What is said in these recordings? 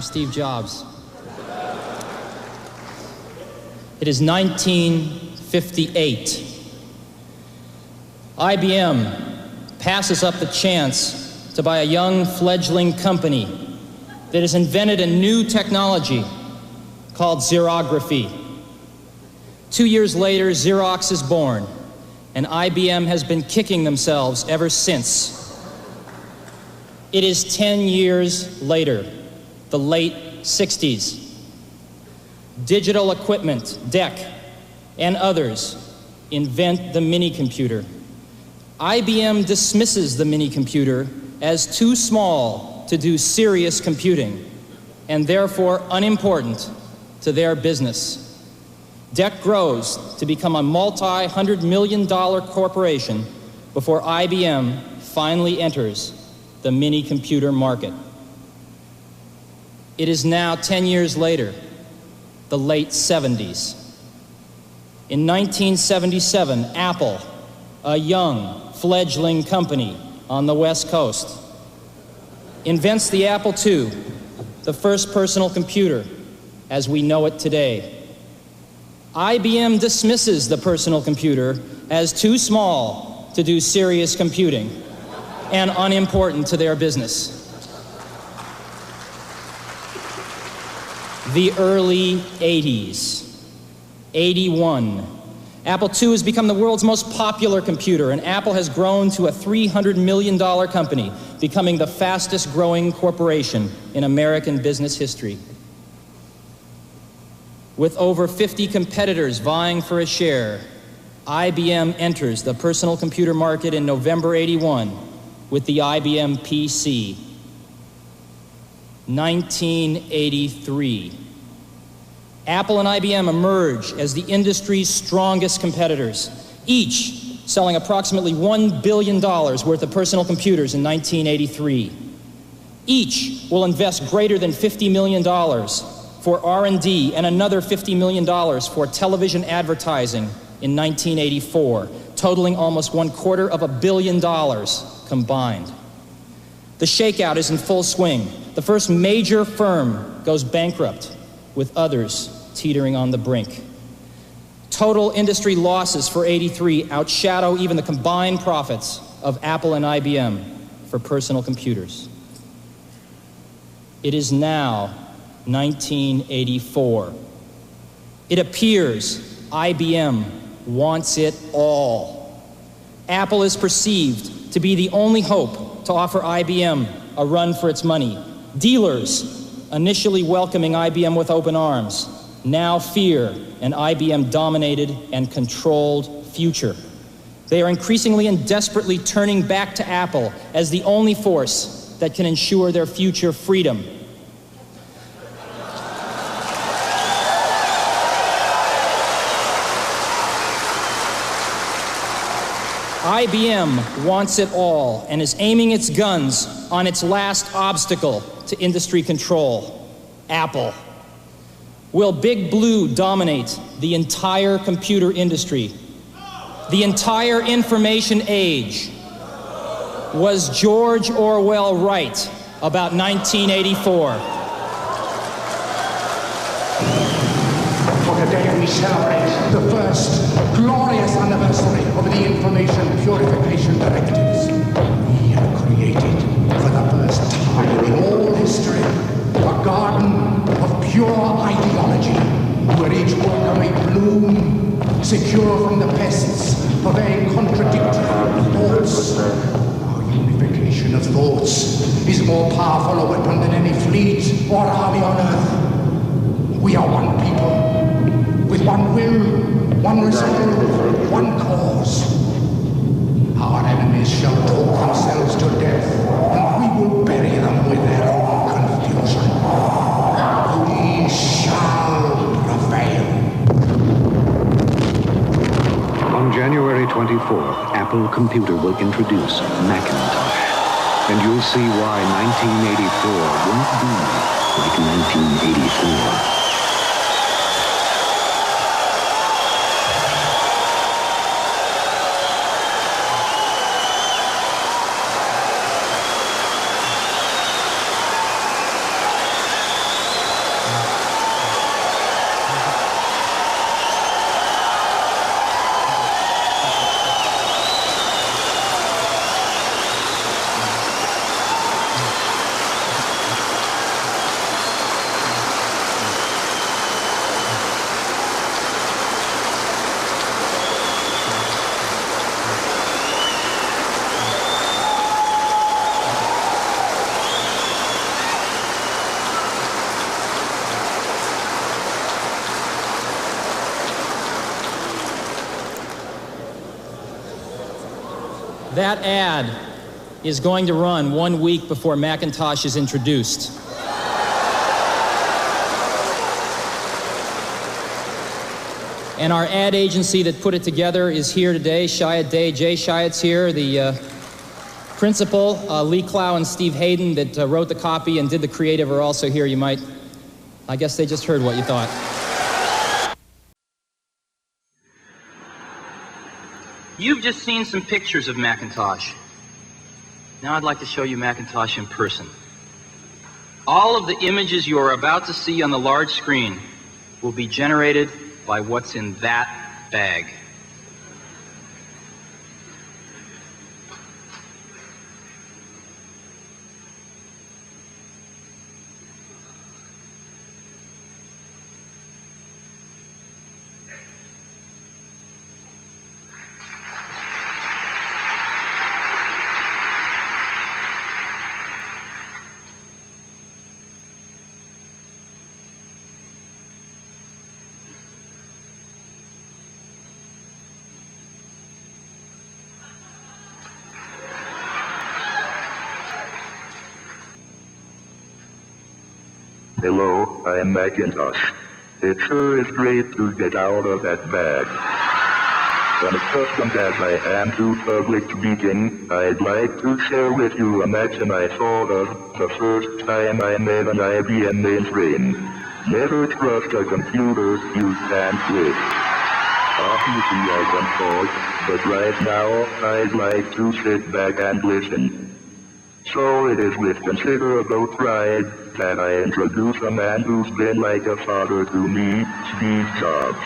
Steve Jobs. It is 1958. IBM passes up the chance to buy a young fledgling company that has invented a new technology called xerography. 2 years later, Xerox is born, and IBM has been kicking themselves ever since. It is 10 years later, the late 60s. Digital Equipment, DEC, and others invent the mini-computer. IBM dismisses the mini-computer as too small to do serious computing, and therefore unimportant to their business. DEC grows to become a multi-hundred-million-dollar corporation before IBM finally enters the mini-computer market. It is now 10 years later, the late 70s. In 1977, Apple, a young, fledgling company on the West Coast, invents the Apple II, the first personal computer as we know it today. IBM dismisses the personal computer as too small to do serious computing and unimportant to their business. The early 80s, 81. Apple II has become the world's most popular computer, and Apple has grown to a $300 million company, becoming the fastest growing corporation in American business history. With over 50 competitors vying for a share, IBM enters the personal computer market in November 81 with the IBM PC. 1983. Apple and IBM emerge as the industry's strongest competitors, each selling approximately $1 billion worth of personal computers in 1983. Each will invest greater than $50 million for R&D and another $50 million for television advertising in 1984, totaling almost $250 million combined. The shakeout is in full swing. The first major firm goes bankrupt, with others teetering on the brink. Total industry losses for 83 outshadow even the combined profits of Apple and IBM for personal computers. It is now 1984. It appears IBM wants it all. Apple is perceived to be the only hope to offer IBM a run for its money. Dealers, initially welcoming IBM with open arms, now fear an IBM-dominated and controlled future. They are increasingly and desperately turning back to Apple as the only force that can ensure their future freedom. IBM wants it all and is aiming its guns on its last obstacle to industry control, Apple. Will Big Blue dominate the entire computer industry? The entire information age? Was George Orwell right about 1984? For today we celebrate the first glorious anniversary of the Information Purification Directives. We have created, for the first time in all history, a garden of pure ideology, where each worker may bloom, secure from the pests of vague contradictory thoughts. Our unification of thoughts is more powerful a weapon than any fleet or army on earth. We are one people, with one will, one resolve, one cause. Our enemies shall talk themselves to death, and we will bury them with their own confusion. We shall prevail. On January 24th, Apple Computer will introduce Macintosh. And you'll see why 1984 won't be like 1984. That ad is going to run 1 week before Macintosh is introduced. And our ad agency that put it together is here today. Shiat Day, Jay Shiat's here. The principal, Lee Clow and Steve Hayden, that wrote the copy and did the creative, are also here. You might, I guess they just heard what you thought. You've just seen some pictures of Macintosh. Now I'd like to show you Macintosh in person. All of the images you are about to see on the large screen will be generated by what's in that bag. Hello, I am Macintosh. It sure is great to get out of that bag. Unaccustomed as I am to public speaking, I'd like to share with you a maxim I thought of the first time I made an IBM mainframe. Never trust a computer you can't read. Obviously I can talk, but right now I'd like to sit back and listen. So it is with considerable pride that I introduce a man who's been like a father to me, Steve Jobs.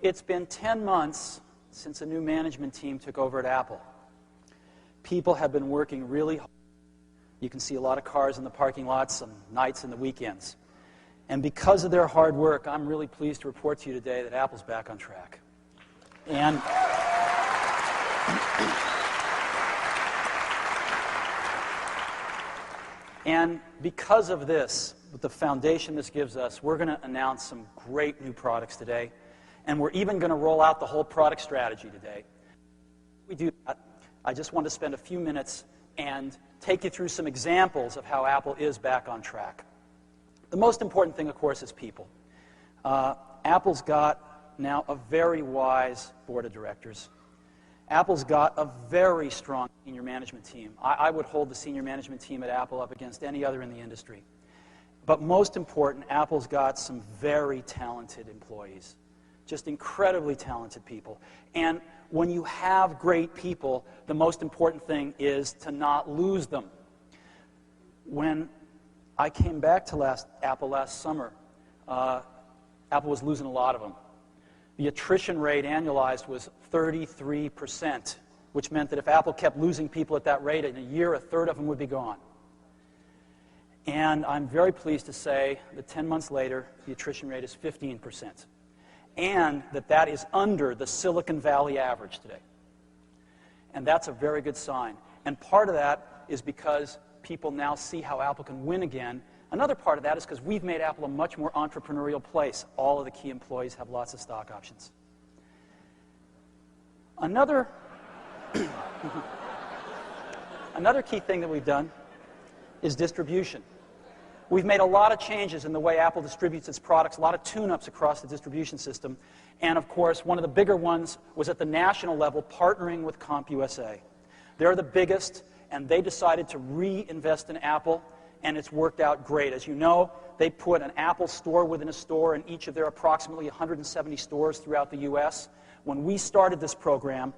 It's been 10 months since a new management team took over at Apple. People have been working really hard. You can see a lot of cars in the parking lots on nights and the weekends. And because of their hard work, I'm really pleased to report to you today that Apple's back on track. And because of this, with the foundation this gives us, we're going to announce some great new products today. And we're even going to roll out the whole product strategy today. We do that. I just want to spend a few minutes and take you through some examples of how Apple is back on track. The most important thing, of course, is people. Apple's got now a very wise board of directors. Apple's got a very strong senior management team. I would hold the senior management team at Apple up against any other in the industry. But most important, Apple's got some very talented employees. Just incredibly talented people. And when you have great people, the most important thing is to not lose them. When I came back to Apple last summer, Apple was losing a lot of them. The attrition rate annualized was 33%, which meant that if Apple kept losing people at that rate, in a year, a third of them would be gone. And I'm very pleased to say that 10 months later, the attrition rate is 15%. And that is under the Silicon Valley average today. And that's a very good sign. And part of that is because people now see how Apple can win again. Another part of that is because we've made Apple a much more entrepreneurial place. All of the key employees have lots of stock options. Another key thing that we've done is distribution. We've made a lot of changes in the way Apple distributes its products, a lot of tune-ups across the distribution system. And of course, one of the bigger ones was at the national level, partnering with CompUSA. They're the biggest, and they decided to reinvest in Apple and it's worked out great. As you know, they put an Apple store within a store in each of their approximately 170 stores throughout the U.S. When we started this program,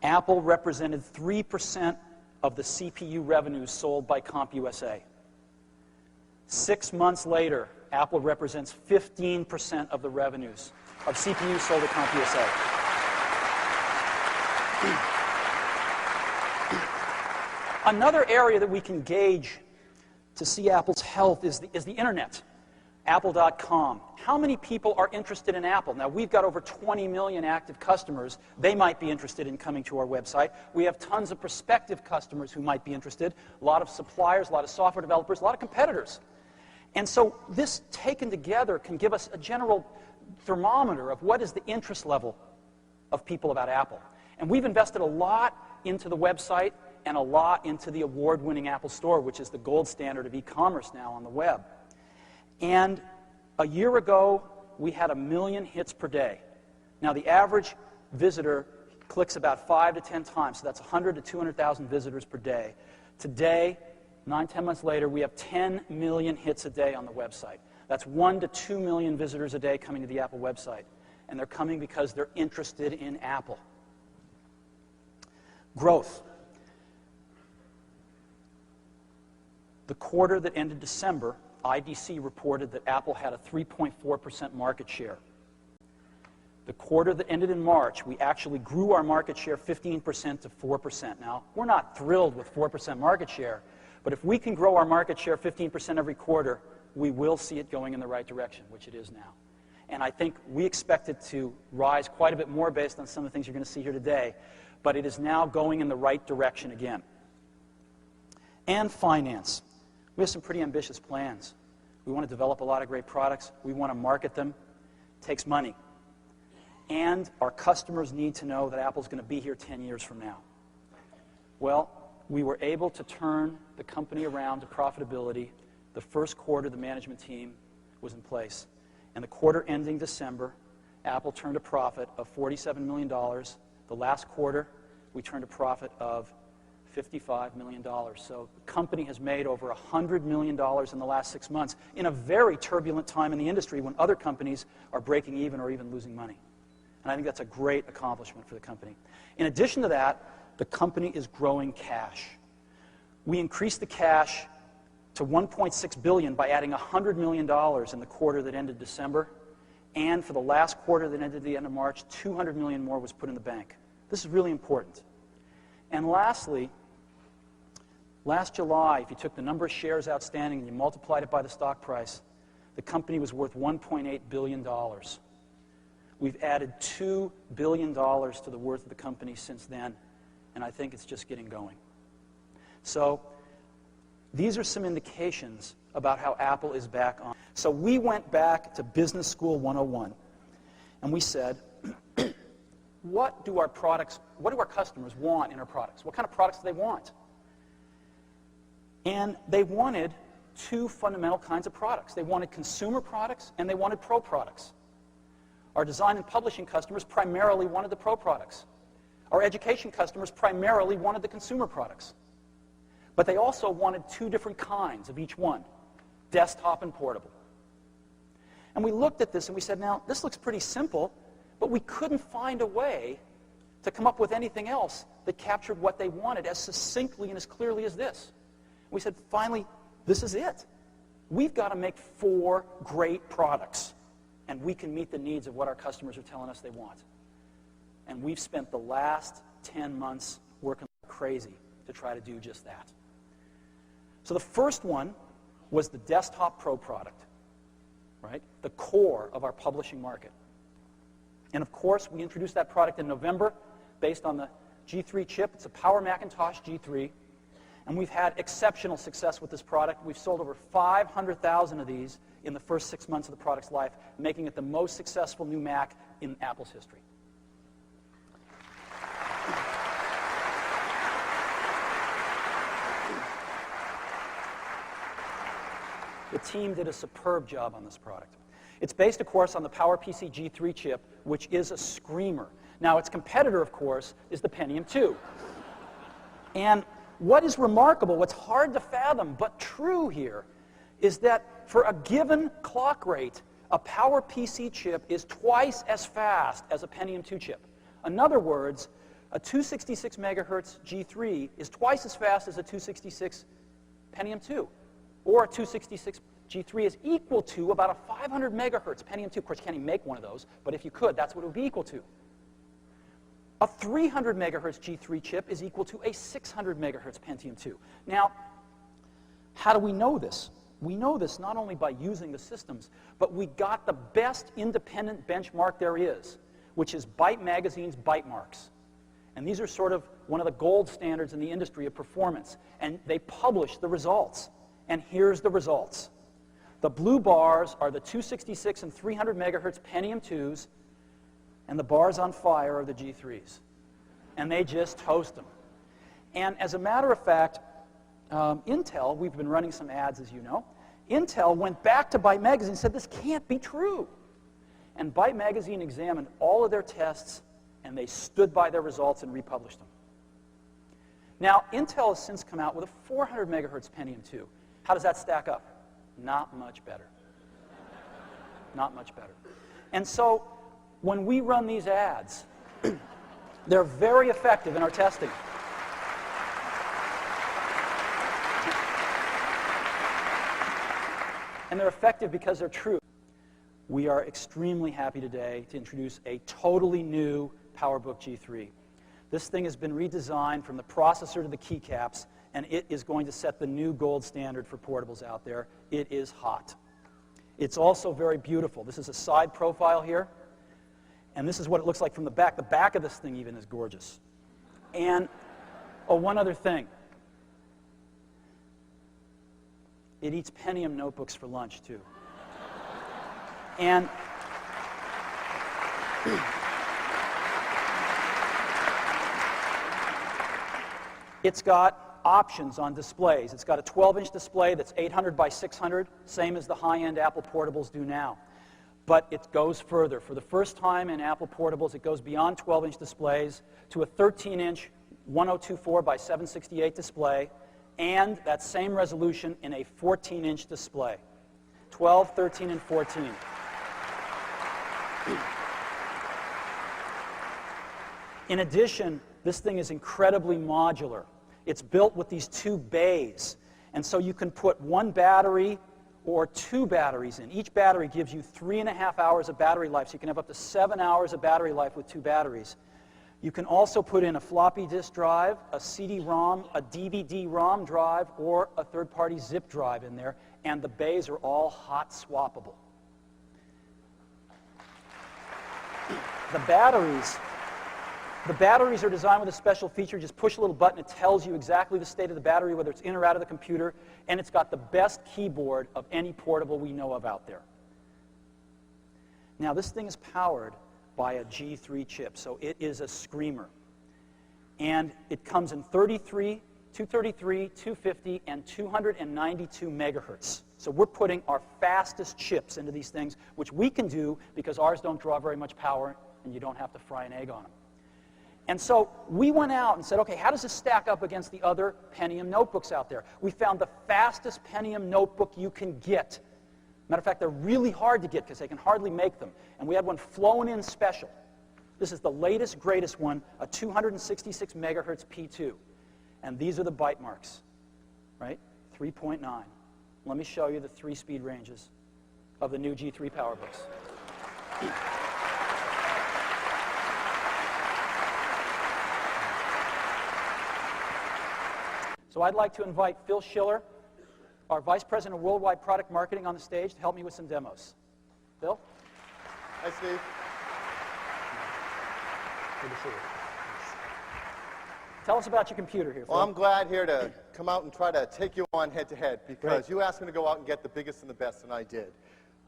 Apple represented 3% of the CPU revenues sold by CompUSA. 6 months later, Apple represents 15% of the revenues of CPUs sold at CompUSA. Another area that we can gauge to see Apple's health is the internet, apple.com. How many people are interested in Apple? Now, we've got over 20 million active customers. They might be interested in coming to our website. We have tons of prospective customers who might be interested, a lot of suppliers, a lot of software developers, a lot of competitors. And so this taken together can give us a general thermometer of what is the interest level of people about Apple. And we've invested a lot into the website and a lot into the award-winning Apple Store, which is the gold standard of e-commerce now on the web. And a year ago, we had 1 million hits per day. Now, the average visitor clicks about 5 to 10 times, so that's 100 to 200,000 visitors per day. Today, 9, 10 months later, we have 10 million hits a day on the website. That's 1 to 2 million visitors a day coming to the Apple website. And they're coming because they're interested in Apple. Growth. The quarter that ended December, IDC reported that Apple had a 3.4% market share. The quarter that ended in March, we actually grew our market share 15% to 4%. Now, we're not thrilled with 4% market share, but if we can grow our market share 15% every quarter, we will see it going in the right direction, which it is now. And I think we expect it to rise quite a bit more based on some of the things you're going to see here today, but it is now going in the right direction again. And finance. We have some pretty ambitious plans. We want to develop a lot of great products. We want to market them. It takes money. And our customers need to know that Apple's going to be here 10 years from now. Well, we were able to turn the company around to profitability. The first quarter, the management team was in place. And the quarter ending December, Apple turned a profit of $47 million. The last quarter, we turned a profit of $55 million. So the company has made over $100 million in the last 6 months in a very turbulent time in the industry when other companies are breaking even or even losing money. And I think that's a great accomplishment for the company. In addition to that, the company is growing cash. We increased the cash to $1.6 billion by adding $100 million in the quarter that ended December. And for the last quarter that ended at the end of March, $200 million more was put in the bank. This is really important. And lastly, last July, if you took the number of shares outstanding and you multiplied it by the stock price, the company was worth $1.8 billion. We've added $2 billion to the worth of the company since then, and I think it's just getting going. So these are some indications about how Apple is back on. So we went back to Business School 101, and we said, what do our customers want in our products? What kind of products do they want? And they wanted two fundamental kinds of products. They wanted consumer products, and they wanted pro products. Our design and publishing customers primarily wanted the pro products. Our education customers primarily wanted the consumer products. But they also wanted two different kinds of each one, desktop and portable. And we looked at this and we said, now, this looks pretty simple, but we couldn't find a way to come up with anything else that captured what they wanted as succinctly and as clearly as this. We said, finally, this is it. We've got to make 4 great products, and we can meet the needs of what our customers are telling us they want. And we've spent the last 10 months working like crazy to try to do just that. So the first one was the desktop pro product, right? The core of our publishing market. And of course, we introduced that product in November based on the G3 chip. It's a Power Macintosh G3. And we've had exceptional success with this product. We've sold over 500,000 of these in the first 6 months of the product's life, making it the most successful new Mac in Apple's history. The team did a superb job on this product. It's based, of course, on the PowerPC G3 chip, which is a screamer. Now, its competitor, of course, is the Pentium 2. And what is remarkable, what's hard to fathom but true here, is that for a given clock rate, a PowerPC chip is twice as fast as a Pentium 2 chip. In other words, a 266 megahertz G3 is twice as fast as a 266 Pentium 2. Or a 266 G3 is equal to about a 500 megahertz Pentium 2. Of course, you can't even make one of those, but if you could, that's what it would be equal to. A 300 megahertz G3 chip is equal to a 600 megahertz Pentium 2. Now, how do we know this? We know this not only by using the systems, but we got the best independent benchmark there is, which is Byte Magazine's Byte Marks. And these are sort of one of the gold standards in the industry of performance. And they publish the results. And here's the results. The blue bars are the 266 and 300 megahertz Pentium 2s, and the bars on fire are the G3s. And they just toast them. And as a matter of fact, Intel, we've been running some ads, as you know, Intel went back to Byte Magazine and said, this can't be true. And Byte Magazine examined all of their tests, and they stood by their results and republished them. Now, Intel has since come out with a 400 megahertz Pentium 2. How does that stack up? Not much better. Not much better. And so, when we run these ads, they're very effective in our testing. And they're effective because they're true. We are extremely happy today to introduce a totally new PowerBook G3. This thing has been redesigned from the processor to the keycaps, and it is going to set the new gold standard for portables out there. It is hot. It's also very beautiful. This is a side profile here, and this is what it looks like from the back. The back of this thing even is gorgeous. And, oh, one other thing. It eats Pentium notebooks for lunch, too. And it's got options on displays. It's got a 12-inch display that's 800 by 600, same as the high-end Apple portables do now. But it goes further. For the first time in Apple portables, it goes beyond 12-inch displays to a 13-inch 1024 by 768 display, and that same resolution in a 14-inch display. 12, 13, and 14. In addition, this thing is incredibly modular. It's built with these two bays, and so you can put one battery or two batteries in. Each battery gives you 3.5 hours of battery life, so you can have up to 7 hours of battery life with two batteries. You can also put in a floppy disk drive, a CD-ROM, a DVD-ROM drive, or a third-party zip drive in there, and the bays are all hot swappable. The batteries are designed with a special feature. Just push a little button. It tells you exactly the state of the battery, whether it's in or out of the computer, and it's got the best keyboard of any portable we know of out there. Now, this thing is powered by a G3 chip, so it is a screamer. And it comes in 33, 233, 250, and 292 megahertz. So we're putting our fastest chips into these things, which we can do because ours don't draw very much power, and you don't have to fry an egg on them. And so we went out and said, okay, how does this stack up against the other Pentium notebooks out there? We found the fastest Pentium notebook you can get. Matter of fact, they're really hard to get because they can hardly make them. And we had one flown in special. This is the latest, greatest one, a 266 megahertz P2. And these are the byte marks, right? 3.9. Let me show you the 3-speed ranges of the new G3 PowerBooks. So I'd like to invite Phil Schiller, our Vice President of Worldwide Product Marketing, on the stage to help me with some demos. Phil? Hi, Steve. Good to see you. Tell us about your computer here, Phil. Well, I'm glad here to come out and try to take you on head-to-head because you asked me to go out and get the biggest and the best, and I did.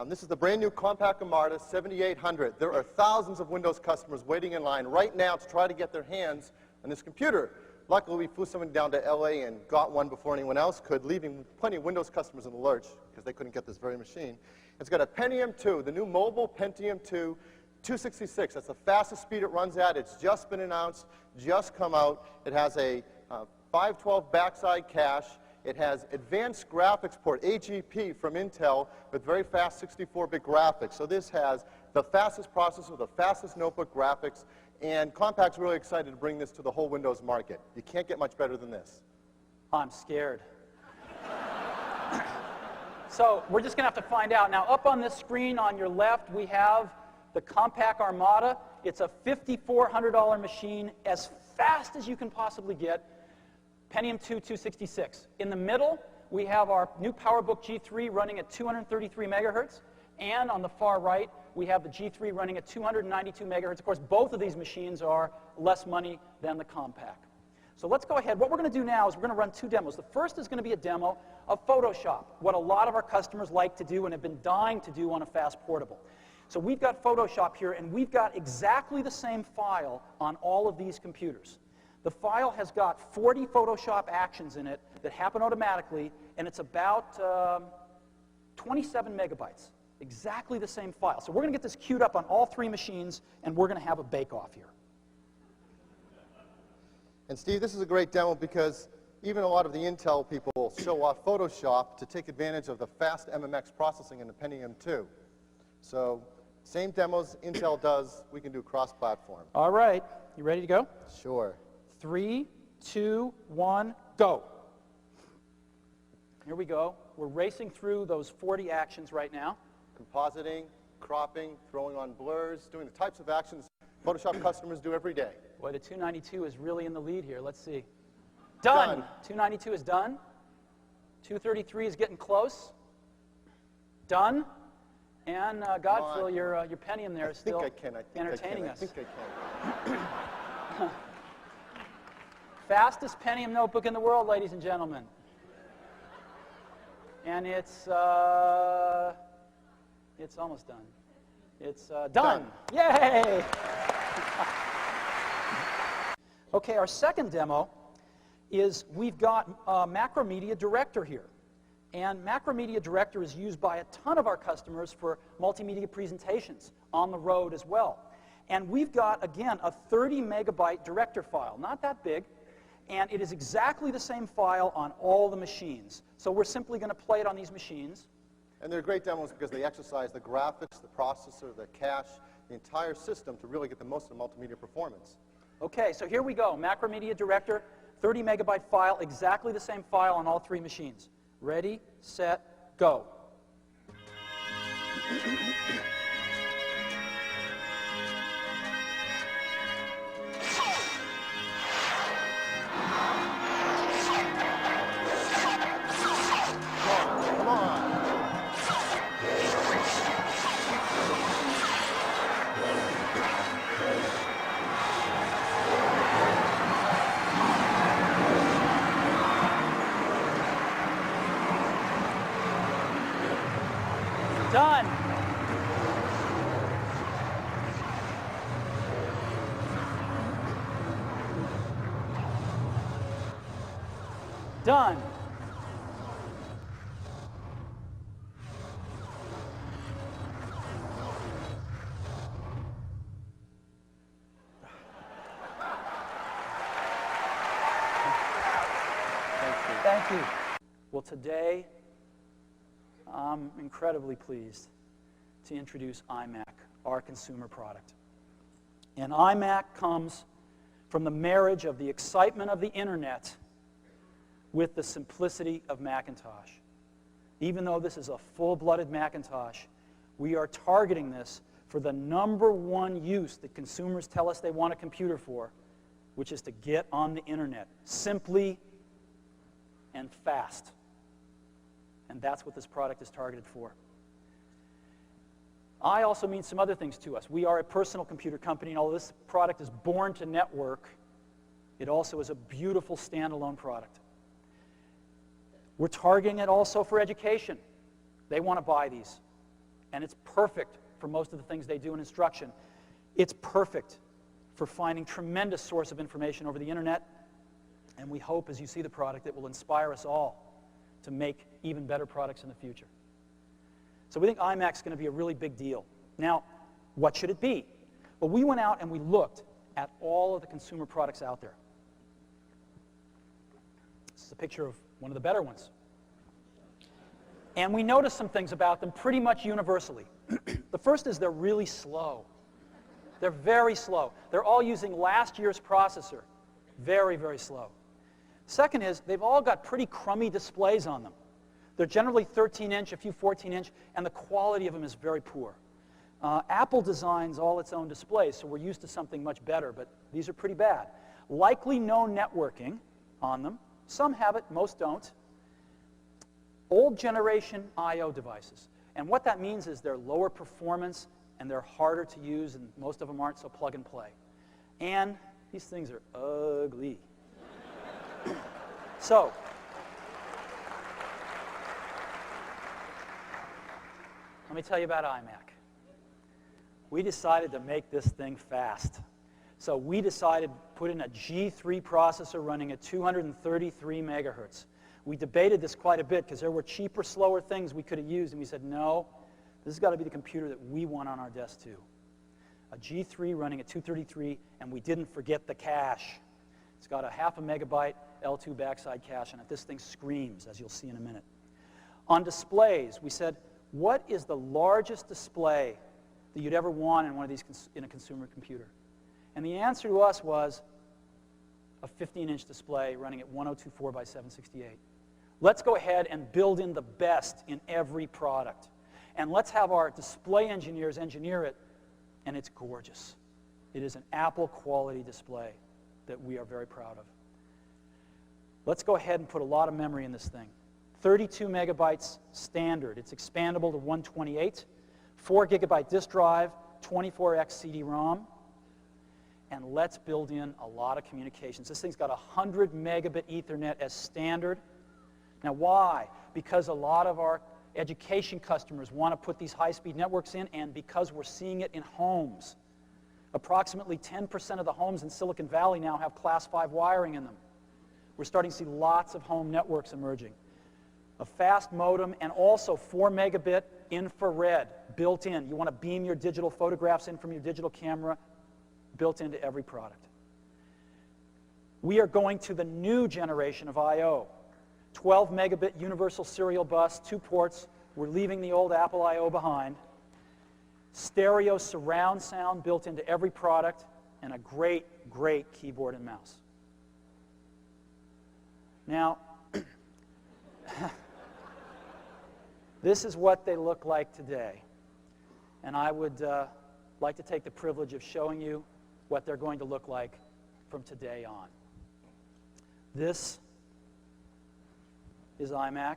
This is the brand new compact Armada 7800. There are thousands of Windows customers waiting in line right now to try to get their hands on this computer. Luckily, we flew someone down to LA and got one before anyone else could, leaving plenty of Windows customers in the lurch because they couldn't get this very machine. It's got a Pentium 2, the new mobile Pentium 2, 266. That's the fastest speed it runs at. It's just been announced, just come out. It has a 512 backside cache. It has advanced graphics port, AGP from Intel, with very fast 64-bit graphics. So this has the fastest processor, the fastest notebook graphics, and Compact's really excited to bring this to the whole Windows market. You can't get much better than this. I'm scared. So we're just going to have to find out. Now, up on this screen on your left, we have the Compact Armada. It's a $5,400 machine, as fast as you can possibly get. Pentium 2 266. In the middle, we have our new PowerBook G3 running at 233 megahertz. And on the far right, we have the G3 running at 292 megahertz. Of course, both of these machines are less money than the Compact. So let's go ahead. What we're going to do now is we're going to run two demos. The first is going to be a demo of Photoshop, what a lot of our customers like to do and have been dying to do on a fast portable. So we've got Photoshop here, and we've got exactly the same file on all of these computers. The file has got 40 Photoshop actions in it that happen automatically, and it's about 27 megabytes. Exactly the same file. So we're going to get this queued up on all three machines, and we're going to have a bake-off here. And Steve, this is a great demo because even a lot of the Intel people show off Photoshop to take advantage of the fast MMX processing in the Pentium 2. So same demos Intel does, we can do cross-platform. All right. You ready to go? Sure. 3, 2, 1, go. Here we go. We're racing through those 40 actions right now. Compositing, cropping, throwing on blurs, doing the types of actions Photoshop customers do every day. Boy, the 292 is really in the lead here. Let's see. Done. 292 is done. 233 is getting close. Done. And Godfrey, your Pentium there is still entertaining us. I think I can. Fastest Pentium notebook in the world, ladies and gentlemen. And it's almost done. It's done. Yay! Okay, our second demo is we've got Macromedia Director here. And Macromedia Director is used by a ton of our customers for multimedia presentations on the road as well. And we've got, again, a 30 megabyte director file. Not that big. And it is exactly the same file on all the machines. So we're simply going to play it on these machines. And they're great demos because they exercise the graphics, the processor, the cache, the entire system to really get the most of the multimedia performance. Okay, so here we go. Macromedia Director, 30 megabyte file, exactly the same file on all three machines. Ready, set, go. Done. Done. Thank you. Well, today, I'm incredibly pleased to introduce iMac, our consumer product. And iMac comes from the marriage of the excitement of the internet with the simplicity of Macintosh. Even though this is a full-blooded Macintosh, we are targeting this for the #1 use that consumers tell us they want a computer for, which is to get on the internet, simply and fast. And that's what this product is targeted for. I also mean some other things to us. We are a personal computer company, and although this product is born to network, it also is a beautiful standalone product. We're targeting it also for education. They want to buy these. And it's perfect for most of the things they do in instruction. It's perfect for finding tremendous source of information over the internet. And we hope, as you see the product, it will inspire us all to make even better products in the future. So we think iMac's going to be a really big deal. Now, what should it be? Well, we went out and we looked at all of the consumer products out there. is a picture of one of the better ones. And we noticed some things about them pretty much universally. The first is they're really slow. They're very slow. They're all using last year's processor. Very, very slow. Second is they've all got pretty crummy displays on them. They're generally 13-inch, a few 14-inch, and the quality of them is very poor. Apple designs all its own displays, so we're used to something much better, but these are pretty bad. Likely no networking on them. Some have it, most don't. Old generation I/O devices. And what that means is they're lower performance and they're harder to use, and most of them aren't, so plug and play. And these things are ugly. So, let me tell you about iMac. We decided to make this thing fast. So we decided to put in a G3 processor running at 233 megahertz. We debated this quite a bit because there were cheaper, slower things we could have used, and we said, no, this has got to be the computer that we want on our desk too. A G3 running at 233, and we didn't forget the cache. It's got a 0.5 megabyte L2 backside cache, and this thing screams, as you'll see in a minute. On displays, we said, what is the largest display that you'd ever want in one of these in a consumer computer? And the answer to us was a 15-inch display running at 1024 by 768. Let's go ahead and build in the best in every product. And let's have our display engineers engineer it, and it's gorgeous. It is an Apple quality display that we are very proud of. Let's go ahead and put a lot of memory in this thing. 32 megabytes standard. It's expandable to 128. 4 gigabyte disk drive, 24x CD-ROM. And let's build in a lot of communications. This thing's got 100 megabit Ethernet as standard. Now why? Because a lot of our education customers want to put these high-speed networks in, and because we're seeing it in homes. Approximately 10% of the homes in Silicon Valley now have Class 5 wiring in them. We're starting to see lots of home networks emerging. A fast modem and also 4 megabit infrared built in. You want to beam your digital photographs in from your digital camera, built into every product. We are going to the new generation of I/O. 12 megabit universal serial bus, 2 ports. We're leaving the old Apple I/O behind. Stereo surround sound built into every product, and a great, great keyboard and mouse. Now, this is what they look like today. And I would like to take the privilege of showing you what they're going to look like from today on. This is iMac.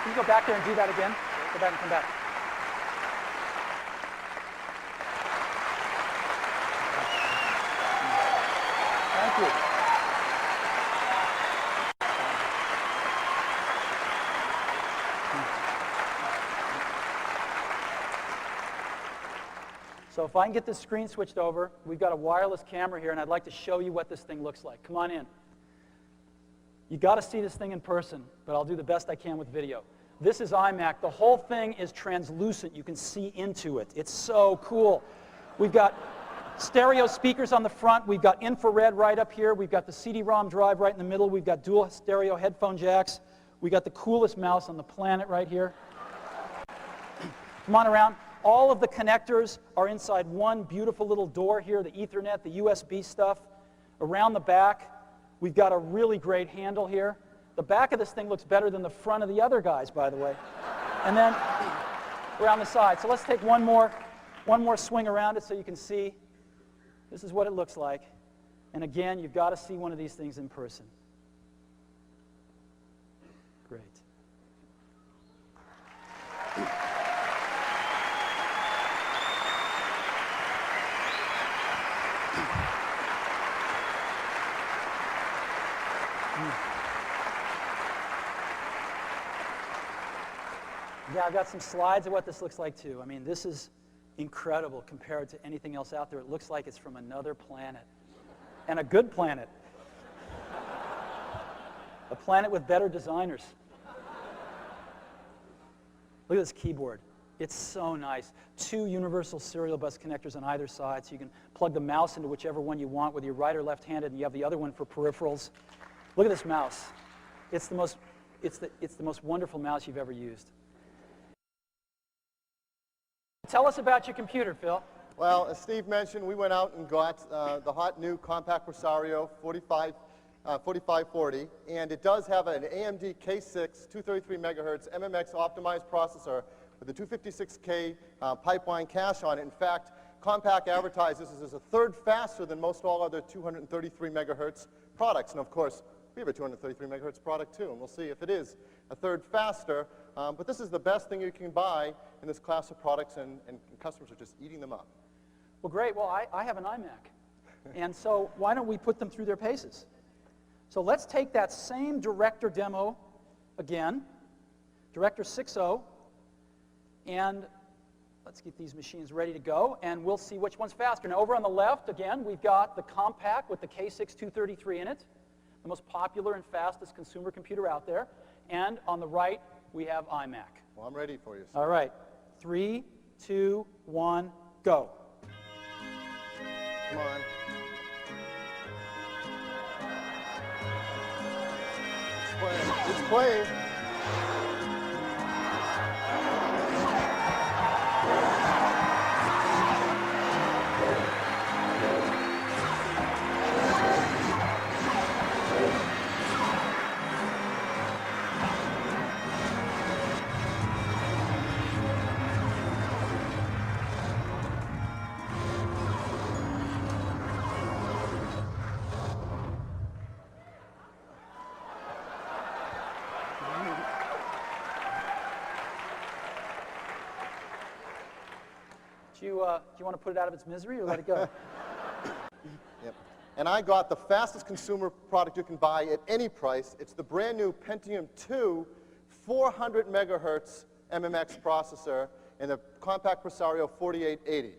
Can you go back there and do that again? Go back and come back. Thank you. So if I can get this screen switched over, we've got a wireless camera here, and I'd like to show you what this thing looks like. Come on in. You got to see this thing in person, but I'll do the best I can with video. This is iMac. The whole thing is translucent. You can see into it. It's so cool. We've got stereo speakers on the front. We've got infrared right up here. We've got the CD-ROM drive right in the middle. We've got dual stereo headphone jacks. We got the coolest mouse on the planet right here. Come on around. All of the connectors are inside one beautiful little door here, the Ethernet, the USB stuff. Around the back, we've got a really great handle here. The back of this thing looks better than the front of the other guys, by the way. And then around the side. So let's take one more swing around it so you can see. This is what it looks like. And again, you've got to see one of these things in person. Great. Yeah, I've got some slides of what this looks like too. I mean, this is incredible compared to anything else out there. It looks like it's from another planet, and a good planet. A planet with better designers. Look at this keyboard. It's so nice. 2 universal serial bus connectors on either side, so you can plug the mouse into whichever one you want, whether you're right or left-handed, and you have the other one for peripherals. Look at this mouse. It's the most wonderful mouse you've ever used. Tell us about your computer, Phil. Well, as Steve mentioned, we went out and got the hot new compact Presario 4540, and it does have an AMD K6 233 megahertz MMX optimized processor with a 256K pipeline cache on it. In fact, Compaq advertises this as a third faster than most all other 233 megahertz products. And of course, we have a 233 megahertz product too, and we'll see if it is a third faster. But this is the best thing you can buy in this class of products, and customers are just eating them up. Well, great. Well, I have an iMac. And so why don't we put them through their paces? So let's take that same Director demo again, Director 6.0, and let's get these machines ready to go, and we'll see which one's faster. Now, over on the left, again, we've got the Compaq with the K6 233 in it, the most popular and fastest consumer computer out there. And on the right, we have iMac. Well, I'm ready for you, sir. All right. 3, 2, 1, go. Come on. It's playing. It's playing. Do you want to put it out of its misery or let it go? Yep. And I got the fastest consumer product you can buy at any price. It's the brand new Pentium 2 400 megahertz MMX processor in the Compaq Presario 4880.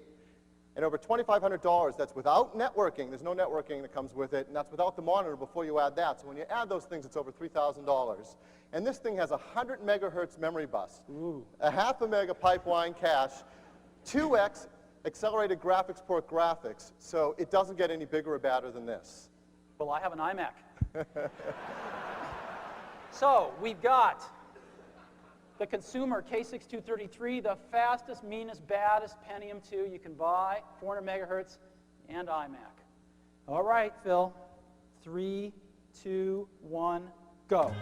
And over $2,500, that's without networking. There's no networking that comes with it, and that's without the monitor before you add that. So when you add those things, it's over $3,000. And this thing has a 100 megahertz memory bus, a half a mega pipeline cache, 2x accelerated graphics port graphics, so it doesn't get any bigger or badder than this. Well, I have an iMac. So we've got the consumer K6 233, the fastest, meanest, baddest Pentium 2 you can buy, 400 megahertz, and iMac. All right, Phil. 3, 2, 1, go.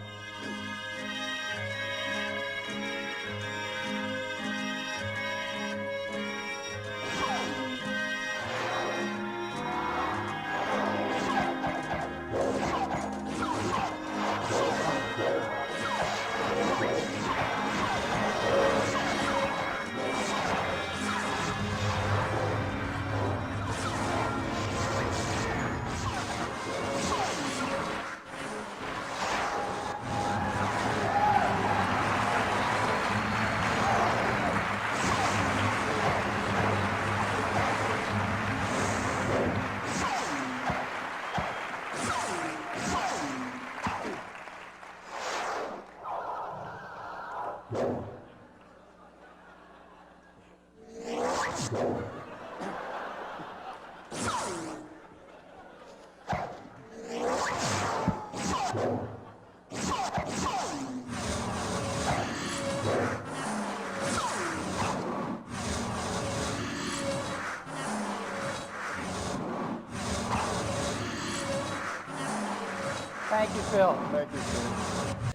Thank you, Phil. Thank you, Steve.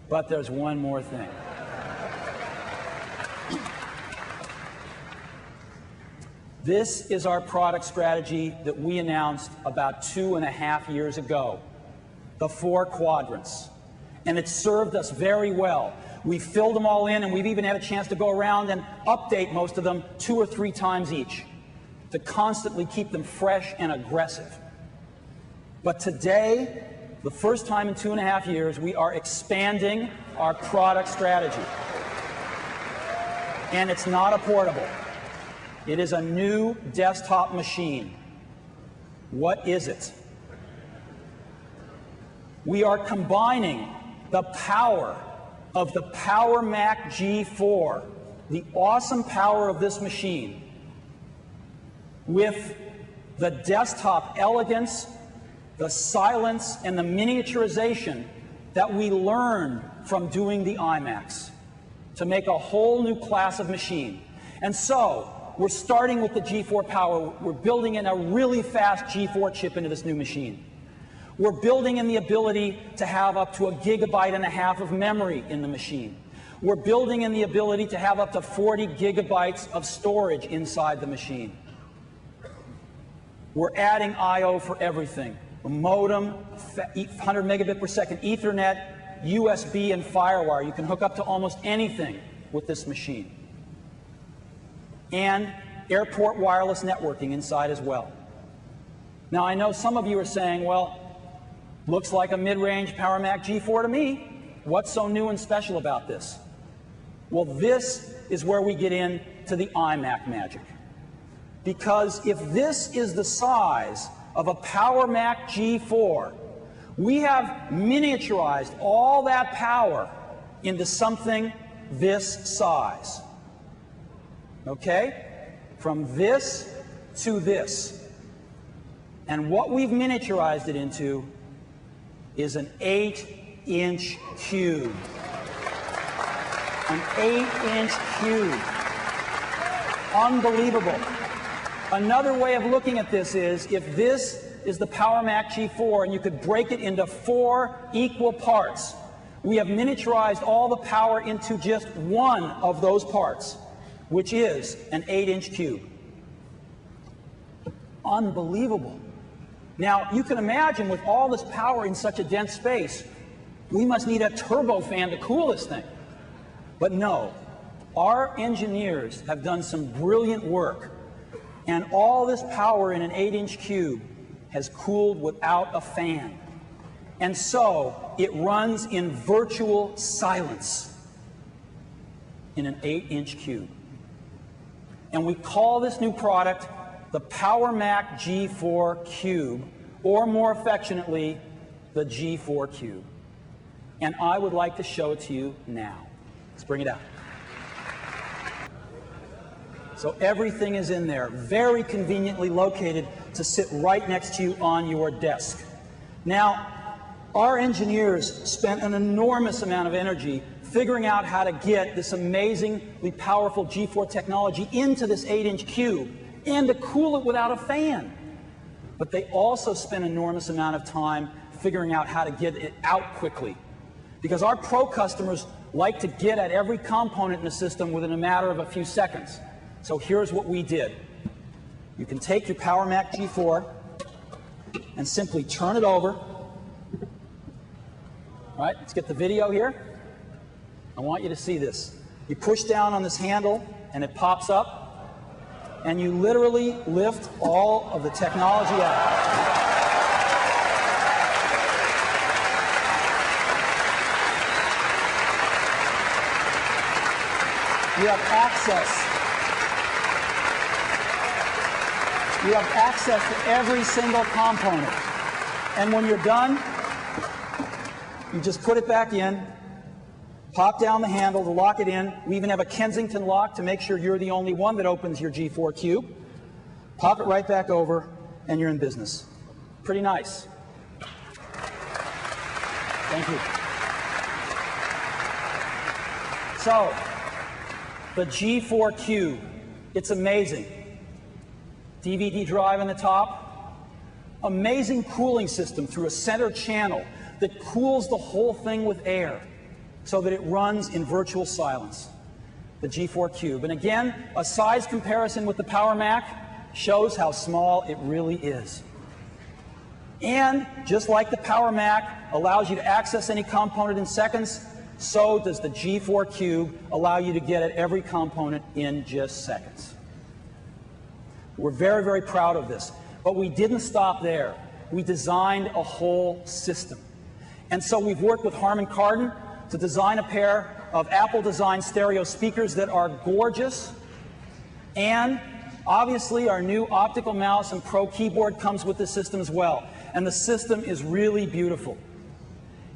But there's one more thing. This is our product strategy that we announced about 2.5 years ago, the 4 quadrants. And it served us very well. We filled them all in, and we've even had a chance to go around and update most of them 2 or 3 times each to constantly keep them fresh and aggressive. But today, the first time in 2.5 years, we are expanding our product strategy. And it's not a portable. It is a new desktop machine. What is it? We are combining the power of the Power Mac G4, the awesome power of this machine, with the desktop elegance, the silence, and the miniaturization that we learned from doing the iMacs to make a whole new class of machine. And so, we're starting with the G4 power. We're building in a really fast G4 chip into this new machine. We're building in the ability to have up to 1.5 gigabytes of memory in the machine. We're building in the ability to have up to 40 gigabytes of storage inside the machine. We're adding I/O for everything. A modem, 100 megabit per second Ethernet, USB, and FireWire. You can hook up to almost anything with this machine. And airport wireless networking inside as well. Now, I know some of you are saying, well, looks like a mid-range Power Mac G4 to me. What's so new and special about this? Well, this is where we get into the iMac magic. Because if this is the size of a Power Mac G4, we have miniaturized all that power into something this size. Okay? From this to this. And what we've miniaturized it into is an 8-inch cube. An 8-inch cube. Unbelievable. Another way of looking at this is, if this is the Power Mac G4 and you could break it into 4 equal parts, we have miniaturized all the power into just one of those parts, which is an 8-inch cube. Unbelievable. Now, you can imagine with all this power in such a dense space, we must need a turbofan to cool this thing. But no, our engineers have done some brilliant work, and all this power in an 8-inch cube has cooled without a fan. And so, it runs in virtual silence in an 8-inch cube. And we call this new product the Power Mac G4 Cube, or more affectionately, the G4 Cube. And I would like to show it to you now. Let's bring it out. So everything is in there, very conveniently located to sit right next to you on your desk. Now, our engineers spent an enormous amount of energy figuring out how to get this amazingly powerful G4 technology into this 8-inch cube and to cool it without a fan. But they also spent an enormous amount of time figuring out how to get it out quickly. Because our pro customers like to get at every component in the system within a matter of a few seconds. So here's what we did. You can take your Power Mac G4 and simply turn it over. All right, let's get the video here. I want you to see this. You push down on this handle and it pops up, and you literally lift all of the technology out. You have access. You have access to every single component. And when you're done, you just put it back in, pop down the handle to lock it in. We even have a Kensington lock to make sure you're the only one that opens your G4 Cube. Pop it right back over, and you're in business. Pretty nice. Thank you. So, the G4 Cube, it's amazing. DVD drive on the top. Amazing cooling system through a center channel that cools the whole thing with air so that it runs in virtual silence. The G4 Cube. And again, a size comparison with the Power Mac shows how small it really is. And just like the Power Mac allows you to access any component in seconds, so does the G4 Cube allow you to get at every component in just seconds. We're very, very proud of this. But we didn't stop there. We designed a whole system. And so we've worked with Harman Kardon to design a pair of Apple-designed stereo speakers that are gorgeous. And obviously, our new optical mouse and Pro keyboard comes with the system as well. And the system is really beautiful.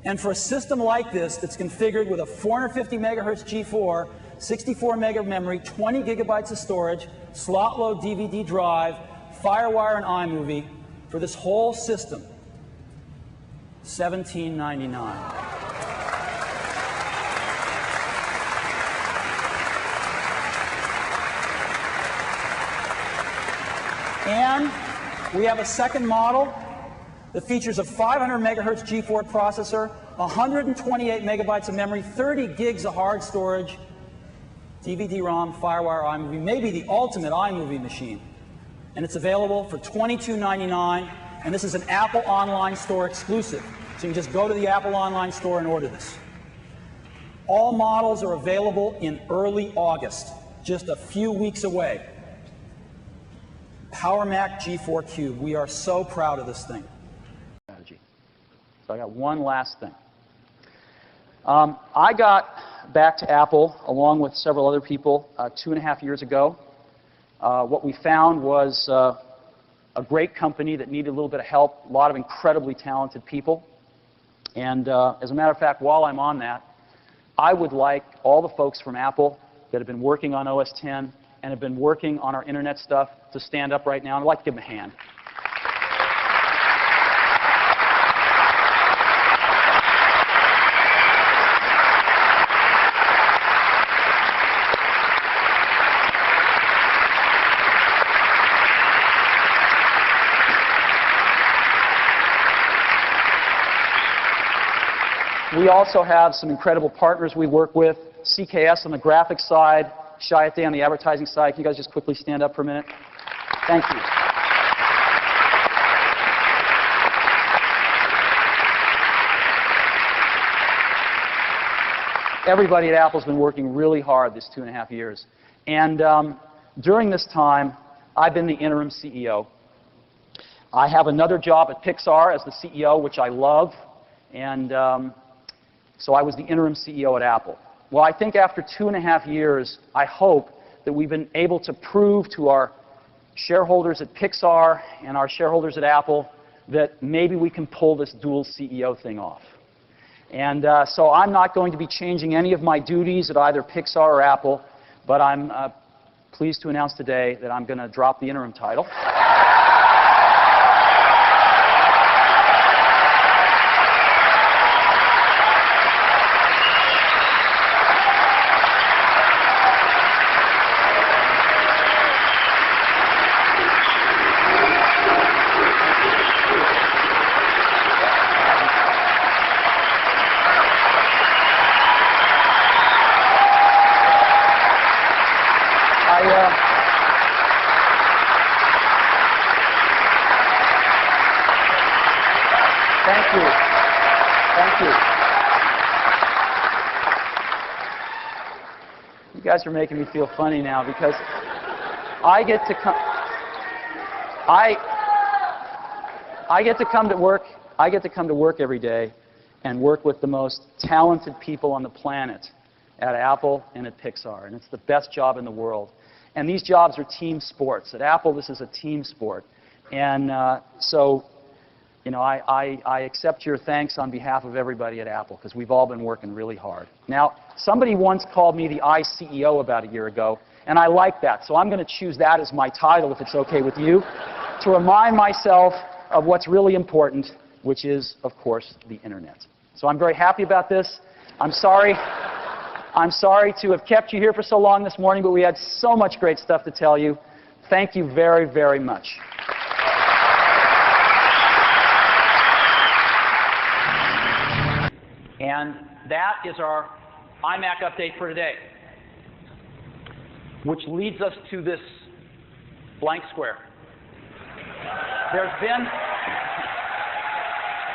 And for a system like this that's configured with a 450 megahertz G4, 64 meg of memory, 20 gigabytes of storage, slot-load DVD drive, FireWire and iMovie, for this whole system, $17.99. And we have a second model that features a 500 megahertz G4 processor, 128 megabytes of memory, 30 gigs of hard storage, DVD-ROM, FireWire, iMovie, maybe the ultimate iMovie machine. And it's available for $22.99, and this is an Apple Online Store exclusive. So you can just go to the Apple Online Store and order this. All models are available in early August, just a few weeks away. Power Mac G4 Cube. We are so proud of this thing. So I got one last thing. I got back to Apple along with several other people 2.5 years ago. What we found was a great company that needed a little bit of help, a lot of incredibly talented people. And as a matter of fact, while I'm on that, I would like all the folks from Apple that have been working on OS X and have been working on our internet stuff to stand up right now. And I'd like to give them a hand. We also have some incredible partners we work with, CKS on the graphics side, Chiat on the advertising side. Can you guys just quickly stand up for a minute? Thank you. Everybody at Apple's been working really hard this 2.5 years. And during this time, I've been the interim CEO. I have another job at Pixar as the CEO, which I love. And so I was the interim CEO at Apple. Well, I think after 2.5 years, I hope that we've been able to prove to our shareholders at Pixar and our shareholders at Apple that maybe we can pull this dual CEO thing off. And so I'm not going to be changing any of my duties at either Pixar or Apple, but I'm pleased to announce today that I'm going to drop the interim title. Thank you. Thank you. You guys are making me feel funny now because I get to come. I get to come to work. I get to come to work every day and work with the most talented people on the planet at Apple and at Pixar, and it's the best job in the world. And these jobs are team sports. At Apple, this is a team sport, and so. You know, I accept your thanks on behalf of everybody at Apple because we've all been working really hard. Now, somebody once called me the iCEO about a year ago, and I like that. So I'm going to choose that as my title, if it's okay with you, to remind myself of what's really important, which is, of course, the internet. So I'm very happy about this. I'm sorry to have kept you here for so long this morning, but we had so much great stuff to tell you. Thank you very, very much. And that is our iMac update for today, which leads us to this blank square.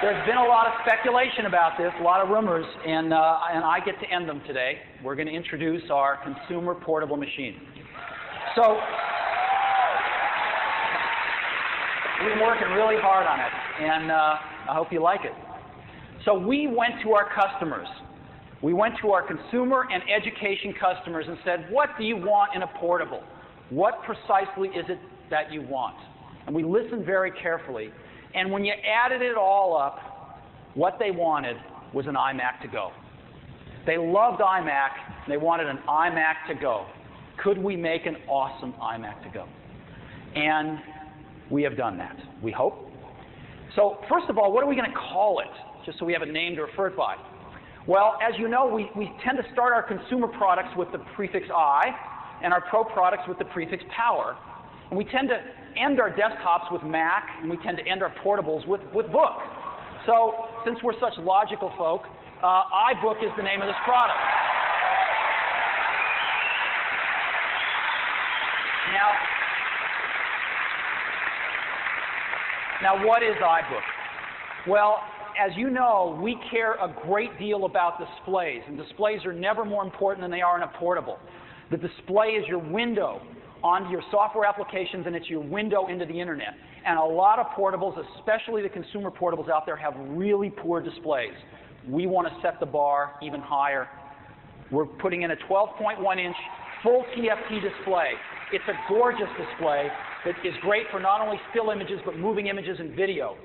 There's been a lot of speculation about this, a lot of rumors, and I get to end them today. We're going to introduce our consumer portable machine. So we've been working really hard on it, and I hope you like it. So we went to our customers. We went to our consumer and education customers and said, what do you want in a portable? What precisely is it that you want? And we listened very carefully. And when you added it all up, what they wanted was an iMac to go. They loved iMac, and they wanted an iMac to go. Could we make an awesome iMac to go? And we have done that, we hope. So first of all, what are we going to call it, just so we have a name to refer it by? Well, as you know, we tend to start our consumer products with the prefix I, and our pro products with the prefix power. And we tend to end our desktops with Mac, and we tend to end our portables with book. So since we're such logical folk, iBook is the name of this product. Now what is iBook? Well, as you know, we care a great deal about displays, and displays are never more important than they are in a portable. The display is your window onto your software applications, and it's your window into the internet. And a lot of portables, especially the consumer portables out there, have really poor displays. We want to set the bar even higher. We're putting in a 12.1-inch full TFT display. It's a gorgeous display that is great for not only still images, but moving images and video.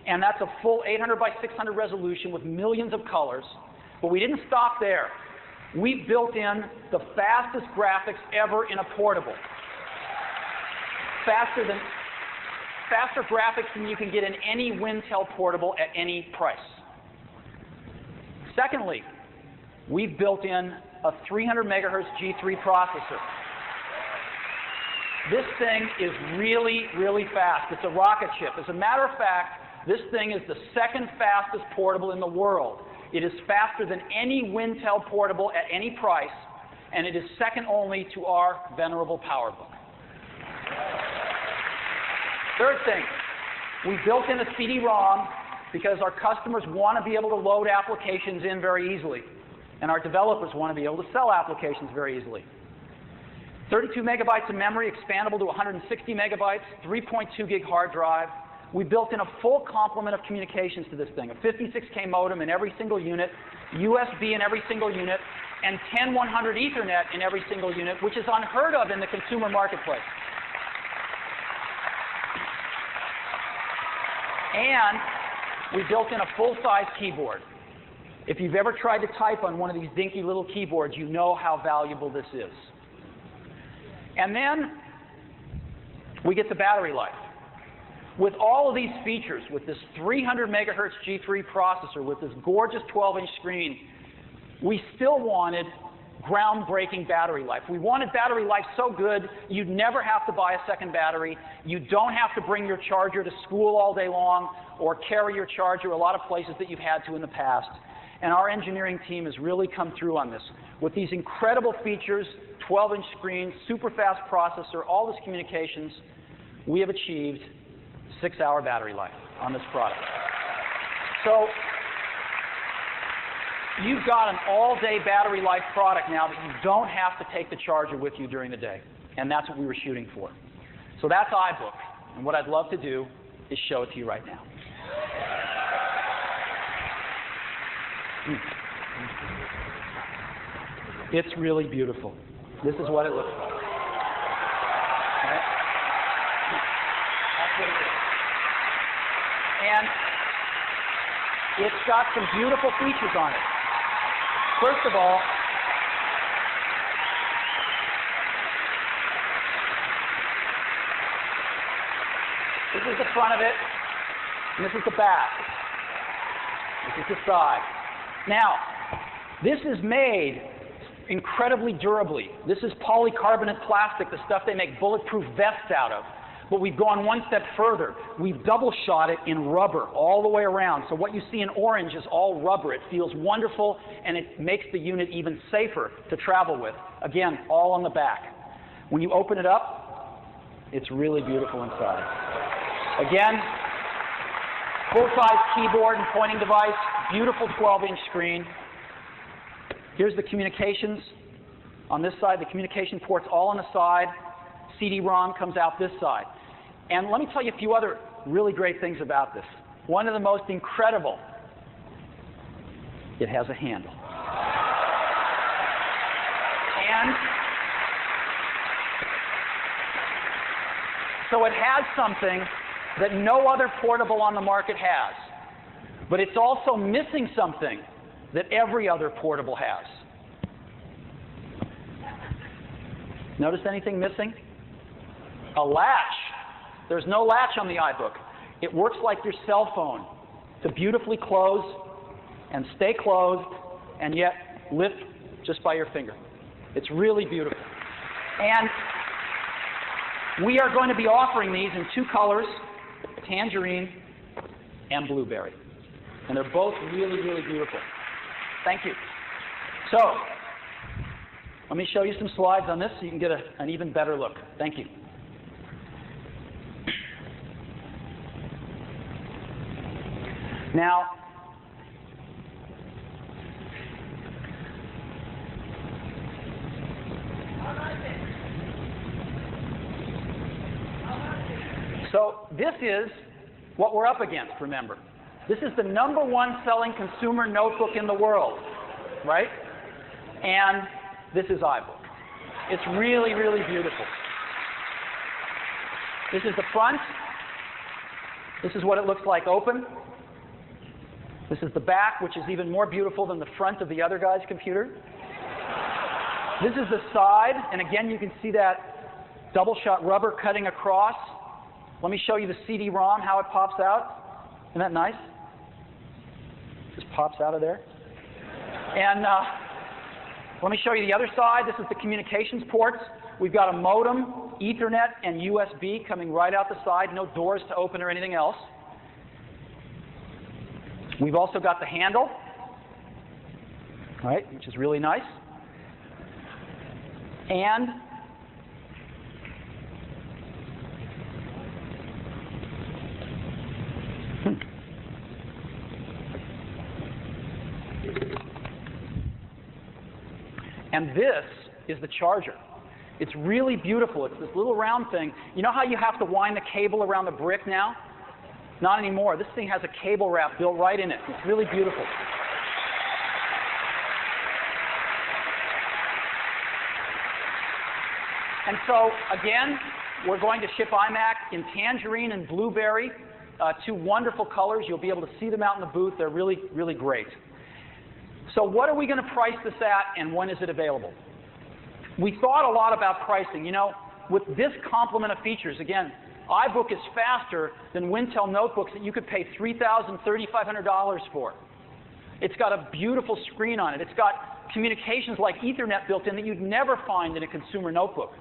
And that's a full 800 by 600 resolution with millions of colors. But we didn't stop there. We built in the fastest graphics ever in a portable. Faster graphics than you can get in any Wintel portable at any price. Secondly, we've built in a 300 megahertz G3 processor. This thing is really, really fast. It's a rocket ship. As a matter of fact, this thing is the second fastest portable in the world. It is faster than any Wintel portable at any price, and it is second only to our venerable PowerBook. Third thing, we built in a CD-ROM because our customers want to be able to load applications in very easily, and our developers want to be able to sell applications very easily. 32 megabytes of memory, expandable to 160 megabytes, 3.2 gig hard drive. We built in a full complement of communications to this thing, a 56K modem in every single unit, USB in every single unit, and 10100 Ethernet in every single unit, which is unheard of in the consumer marketplace. And we built in a full-size keyboard. If you've ever tried to type on one of these dinky little keyboards, you know how valuable this is. And then we get the battery life. With all of these features, with this 300 megahertz G3 processor, with this gorgeous 12-inch screen, we still wanted groundbreaking battery life. We wanted battery life so good you'd never have to buy a second battery. You don't have to bring your charger to school all day long or carry your charger a lot of places that you've had to in the past. And our engineering team has really come through on this. With these incredible features, 12-inch screen, super fast processor, all this communications, we have achieved 6-hour battery life on this product. So you've got an all-day battery life product now that you don't have to take the charger with you during the day. And that's what we were shooting for. So that's iBook. And what I'd love to do is show it to you right now. It's really beautiful. This is what it looks like. Okay? That's what it is. And it's got some beautiful features on it. First of all, this is the front of it, and this is the back. This is the side. Now, this is made incredibly durably. This is polycarbonate plastic, the stuff they make bulletproof vests out of. But we've gone one step further. We've double shot it in rubber all the way around. So what you see in orange is all rubber. It feels wonderful, and it makes the unit even safer to travel with. Again, all on the back. When you open it up, it's really beautiful inside. Again, Full-size keyboard and pointing device, beautiful 12-inch screen. Here's the communications on this side, the communication ports all on the side. CD-ROM comes out this side. And let me tell you a few other really great things about this. One of the most incredible, it has a handle. And so it has something that no other portable on the market has. But it's also missing something that every other portable has. Notice anything missing? A latch. There's no latch on the iBook. It works like your cell phone to beautifully close and stay closed and yet lift just by your finger. It's really beautiful. And we are going to be offering these in two colors, tangerine and blueberry. And they're both really, really beautiful. Thank you. So, let me show you some slides on this so you can get an even better look. Thank you. Now, so this is what we're up against, remember. This is the #1 selling consumer notebook in the world, right? And this is iBook. It's really, really beautiful. This is the front. This is what it looks like open. This is the back, which is even more beautiful than the front of the other guy's computer. This is the side, and again, you can see that double-shot rubber cutting across. Let me show you the CD-ROM, how it pops out. Isn't that nice? Just pops out of there. And let me show you the other side. This is the communications ports. We've got a modem, Ethernet, and USB coming right out the side. No doors to open or anything else. We've also got the handle, right, which is really nice. And this is the charger. It's really beautiful. It's this little round thing. You know how you have to wind the cable around the brick now? Not anymore. This thing has a cable wrap built right in it. It's really beautiful. And so, again, we're going to ship iMac in tangerine and blueberry, two wonderful colors. You'll be able to see them out in the booth. They're really, really great. So what are we going to price this at, and when is it available? We thought a lot about pricing. You know, with this complement of features, again, iBook is faster than Wintel notebooks that you could pay $3,000, $3,500 for. It's got a beautiful screen on it. It's got communications like Ethernet built in that you'd never find in a consumer notebook.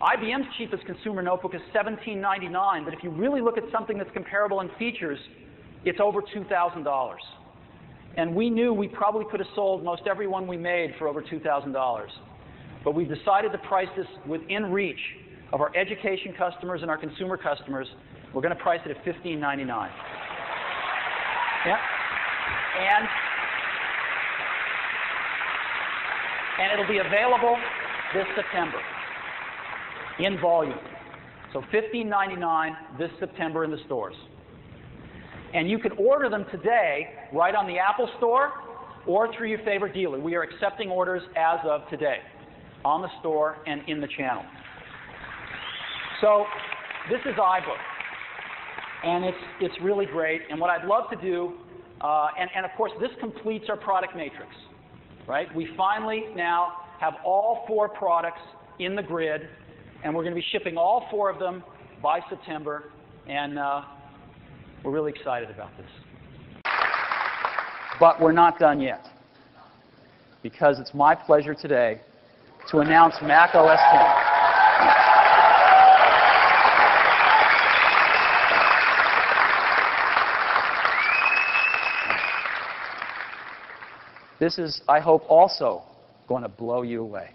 IBM's cheapest consumer notebook is $17.99, but if you really look at something that's comparable in features, it's over $2,000. And we knew we probably could have sold most every one we made for over $2,000. But we decided to price this within reach of our education customers and our consumer customers. We're going to price it at $15.99. Yeah. And it'll be available this September in volume. So $15.99 this September in the stores. And you can order them today right on the Apple Store or through your favorite dealer. We are accepting orders as of today on the store and in the channel. So this is iBook, and it's really great. And what I'd love to do, and of course this completes our product matrix, right? We finally now have all 4 products in the grid, and we're going to be shipping all 4 of them by September, and we're really excited about this. But we're not done yet, because it's my pleasure today to announce Mac OS X. This is, I hope, also going to blow you away.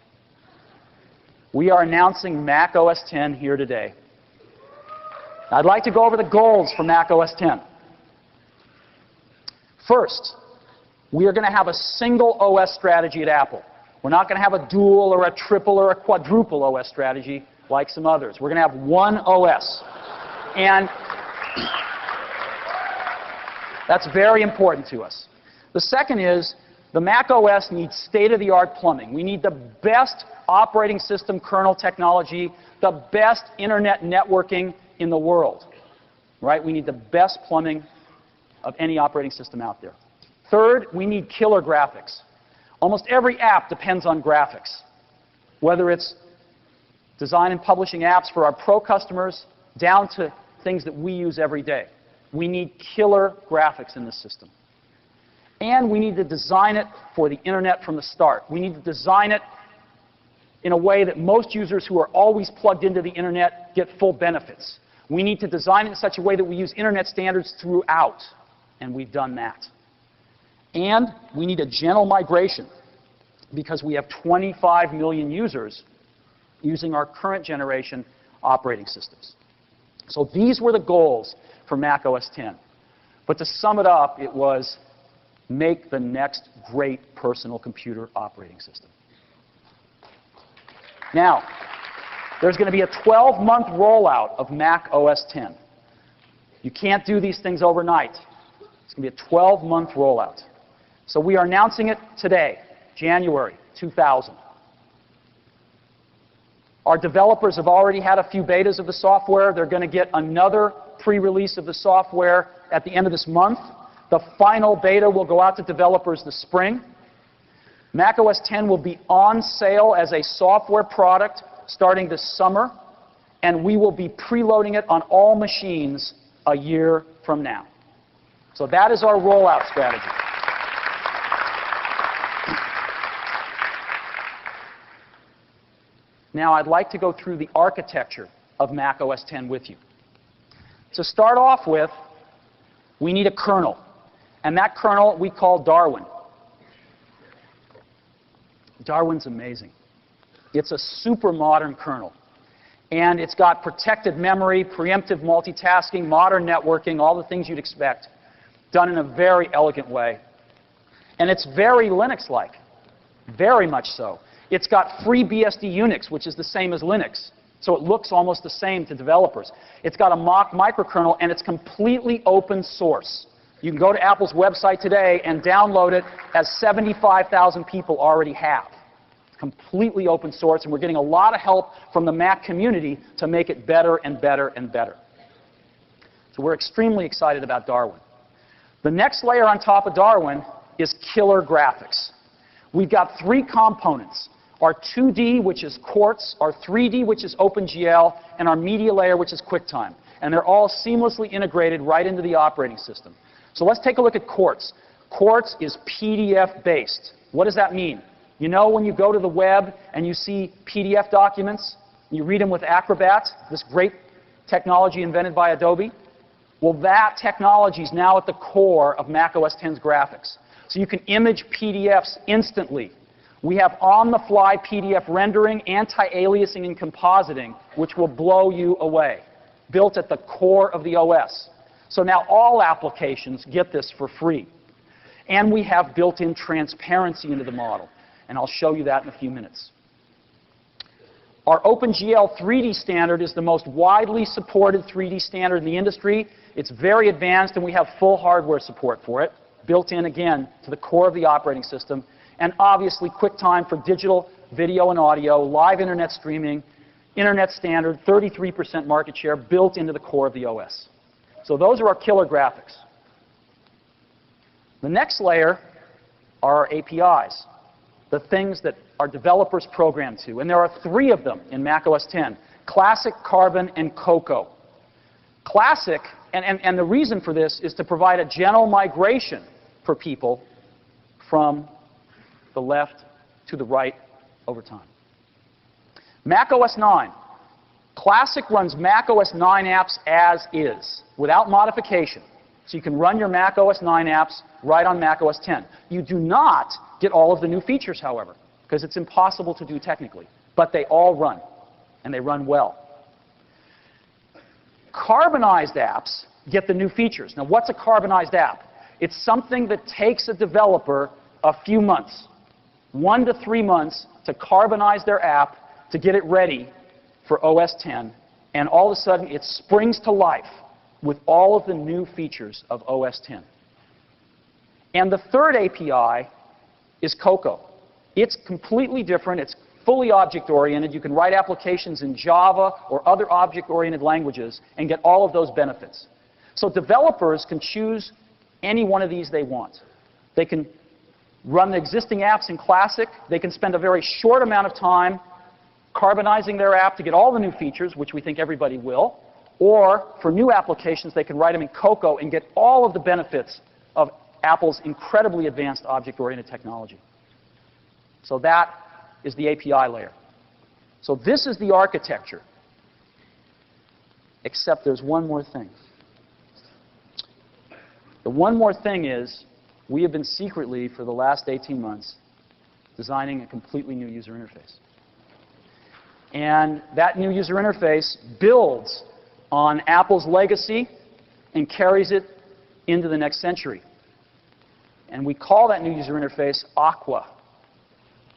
We are announcing Mac OS X here today. I'd like to go over the goals for Mac OS X. First, we are going to have a single OS strategy at Apple. We're not going to have a dual or a triple or a quadruple OS strategy like some others. We're going to have one OS. And that's very important to us. The second is the Mac OS needs state-of-the-art plumbing. We need the best operating system kernel technology, the best internet networking in the world. Right? We need the best plumbing of any operating system out there. Third, we need killer graphics. Almost every app depends on graphics, whether it's design and publishing apps for our pro customers down to things that we use every day. We need killer graphics in this system. And we need to design it for the internet from the start. We need to design it in a way that most users who are always plugged into the internet get full benefits. We need to design it in such a way that we use internet standards throughout, and we've done that. And we need a gentle migration because we have 25 million users using our current generation operating systems. So these were the goals for Mac OS X. But to sum it up, it was make the next great personal computer operating system. Now, there's going to be a 12-month rollout of Mac OS X. You can't do these things overnight. It's going to be a 12-month rollout. So we are announcing it today, January 2000. Our developers have already had a few betas of the software. They're going to get another pre-release of the software at the end of this month. The final beta will go out to developers this spring. Mac OS X will be on sale as a software product starting this summer, and we will be preloading it on all machines a year from now. So that is our rollout strategy. Now I'd like to go through the architecture of Mac OS X with you. To start off with, we need a kernel. And that kernel we call Darwin. Darwin's amazing. It's a super modern kernel. And it's got protected memory, preemptive multitasking, modern networking, all the things you'd expect, done in a very elegant way. And it's very Linux-like, very much so. It's got free BSD Unix, which is the same as Linux. So it looks almost the same to developers. It's got a mock microkernel, and it's completely open source. You can go to Apple's website today and download it, as 75,000 people already have. It's completely open source, and we're getting a lot of help from the Mac community to make it better and better and better. So we're extremely excited about Darwin. The next layer on top of Darwin is killer graphics. We've got three components. Our 2D, which is Quartz, our 3D, which is OpenGL, and our media layer, which is QuickTime. And they're all seamlessly integrated right into the operating system. So let's take a look at Quartz. Quartz is PDF-based. What does that mean? You know when you go to the web and you see PDF documents, and you read them with Acrobat, this great technology invented by Adobe? Well, that technology is now at the core of Mac OS X's graphics. So you can image PDFs instantly. We have on-the-fly PDF rendering, anti-aliasing, and compositing, which will blow you away, built at the core of the OS. So now all applications get this for free. And we have built-in transparency into the model. And I'll show you that in a few minutes. Our OpenGL 3D standard is the most widely supported 3D standard in the industry. It's very advanced, and we have full hardware support for it, built in, again, to the core of the operating system. And obviously, QuickTime for digital video and audio, live internet streaming, internet standard, 33% market share, built into the core of the OS. So those are our killer graphics. The next layer are our APIs, the things that our developers program to. And there are three of them in Mac OS X: Classic, Carbon, and Cocoa. Classic, and the reason for this is to provide a gentle migration for people from the left to the right over time. Mac OS 9. Classic runs Mac OS 9 apps as is, without modification. So you can run your Mac OS 9 apps right on Mac OS X. You do not get all of the new features, however, because it's impossible to do technically. But they all run, and they run well. Carbonized apps get the new features. Now, what's a carbonized app? It's something that takes a developer a few months, 1 to 3 months, to carbonize their app, to get it ready for OS X, and all of a sudden it springs to life with all of the new features of OS X. And the third API is Cocoa. It's completely different. It's fully object-oriented. You can write applications in Java or other object-oriented languages and get all of those benefits. So developers can choose any one of these they want. They can run the existing apps in Classic. They can spend a very short amount of time carbonizing their app to get all the new features, which we think everybody will. Or for new applications, they can write them in Cocoa and get all of the benefits of Apple's incredibly advanced object-oriented technology. So that is the API layer. So this is the architecture. Except there's one more thing. The one more thing is we have been secretly, for the last 18 months, designing a completely new user interface. And that new user interface builds on Apple's legacy and carries it into the next century. And we call that new user interface Aqua,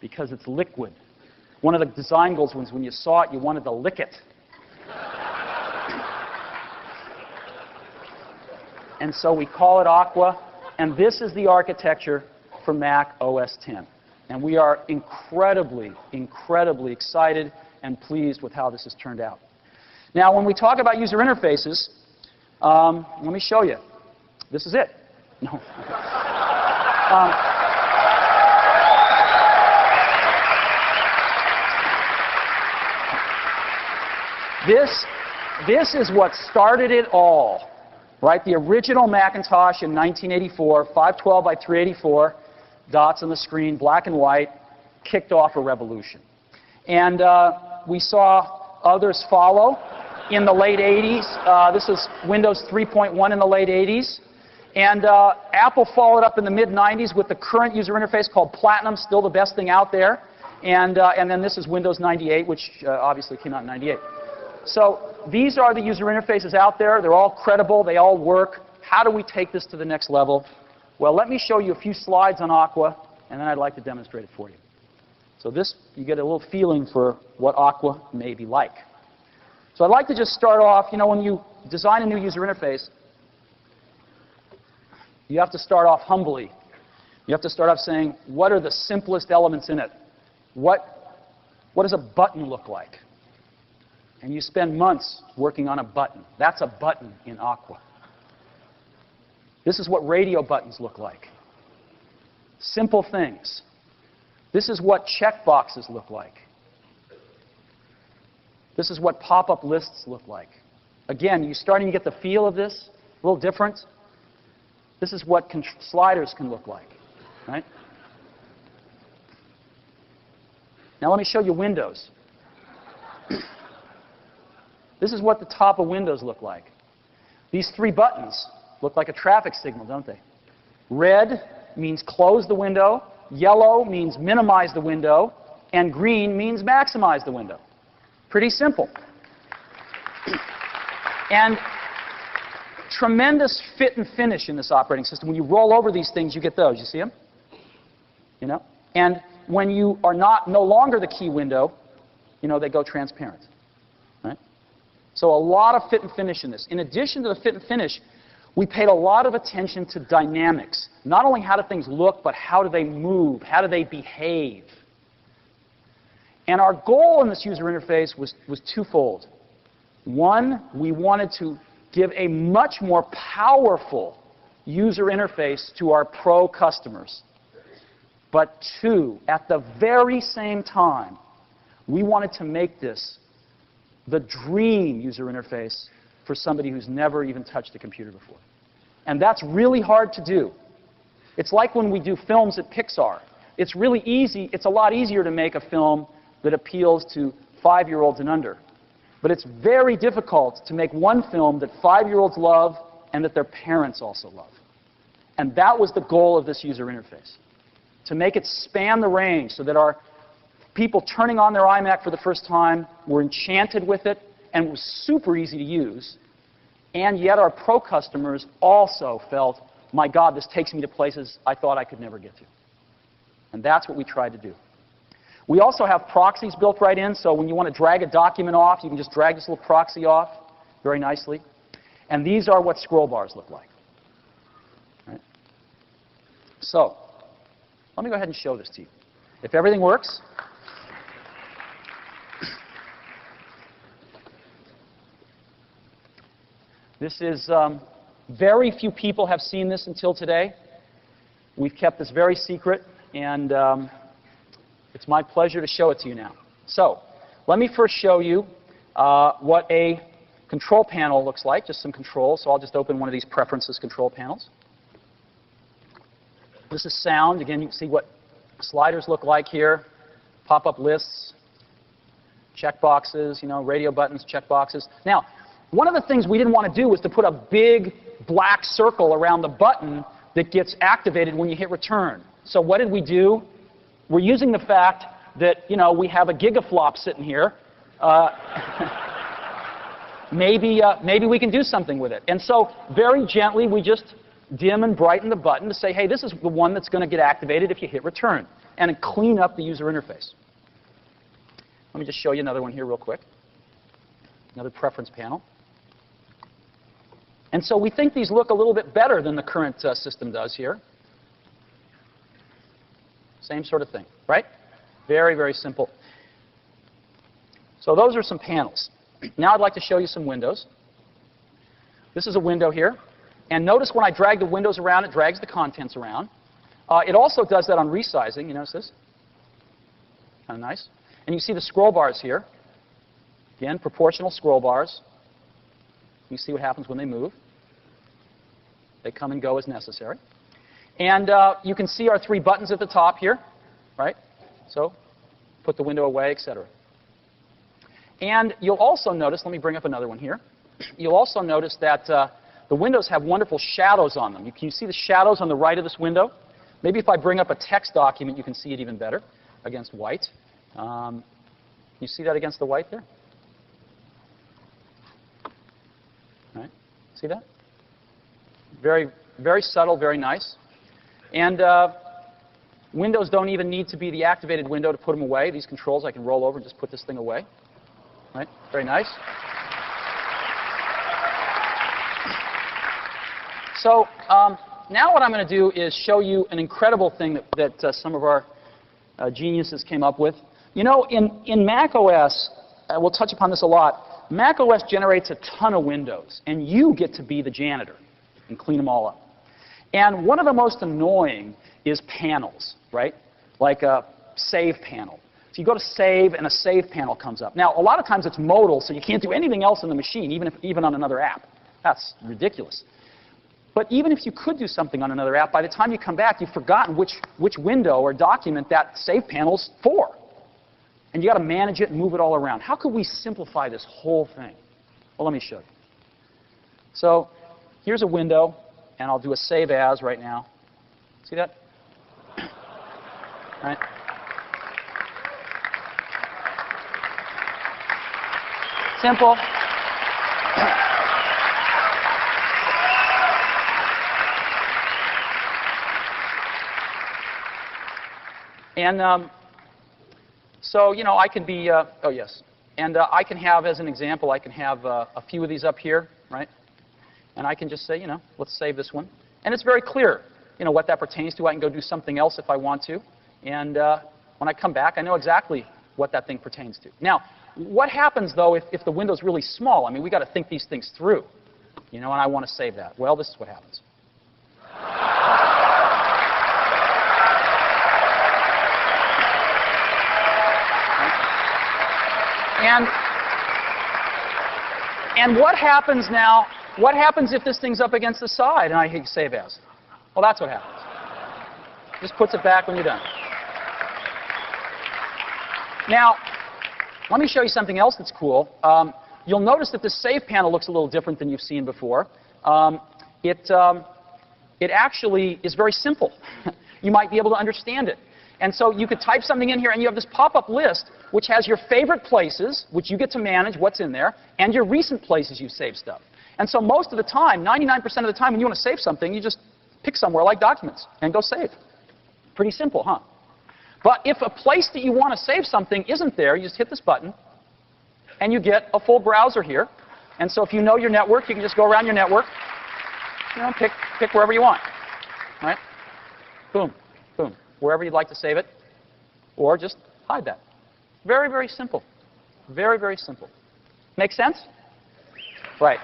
because it's liquid. One of the design goals was when you saw it, you wanted to lick it. And so we call it Aqua, and this is the architecture for Mac OS X. And we are incredibly, incredibly excited and pleased with how this has turned out. Now, when we talk about user interfaces, let me show you. This is it. No. This is what started it all, right? The original Macintosh in 1984, 512 by 384, dots on the screen, black and white, kicked off a revolution. And we saw others follow in the late 80s. This is Windows 3.1 in the late 80s. And Apple followed up in the mid-90s with the current user interface called Platinum, still the best thing out there. And then this is Windows 98, which obviously came out in 98. So these are the user interfaces out there. They're all credible. They all work. How do we take this to the next level? Well, let me show you a few slides on Aqua, and then I'd like to demonstrate it for you. So this, you get a little feeling for what Aqua may be like. So I'd like to just start off, you know, when you design a new user interface, you have to start off humbly. You have to start off saying, what are the simplest elements in it? What does a button look like? And you spend months working on a button. That's a button in Aqua. This is what radio buttons look like. Simple things. This is what checkboxes look like. This is what pop-up lists look like. Again, you're starting to get the feel of this, a little different. This is what sliders can look like, right? Now let me show you Windows. This is what the top of Windows look like. These three buttons look like a traffic signal, don't they? Red means close the window, yellow means minimize the window, and green means maximize the window. Pretty simple. And tremendous fit and finish in this operating system. When you roll over these things, you get those. You see them? You know? And when you are no longer the key window, you know, they go transparent. Right? So a lot of fit and finish in this. In addition to the fit and finish, we paid a lot of attention to dynamics. Not only how do things look, but how do they move? How do they behave? And our goal in this user interface was twofold. One, we wanted to give a much more powerful user interface to our pro customers. But two, at the very same time, we wanted to make this the dream user interface for somebody who's never even touched a computer before. And that's really hard to do. It's like when we do films at Pixar. It's really easy. It's a lot easier to make a film that appeals to 5-year-olds and under. But it's very difficult to make one film that 5-year-olds love and that their parents also love. And that was the goal of this user interface, to make it span the range so that our people turning on their iMac for the first time were enchanted with it and it was super easy to use. And yet our pro customers also felt my God, this takes me to places I thought I could never get to. And that's what we tried to do. We also have proxies built right in, so when you want to drag a document off, you can just drag this little proxy off very nicely. And these are what scroll bars look like. Right? So, let me go ahead and show this to you. If everything works, this is, very few people have seen this until today. We've kept this very secret, and it's my pleasure to show it to you now. So, let me first show you what a control panel looks like, just some controls. So I'll just open one of these preferences control panels. This is sound. Again, you can see what sliders look like here, pop-up lists, checkboxes, radio buttons, checkboxes. Now, one of the things we didn't want to do was to put a big black circle around the button that gets activated when you hit return. So what did we do? We're using the fact that, we have a gigaflop sitting here. Maybe we can do something with it. And so very gently, we just dim and brighten the button to say, hey, this is the one that's going to get activated if you hit return, and clean up the user interface. Let me just show you another one here real quick. Another preference panel. And so we think these look a little bit better than the current system does here. Same sort of thing, right? Very, very simple. So those are some panels. Now I'd like to show you some windows. This is a window here. And notice when I drag the windows around, it drags the contents around. It also does that on resizing. You notice this? Kind of nice. And you see the scroll bars here. Again, proportional scroll bars. You see what happens when they move. They come and go as necessary. And you can see our 3 buttons at the top here, right? So put the window away, etc. And you'll also notice, let me bring up another one here. You'll also notice that the windows have wonderful shadows on them. Can you see the shadows on the right of this window? Maybe if I bring up a text document, you can see it even better against white. You see that against the white there? Right? See that? Very, very subtle, very nice. And windows don't even need to be the activated window to put them away. These controls, I can roll over and just put this thing away. Right? Very nice. So now what I'm going to do is show you an incredible thing that some of our geniuses came up with. In Mac OS, we'll touch upon this a lot, Mac OS generates a ton of windows, and you get to be the janitor and clean them all up. And one of the most annoying is panels, right? Like a save panel. So you go to save, and a save panel comes up. Now, a lot of times it's modal, so you can't do anything else in the machine, even on another app. That's ridiculous. But even if you could do something on another app, by the time you come back, you've forgotten which window or document that save panel's for. And you got to manage it and move it all around. How could we simplify this whole thing? Well, let me show you. So here's a window, and I'll do a save as right now. See that? Right? Simple. And so, I can be, oh yes. And I can have, as an example, I can have a few of these up here, right? And I can just say, let's save this one. And it's very clear, what that pertains to. I can go do something else if I want to. And when I come back, I know exactly what that thing pertains to. Now, what happens, though, if the window's really small? I mean, we've got to think these things through, and I want to save that. Well, this is what happens. And what happens now? What happens if this thing's up against the side and I hit save as? Well, that's what happens. Just puts it back when you're done. Now, let me show you something else that's cool. You'll notice that the save panel looks a little different than you've seen before. It actually is very simple. You might be able to understand it. And so you could type something in here, and you have this pop-up list, which has your favorite places, which you get to manage what's in there, and your recent places you save stuff. And so most of the time, 99% of the time, when you want to save something, you just pick somewhere like Documents and go save. Pretty simple, huh? But if a place that you want to save something isn't there, you just hit this button, and you get a full browser here. And so if you know your network, you can just go around your network, pick wherever you want. Right? Boom, boom, wherever you'd like to save it, or just hide that. Very, very simple. Very, very simple. Make sense? Right.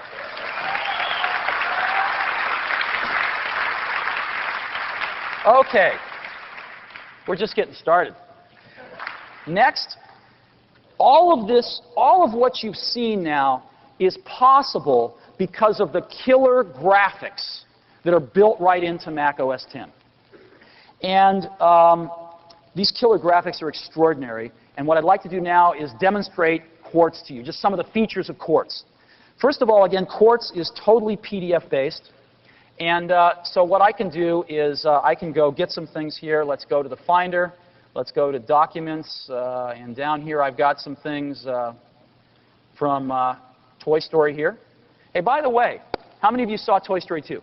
Okay. We're just getting started. Next, all of what you've seen now is possible because of the killer graphics that are built right into Mac OS X. And these killer graphics are extraordinary. And what I'd like to do now is demonstrate Quartz to you, just some of the features of Quartz. First of all, again, Quartz is totally PDF-based. And so what I can do is I can go get some things here. Let's go to the Finder. Let's go to Documents. And down here I've got some things from Toy Story here. Hey, by the way, how many of you saw Toy Story 2?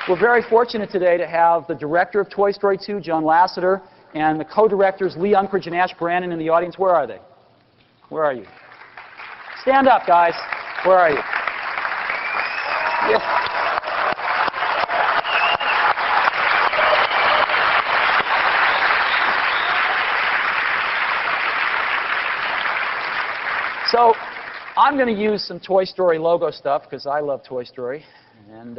We're very fortunate today to have the director of Toy Story 2, John Lasseter, and the co-directors Lee Unkrich and Ash Brannon in the audience. Where are they? Where are you? Stand up, guys. Where are you? Yes. So I'm going to use some Toy Story logo stuff because I love Toy Story. And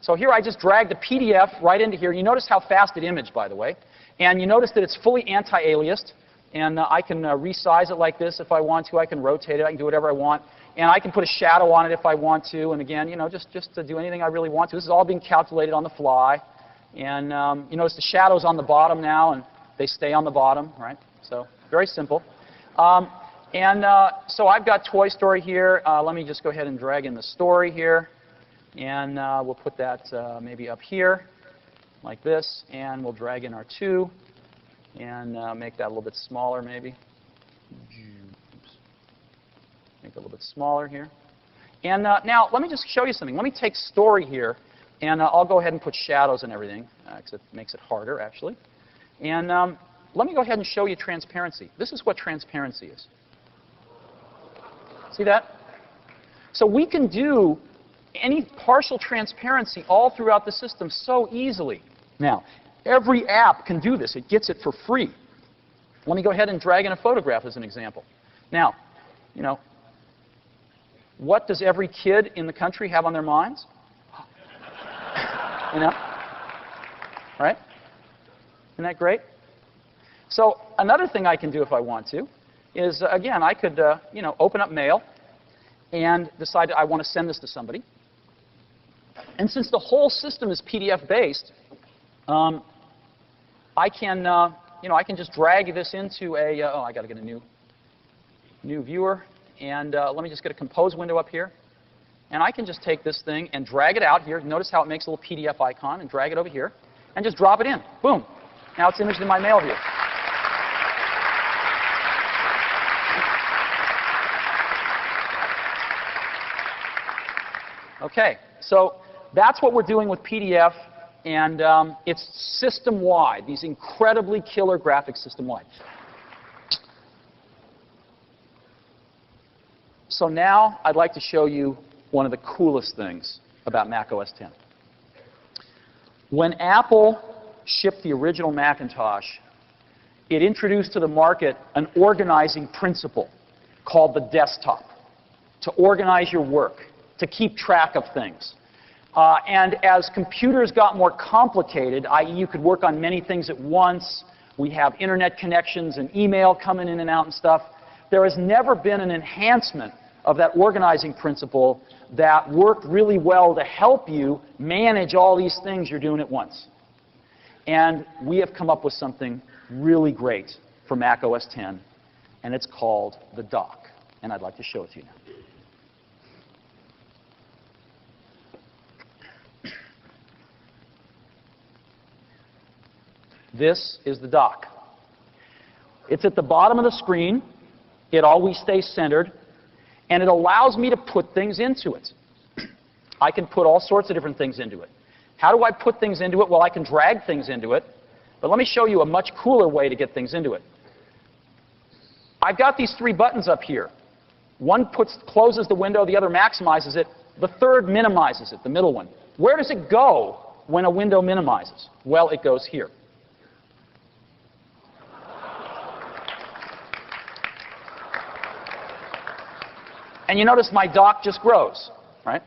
so here I just dragged the PDF right into here. You notice how fast it imaged, by the way. And you notice that it's fully anti-aliased. And I can resize it like this if I want to. I can rotate it. I can do whatever I want. And I can put a shadow on it if I want to. And again, just to do anything I really want to. This is all being calculated on the fly. And you notice the shadow's on the bottom now, and they stay on the bottom, right? So very simple. So I've got Toy Story here. Let me just go ahead and drag in the story here. And we'll put that maybe up here, like this. And we'll drag in our 2. And make that a little bit smaller, maybe. Oops. Make it a little bit smaller here. And now, let me just show you something. Let me take story here, and I'll go ahead and put shadows and everything, because it makes it harder, actually. And let me go ahead and show you transparency. This is what transparency is. See that? So we can do any partial transparency all throughout the system so easily. Now, every app can do this. It gets it for free. Let me go ahead and drag in a photograph as an example. Now, what does every kid in the country have on their minds? Right? Isn't that great? So another thing I can do if I want to is, again, I could, open up Mail and decide I want to send this to somebody. And since the whole system is PDF-based, I can just drag this into a, I got to get a new viewer. And let me just get a compose window up here. And I can just take this thing and drag it out here. Notice how it makes a little PDF icon, and drag it over here. And just drop it in. Boom. Now it's imaged in my mail view. Okay, so that's what we're doing with PDF. And it's system-wide, these incredibly killer graphics system-wide. So now I'd like to show you one of the coolest things about Mac OS X. When Apple shipped the original Macintosh, it introduced to the market an organizing principle called the desktop, to organize your work, to keep track of things. And as computers got more complicated, i.e. you could work on many things at once, we have internet connections and email coming in and out and stuff, there has never been an enhancement of that organizing principle that worked really well to help you manage all these things you're doing at once. And we have come up with something really great for Mac OS X, and it's called the dock. And I'd like to show it to you now. This is the dock. It's at the bottom of the screen. It always stays centered. And it allows me to put things into it. I can put all sorts of different things into it. How do I put things into it? Well, I can drag things into it. But let me show you a much cooler way to get things into it. I've got these 3 buttons up here. One closes the window, the other maximizes it, the third minimizes it, the middle one. Where does it go when a window minimizes? Well, it goes here. And you notice my dock just grows, right?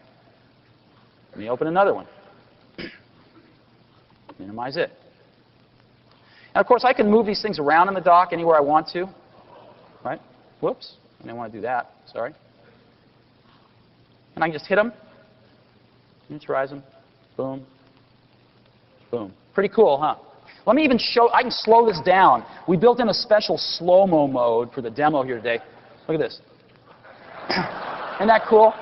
Let me open another one. Minimize it. And of course, I can move these things around in the dock anywhere I want to, right? Whoops, I didn't want to do that, sorry. And I can just hit them, miniaturize them, boom, boom. Pretty cool, huh? Let me even show, I can slow this down. We built in a special slow-mo mode for the demo here today. Look at this. Isn't that cool?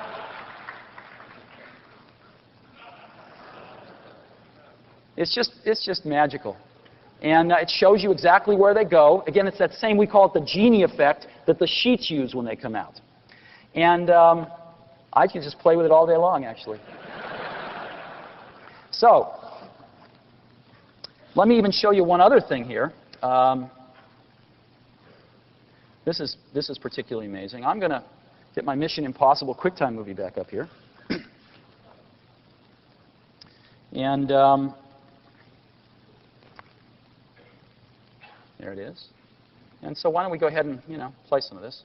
It's just magical. And it shows you exactly where they go. Again, it's that same, we call it the genie effect, that the sheets use when they come out. And I can just play with it all day long, actually. So, let me even show you one other thing here. This is particularly amazing. I'm going to get my Mission Impossible QuickTime movie back up here. And there it is. And so why don't we go ahead and, play some of this.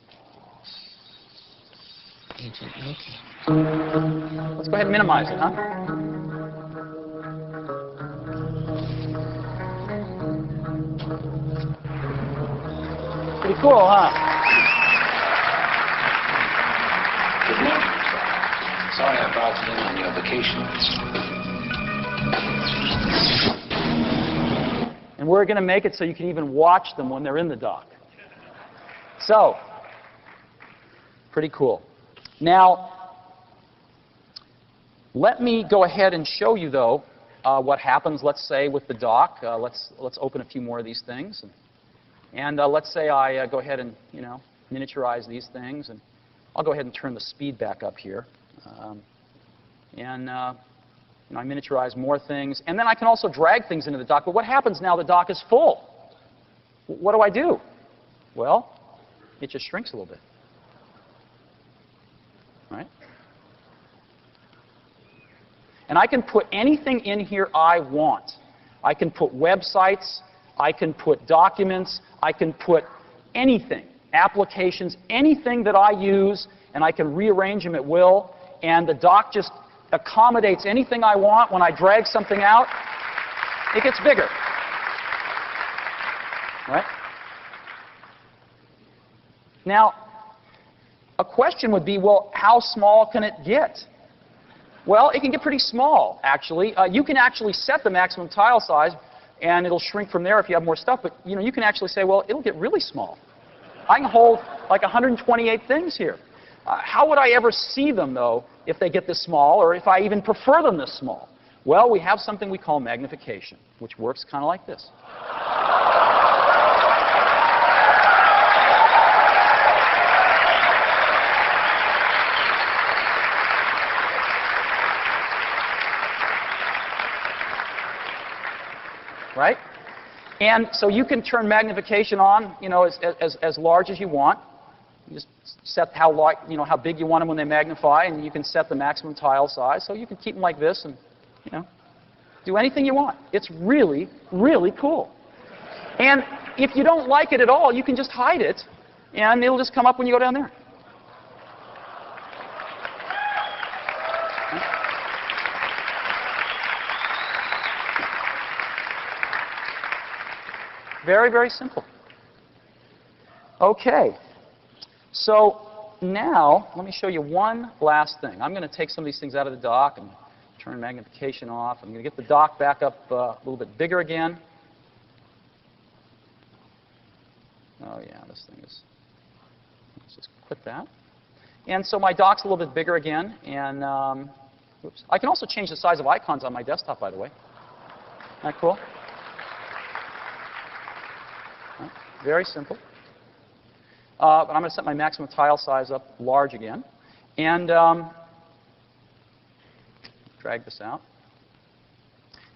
Agent Loki. Let's go ahead and minimize it, huh? Pretty cool, huh? Good morning. Sorry I barged in on your vacation. And we're going to make it so you can even watch them when they're in the dock. So, pretty cool. Now, let me go ahead and show you, though, what happens, let's say, with the dock. Let's open a few more of these things. And let's say I go ahead and, miniaturize these things. And I'll go ahead and turn the speed back up here. I miniaturize more things. And then I can also drag things into the dock. But what happens now the dock is full? What do I do? Well, it just shrinks a little bit. Right? And I can put anything in here I want. I can put websites. I can put documents. I can put anything, applications, anything that I use, and I can rearrange them at will. And the dock just accommodates anything I want. When I drag something out, it gets bigger. Right? Now, a question would be, well, how small can it get? Well, it can get pretty small, actually. You can actually set the maximum tile size, and it'll shrink from there if you have more stuff. But you can actually say, well, it'll get really small. I can hold like 128 things here. How would I ever see them, though, if they get this small, or if I even prefer them this small? Well, we have something we call magnification, which works kind of like this. Right? And so you can turn magnification on, as large as you want. You just set how big you want them when they magnify, and you can set the maximum tile size. So you can keep them like this and, do anything you want. It's really, really cool. And if you don't like it at all, you can just hide it, and it'll just come up when you go down there. Very, very simple. Okay. So now, let me show you one last thing. I'm going to take some of these things out of the dock and turn magnification off. I'm going to get the dock back up a little bit bigger again. Oh, yeah, this thing is... Let's just quit that. And so my dock's a little bit bigger again. And oops. I can also change the size of icons on my desktop, by the way. Isn't that cool? Very simple. But I'm going to set my maximum tile size up large again. And drag this out.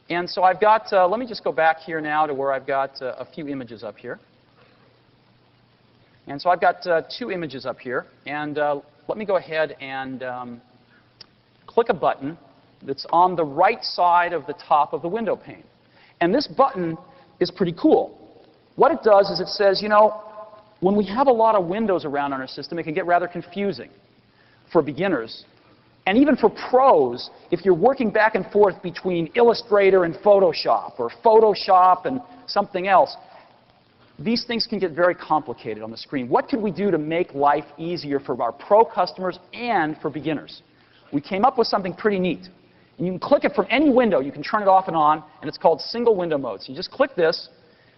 And so I've got, let me just go back here now to where I've got a few images up here. And so I've got 2 images up here. And let me go ahead and click a button that's on the right side of the top of the window pane. And this button is pretty cool. What it does is it says, you know, when we have a lot of windows around on our system, it can get rather confusing for beginners. And even for pros, if you're working back and forth between Illustrator and Photoshop, or Photoshop and something else, these things can get very complicated on the screen. What could we do to make life easier for our pro customers and for beginners? We came up with something pretty neat. And you can click it from any window. You can turn it off and on, and it's called single window mode. So you just click this,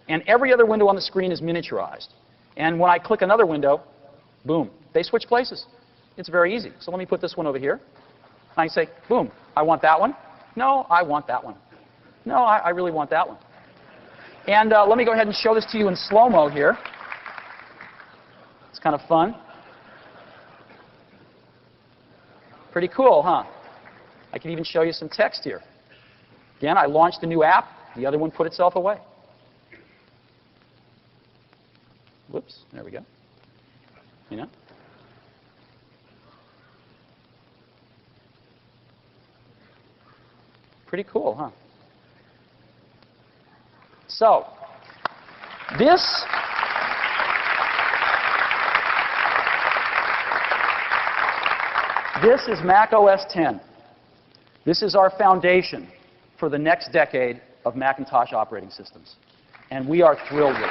and every other window on the screen is miniaturized. And when I click another window, boom, they switch places. It's very easy. So let me put this one over here. And I say, boom, I want that one. No, I want that one. No, I really want that one. And let me go ahead and show this to you in slow-mo here. It's kind of fun. Pretty cool, huh? I can even show you some text here. Again, I launched a new app. The other one put itself away. Whoops, there we go. You know? Pretty cool, huh? So, this is Mac OS X. This is our foundation for the next decade of Macintosh operating systems. And we are thrilled with it.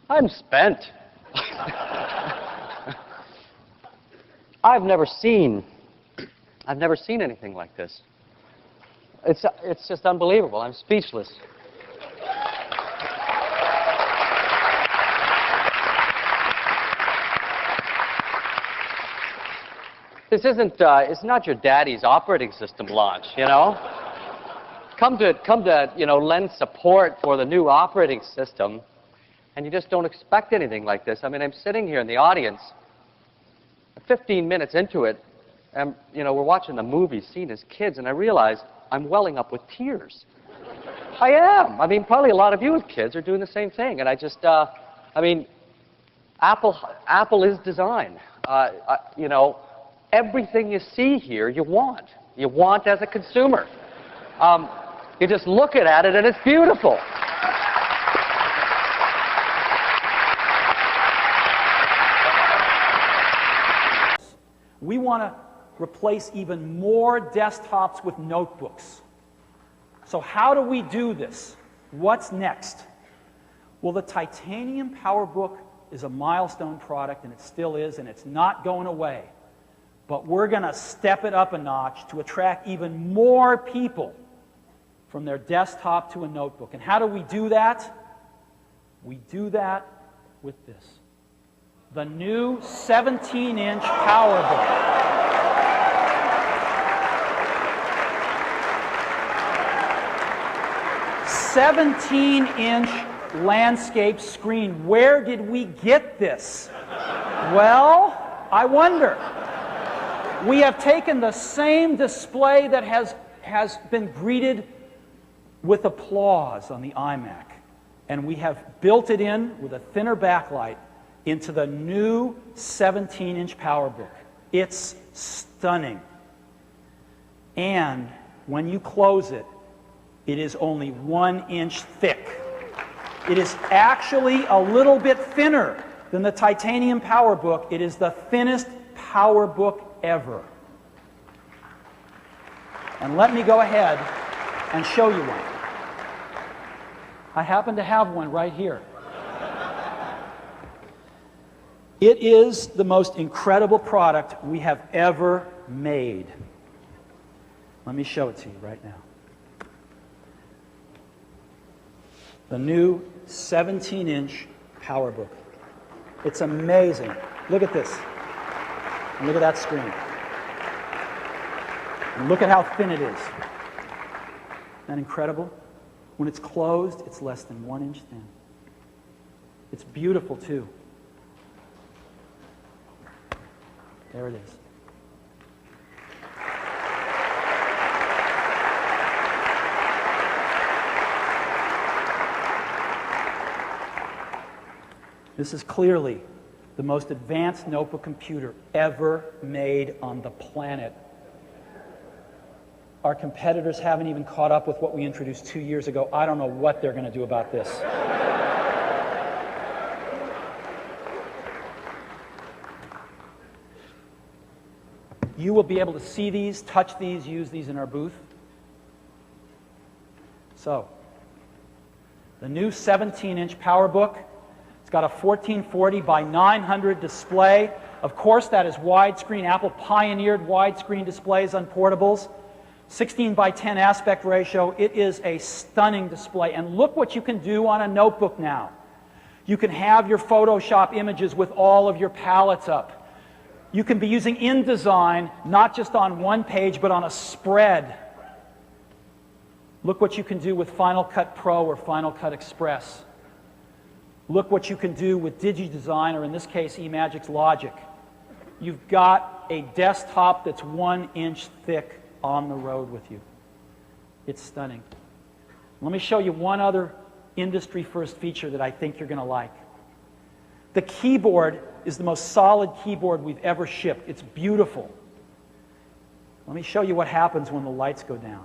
I'm spent. I've never seen anything like this. It's just unbelievable. I'm speechless. This isn't. It's not your daddy's operating system launch, you know. Come to you know, lend support for the new operating system, and you just don't expect anything like this. I mean, I'm sitting here in the audience, 15 minutes into it, and you know, we're watching the movie scene as kids, and I realize I'm welling up with tears. I am. I mean, probably a lot of you as kids are doing the same thing, and I just, I mean, Apple is design. You know. Everything you see here, you want. You want as a consumer. You just look at it, and it's beautiful. We want to replace even more desktops with notebooks. So how do we do this? What's next? Well, the titanium PowerBook is a milestone product, and it still is, and it's not going away. But we're going to step it up a notch to attract even more people from their desktop to a notebook. And how do we do that? We do that with this. The new 17-inch PowerBook. 17-inch landscape screen. Where did we get this? Well, I wonder. We have taken the same display that has been greeted with applause on the iMac, and we have built it in with a thinner backlight into the new 17-inch PowerBook. It's stunning. And when you close it, it is only 1 inch thick. It is actually a little bit thinner than the titanium PowerBook. It is the thinnest PowerBook ever. And let me go ahead and show you one. I happen to have one right here. It is the most incredible product we have ever made. Let me show it to you right now. The new 17-inch PowerBook. It's amazing. Look at this. And look at that screen. And look at how thin it is. Isn't that incredible? When it's closed, it's less than 1 inch thin. It's beautiful, too. There it is. This is clearly the most advanced notebook computer ever made on the planet. Our competitors haven't even caught up with what we introduced 2 years ago. I don't know what they're going to do about this. You will be able to see these, touch these, use these in our booth. So, the new 17-inch PowerBook. It's got a 1440 by 900 display. Of course, that is widescreen. Apple pioneered widescreen displays on portables. 16 by 10 aspect ratio. It is a stunning display. And look what you can do on a notebook now. You can have your Photoshop images with all of your palettes up. You can be using InDesign not just on one page, but on a spread. Look what you can do with Final Cut Pro or Final Cut Express. Look what you can do with DigiDesign, or in this case, eMagic's Logic. You've got a desktop that's 1 inch thick on the road with you. It's stunning. Let me show you one other industry-first feature that I think you're going to like. The keyboard is the most solid keyboard we've ever shipped. It's beautiful. Let me show you what happens when the lights go down.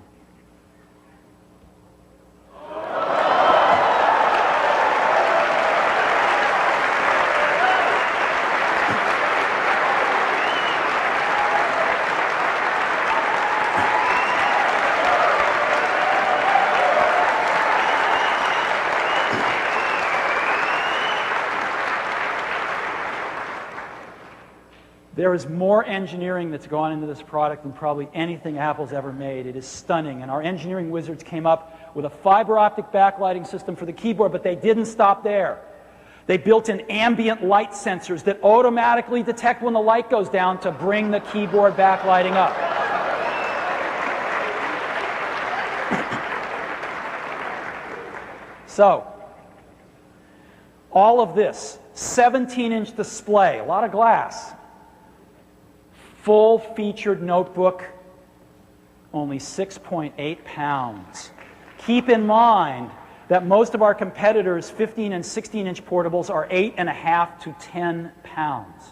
There is more engineering that's gone into this product than probably anything Apple's ever made. It is stunning. And our engineering wizards came up with a fiber optic backlighting system for the keyboard, but they didn't stop there. They built in ambient light sensors that automatically detect when the light goes down to bring the keyboard backlighting up. So, all of this, 17-inch display, a lot of glass. Full-featured notebook, only 6.8 pounds. Keep in mind that most of our competitors' 15 and 16-inch portables are 8.5 to 10 pounds.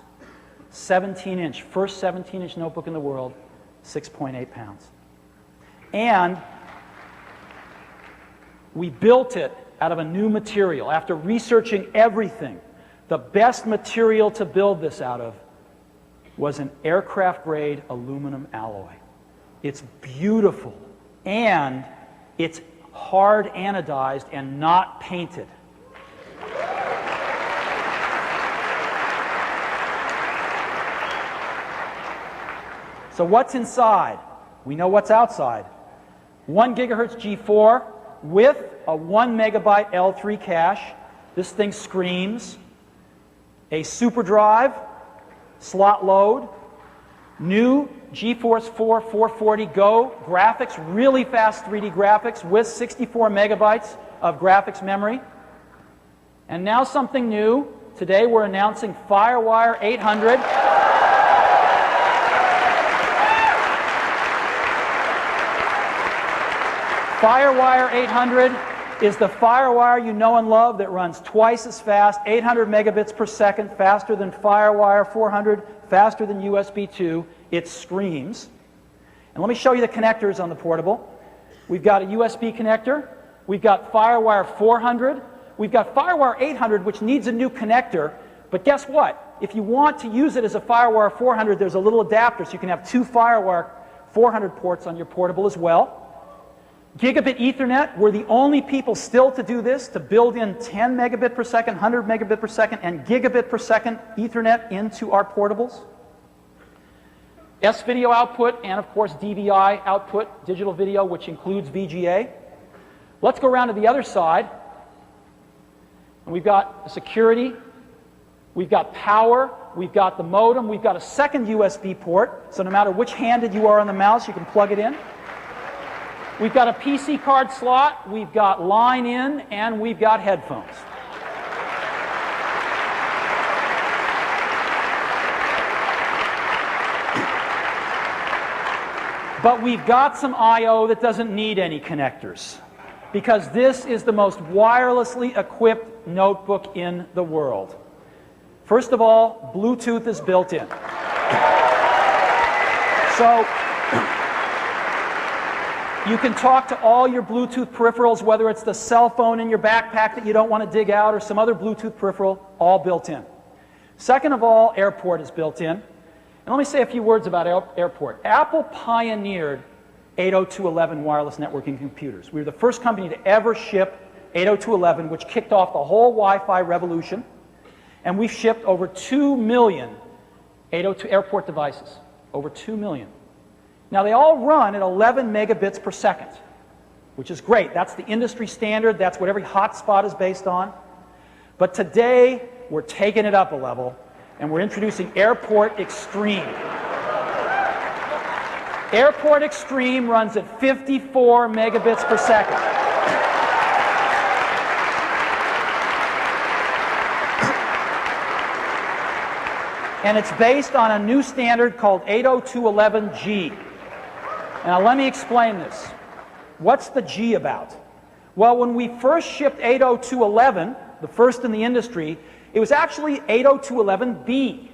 17-inch, first 17-inch notebook in the world, 6.8 pounds. And we built it out of a new material. After researching everything, the best material to build this out of was an aircraft-grade aluminum alloy. It's beautiful, and it's hard anodized and not painted. So what's inside? We know what's outside. 1 gigahertz G4 with a 1 megabyte L3 cache. This thing screams. A super drive, slot load, new GeForce 4 440 Go graphics, really fast 3D graphics with 64 megabytes of graphics memory. And now something new. Today we're announcing FireWire 800. FireWire 800 is the FireWire you know and love that runs twice as fast, 800 megabits per second, faster than FireWire 400, faster than USB 2. It screams. And let me show you the connectors on the portable. We've got a USB connector. We've got FireWire 400. We've got FireWire 800, which needs a new connector. But guess what? If you want to use it as a FireWire 400, there's a little adapter, so you can have 2 FireWire 400 ports on your portable as well. Gigabit Ethernet, we're the only people still to do this, to build in 10 megabit per second, 100 megabit per second, and gigabit per second Ethernet into our portables. S-video output, and of course DVI output, digital video, which includes VGA. Let's go around to the other side. And we've got security, we've got power, we've got the modem, we've got a second USB port, so no matter which handed you are on the mouse, you can plug it in. We've got a PC card slot, we've got line in, and we've got headphones. But we've got some I/O that doesn't need any connectors, because this is the most wirelessly equipped notebook in the world. First of all, Bluetooth is built in. So you can talk to all your Bluetooth peripherals, whether it's the cell phone in your backpack that you don't want to dig out or some other Bluetooth peripheral, all built in. Second of all, AirPort is built in. And let me say a few words about AirPort. Apple pioneered 802.11 wireless networking computers. We were the first company to ever ship 802.11, which kicked off the whole Wi-Fi revolution. And we've shipped over 2 million 802 AirPort devices. Over 2 million. Now, they all run at 11 megabits per second, which is great. That's the industry standard. That's what every hotspot is based on. But today, we're taking it up a level, and we're introducing AirPort Extreme. AirPort Extreme runs at 54 megabits per second. And it's based on a new standard called 802.11g. Now let me explain this. What's the G about? Well, when we first shipped 802.11, the first in the industry, it was actually 802.11b.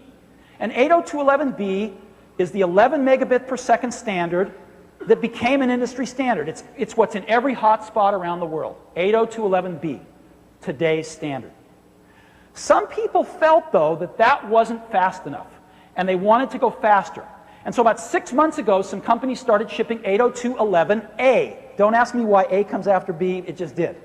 And 802.11b is the 11 megabit per second standard that became an industry standard. It's what's in every hotspot around the world. 802.11b, today's standard. Some people felt, though, that that wasn't fast enough, and they wanted to go faster. And so about 6 months ago, some companies started shipping 802.11a. Don't ask me why A comes after B, it just did.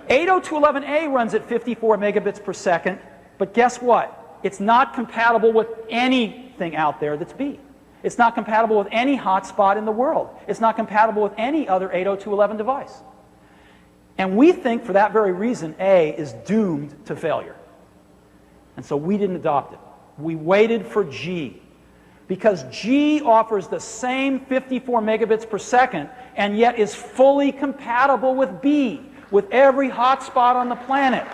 802.11a runs at 54 megabits per second, but guess what? It's not compatible with anything out there that's B. It's not compatible with any hotspot in the world. It's not compatible with any other 802.11 device. And we think, for that very reason, A is doomed to failure. And so we didn't adopt it. We waited for G. Because G offers the same 54 megabits per second, and yet is fully compatible with B, with every hotspot on the planet.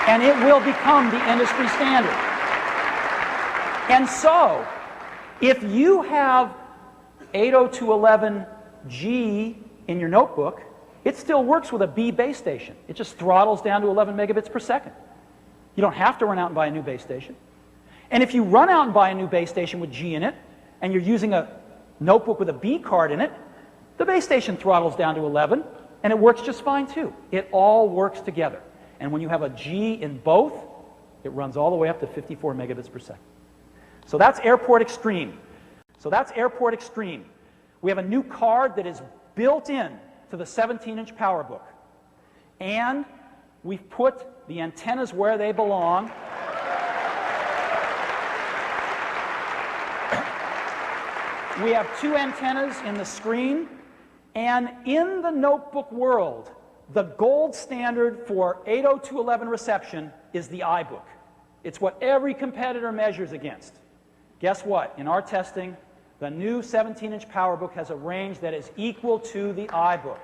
And it will become the industry standard. And so, if you have 802.11g in your notebook, it still works with a B base station. It just throttles down to 11 megabits per second. You don't have to run out and buy a new base station. And if you run out and buy a new base station with G in it, and you're using a notebook with a B card in it, the base station throttles down to 11, and it works just fine too. It all works together. And when you have a G in both, it runs all the way up to 54 megabits per second. So that's AirPort Extreme. So that's AirPort Extreme. We have a new card that is built in to the 17-inch PowerBook. And we've put the antennas where they belong. We have 2 antennas in the screen, and in the notebook world, the gold standard for 802.11 reception is the iBook. It's what every competitor measures against. Guess what? In our testing, the new 17-inch PowerBook has a range that is equal to the iBook.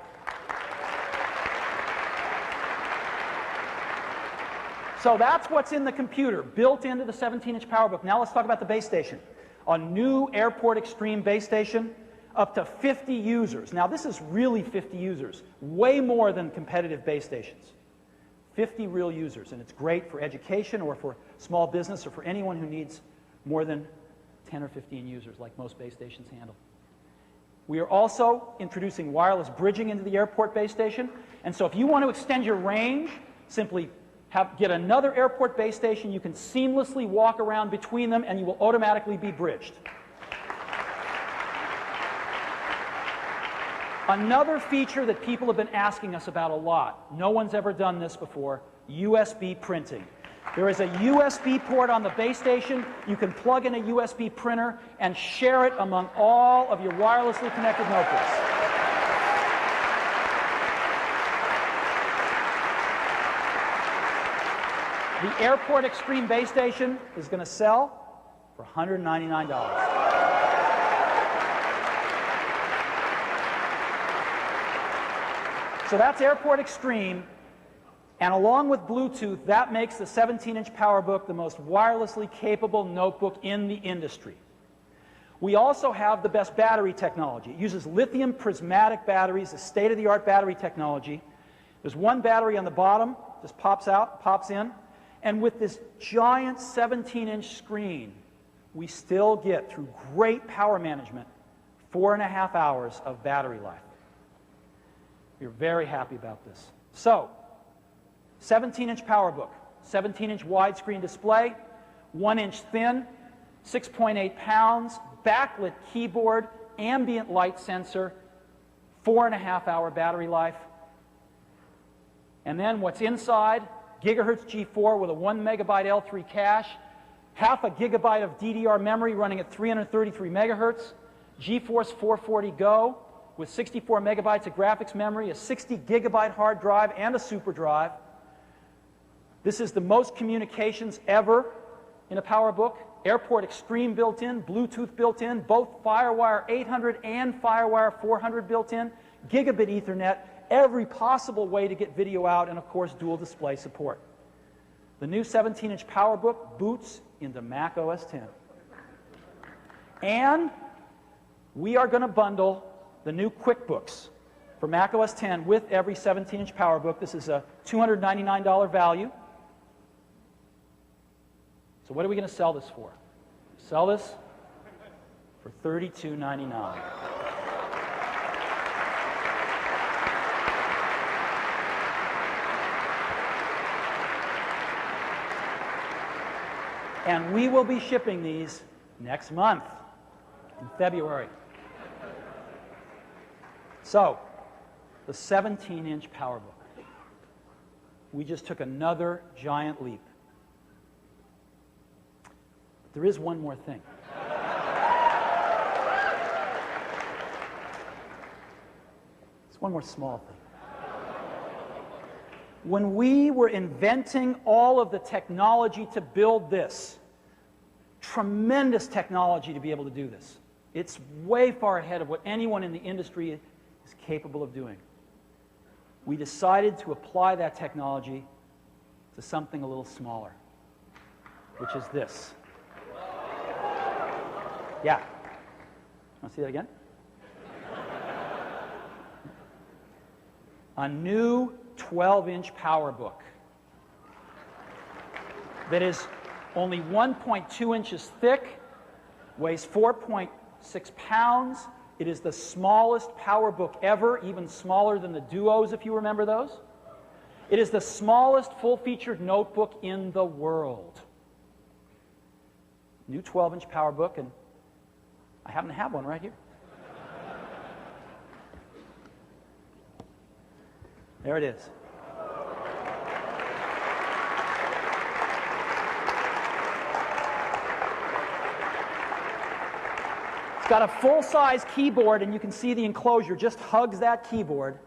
So that's what's in the computer, built into the 17-inch PowerBook. Now let's talk about the base station. A new AirPort Extreme base station, up to 50 users. Now this is really 50 users, way more than competitive base stations. 50 real users, and it's great for education or for small business or for anyone who needs more than 10 or 15 users, like most base stations handle. We are also introducing wireless bridging into the AirPort base station, and so if you want to extend your range, simply get another AirPort base station. You can seamlessly walk around between them, and you will automatically be bridged. Another feature that people have been asking us about a lot, no one's ever done this before, USB printing. There is a USB port on the base station. You can plug in a USB printer and share it among all of your wirelessly connected notebooks. The Airport Extreme base station is going to sell for $199. So that's Airport Extreme, and along with Bluetooth, that makes the 17-inch PowerBook the most wirelessly capable notebook in the industry. We also have the best battery technology. It uses lithium prismatic batteries, a state-of-the-art battery technology. There's one battery on the bottom, just pops out, pops in, and with this giant 17-inch screen, we still get, through great power management, 4.5 hours of battery life. We're very happy about this. So, 17-inch PowerBook, 17-inch widescreen display, 1-inch thin, 6.8 pounds, backlit keyboard, ambient light sensor, 4.5 hour battery life. And then what's inside, gigahertz G4 with a 1 megabyte L3 cache, half a gigabyte of DDR memory running at 333 megahertz, GeForce 440 Go with 64 megabytes of graphics memory, a 60 gigabyte hard drive, and a super drive. This is the most communications ever in a PowerBook. Airport Extreme built in, Bluetooth built in, both FireWire 800 and FireWire 400 built in, gigabit Ethernet, every possible way to get video out, and of course dual display support. The new 17-inch PowerBook boots into Mac OS X. And we are going to bundle the new QuickBooks for Mac OS X with every 17-inch PowerBook. This is a $299 value. So what are we going to sell this for? Sell this for $32.99. And we will be shipping these next month, in February. So, the 17-inch PowerBook. We just took another giant leap. There is one more thing. It's one more small thing. When we were inventing all of the technology to build this, tremendous technology to be able to do this, it's way far ahead of what anyone in the industry is capable of doing. We decided to apply that technology to something a little smaller, which is this. Yeah. Want to see that again? A new 12-inch PowerBook that is only 1.2 inches thick, weighs 4.6 pounds. It is the smallest PowerBook ever, even smaller than the Duos, if you remember those. It is the smallest full-featured notebook in the world. New 12-inch PowerBook, and I happen to have one right here. There it is. It's got a full-size keyboard, and you can see the enclosure just hugs that keyboard.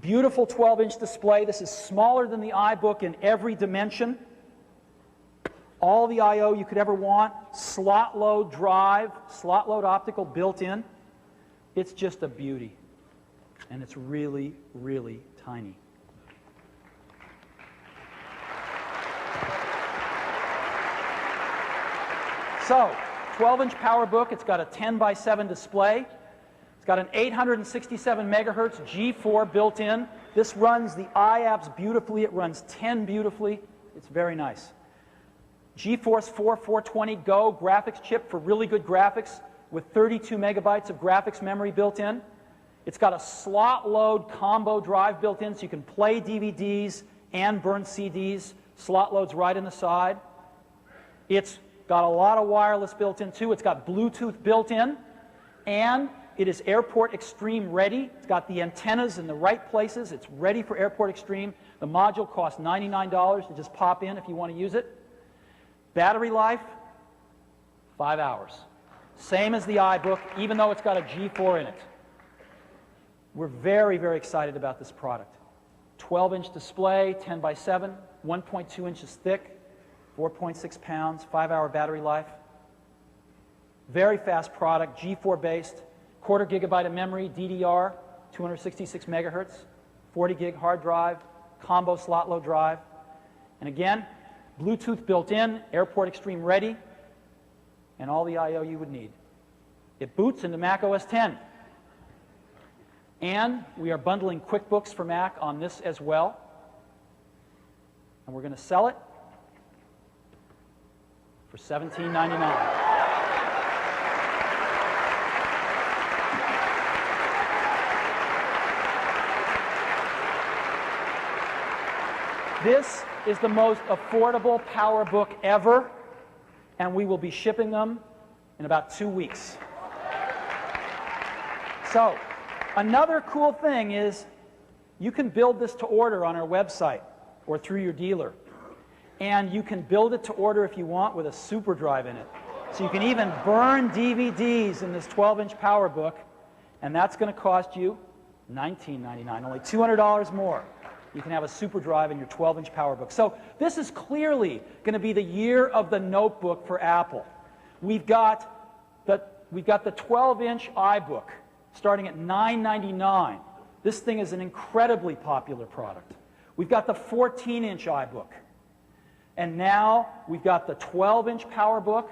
Beautiful 12-inch display. This is smaller than the iBook in every dimension. All the I/O you could ever want. Slot load drive, slot load optical built in. It's just a beauty. And it's really, really tiny. So, 12-inch PowerBook. It's got a 10:7 display. It's got an 867 megahertz G4 built in. This runs the iApps beautifully. It runs 10 beautifully. It's very nice. GeForce 420 Go graphics chip for really good graphics with 32 megabytes of graphics memory built in. It's got a slot load combo drive built in so you can play DVDs and burn CDs. Slot loads right in the side. It's got a lot of wireless built in too. It's got Bluetooth built in, and it is Airport Extreme ready. It's got the antennas in the right places. It's ready for Airport Extreme. The module costs $99 to just pop in if you want to use it. Battery life, 5 hours. Same as the iBook, even though it's got a G4 in it. We're very, very excited about this product. 12-inch display, 10:7, 1.2 inches thick, 4.6 pounds, 5-hour battery life. Very fast product, G4 based, quarter gigabyte of memory, DDR, 266 megahertz, 40 gig hard drive, combo slot load drive. And again, Bluetooth built in, Airport Extreme ready, and all the I/O you would need. It boots into Mac OS X. And we are bundling QuickBooks for Mac on this as well. And we're going to sell it for $17.99. This is the most affordable PowerBook ever, and we will be shipping them in about 2 weeks. So, another cool thing is you can build this to order on our website or through your dealer. And you can build it to order if you want with a super drive in it. So you can even burn DVDs in this 12-inch PowerBook, and that's going to cost you $19.99, only $200 more. You can have a super drive in your 12-inch PowerBook. So this is clearly going to be the year of the notebook for Apple. We've got the 12-inch iBook starting at $9.99. This thing is an incredibly popular product. We've got the 14-inch iBook. And now we've got the 12-inch PowerBook.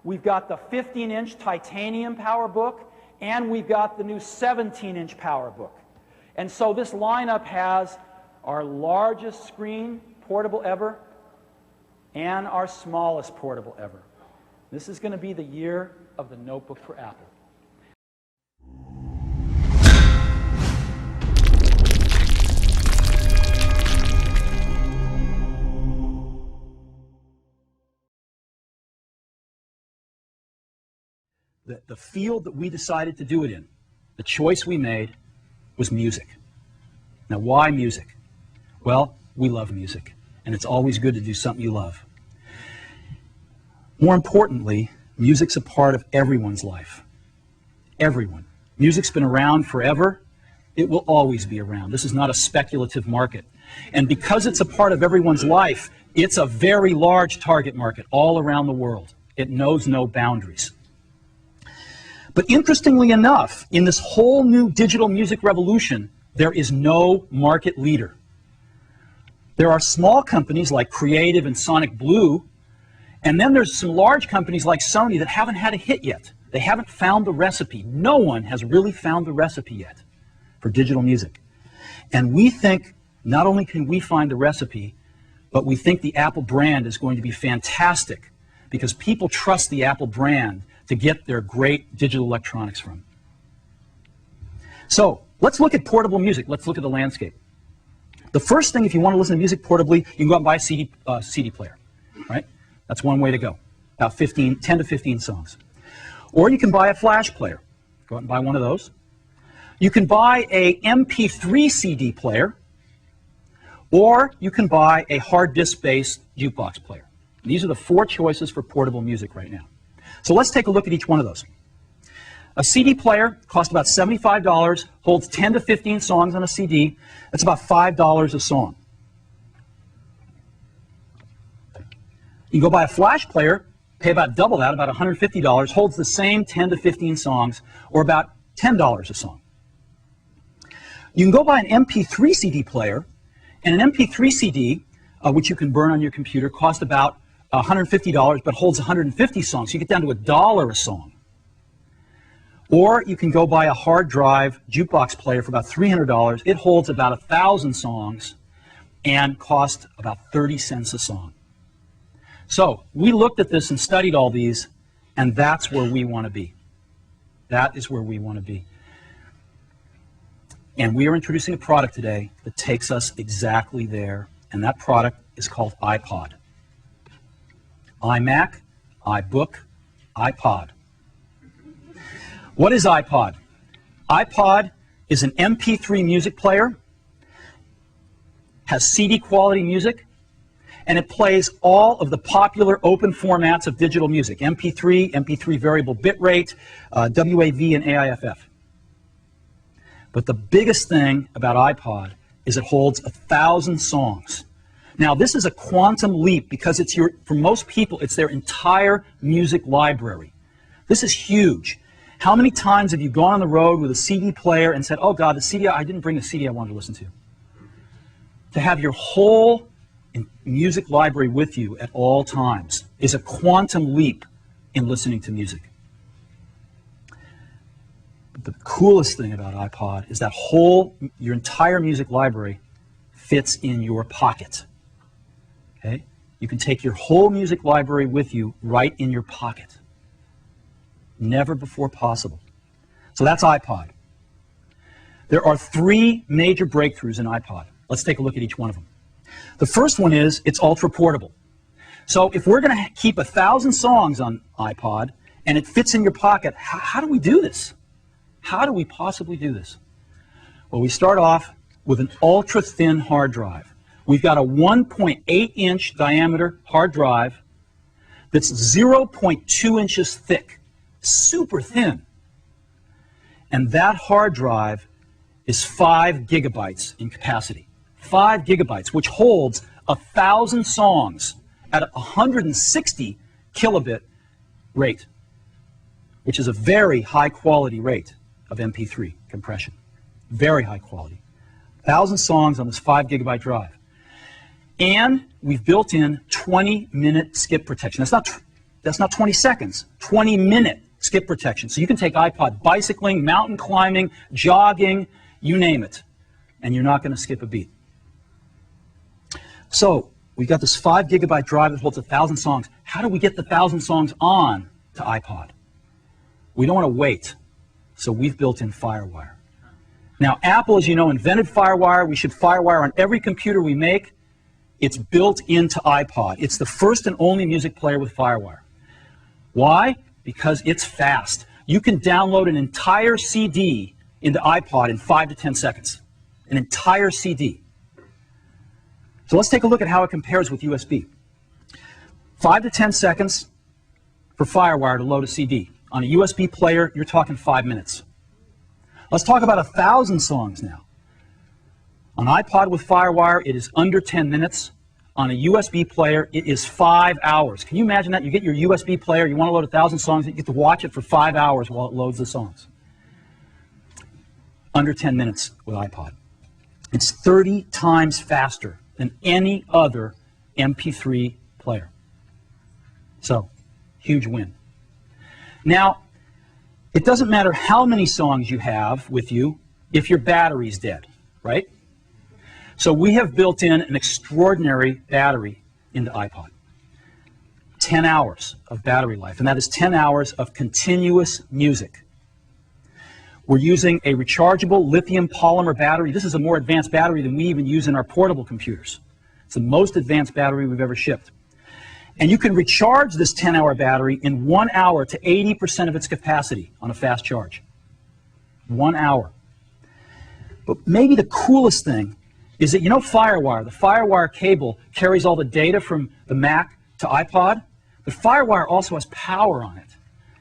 We've got the 15-inch titanium PowerBook. And we've got the new 17-inch PowerBook. And so this lineup has our largest screen portable ever and our smallest portable ever. This is going to be the year of the notebook for Apple. The field that we decided to do it in, the choice we made, was music. Now, why music? Well, we love music, and it's always good to do something you love. More importantly, music's a part of everyone's life. Everyone. Music's been around forever. It will always be around. This is not a speculative market. And because it's a part of everyone's life, it's a very large target market all around the world. It knows no boundaries. But interestingly enough, in this whole new digital music revolution, there is no market leader. There are small companies like Creative and Sonic Blue, and then there's some large companies like Sony that haven't had a hit yet. They haven't found the recipe. No one has really found the recipe yet for digital music. And we think not only can we find the recipe, but we think the Apple brand is going to be fantastic because people trust the Apple brand to get their great digital electronics from. So let's look at portable music. Let's look at the landscape. The first thing, if you want to listen to music portably, you can go out and buy a CD player, right? That's one way to go, about 10 to 15 songs. Or you can buy a flash player. Go out and buy one of those. You can buy a MP3 CD player, or you can buy a hard disk-based jukebox player. These are the 4 choices for portable music right now. So let's take a look at each one of those. A CD player costs about $75, holds 10 to 15 songs on a CD. That's about $5 a song. You can go buy a flash player, pay about double that, about $150, holds the same 10 to 15 songs, or about $10 a song. You can go buy an MP3 CD player, and an MP3 CD, which you can burn on your computer, costs about $150, but holds 150 songs. So you get down to $1 a song. Or you can go buy a hard drive jukebox player for about $300. It holds about 1,000 songs and costs about 30 cents a song. So we looked at this and studied all these, and that's where we want to be. That is where we want to be. And we are introducing a product today that takes us exactly there, and that product is called iPod. iMac, iBook, iPod. What is iPod? iPod is an MP3 music player, has CD quality music, and it plays all of the popular open formats of digital music, MP3, MP3 variable bitrate, WAV, and AIFF. But the biggest thing about iPod is it holds 1,000 songs. Now, this is a quantum leap because it's for most people, it's their entire music library. This is huge. How many times have you gone on the road with a CD player and said, oh God, the CD, I didn't bring the CD I wanted to listen to? To have your whole music library with you at all times is a quantum leap in listening to music. But the coolest thing about iPod is that your entire music library fits in your pocket. Okay? You can take your whole music library with you right in your pocket. Never before possible. So that's iPod. There are 3 major breakthroughs in iPod. Let's take a look at each one of them. The first one is it's ultra portable. So if we're going to keep 1,000 songs on iPod and it fits in your pocket, how do we do this? How do we possibly do this? Well, we start off with an ultra thin hard drive. We've got a 1.8-inch diameter hard drive that's 0.2 inches thick, super thin. And that hard drive is 5 gigabytes in capacity. 5 gigabytes, which holds 1,000 songs at a 160 kilobit rate, which is a very high quality rate of MP3 compression. Very high quality. 1,000 songs on this 5 gigabyte drive. And we've built in 20-minute skip protection. That's not 20 seconds, 20-minute skip protection. So you can take iPod bicycling, mountain climbing, jogging, you name it, and you're not going to skip a beat. So we've got this 5 gigabyte drive that holds 1,000 songs. How do we get the 1,000 songs on to iPod? We don't want to wait, so we've built in FireWire. Now, Apple, as you know, invented FireWire. We should FireWire on every computer we make. It's built into iPod. It's the first and only music player with FireWire. Why? Because it's fast. You can download an entire CD into iPod in 5 to 10 seconds. An entire CD. So let's take a look at how it compares with USB. 5 to 10 seconds for FireWire to load a CD. On a USB player, you're talking 5 minutes. Let's talk about 1,000 songs now. On iPod with FireWire, it is under 10 minutes. On a USB player, it is 5 hours. Can you imagine that? You get your USB player, you want to load 1,000 songs, you get to watch it for 5 hours while it loads the songs. Under 10 minutes with iPod. It's 30 times faster than any other MP3 player. So, huge win. Now, it doesn't matter how many songs you have with you if your battery's dead, right? So we have built in an extraordinary battery into iPod. 10 hours of battery life, and that is 10 hours of continuous music. We're using a rechargeable lithium polymer battery. This is a more advanced battery than we even use in our portable computers. It's the most advanced battery we've ever shipped. And you can recharge this 10-hour battery in 1 hour to 80% of its capacity on a fast charge. 1 hour. But maybe the coolest thing is that, you know, FireWire, the FireWire cable carries all the data from the Mac to iPod, but FireWire also has power on it.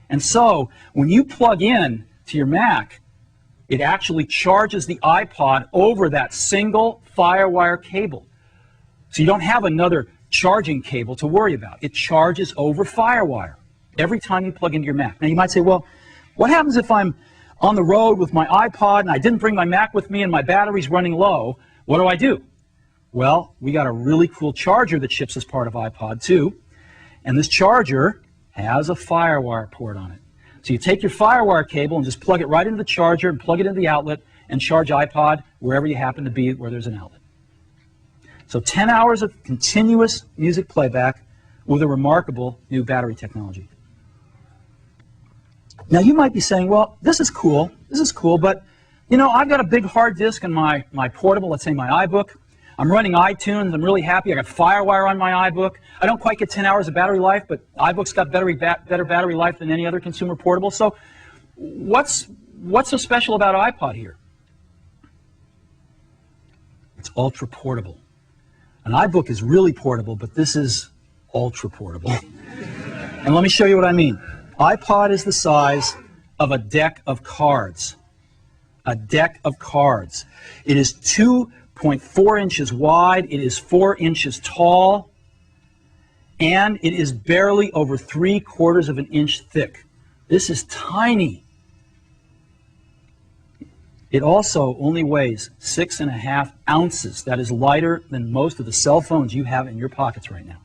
And so, when you plug in to your Mac, it actually charges the iPod over that single FireWire cable. So you don't have another charging cable to worry about. It charges over FireWire every time you plug into your Mac. Now you might say, well, what happens if I'm on the road with my iPod and I didn't bring my Mac with me and my battery's running low? What do I do? Well, we got a really cool charger that ships as part of iPod too, and this charger has a FireWire port on it. So you take your FireWire cable and just plug it right into the charger and plug it into the outlet and charge iPod wherever you happen to be where there's an outlet. So 10 hours of continuous music playback with a remarkable new battery technology. Now you might be saying, well, this is cool, but you know, I've got a big hard disk in my portable, let's say my iBook. I'm running iTunes, I'm really happy, I got FireWire on my iBook. I don't quite get 10 hours of battery life, but iBook's got better battery life than any other consumer portable. So what's so special about iPod here? It's ultra portable. An iBook is really portable, but this is ultra portable. And let me show you what I mean. iPod is the size of a deck of cards. A deck of cards. It is 2 0.4 inches wide, it is 4 inches tall, and it is barely over 3/4 of an inch thick. This is tiny. It also only weighs 6.5 ounces. That is lighter than most of the cell phones you have in your pockets right now.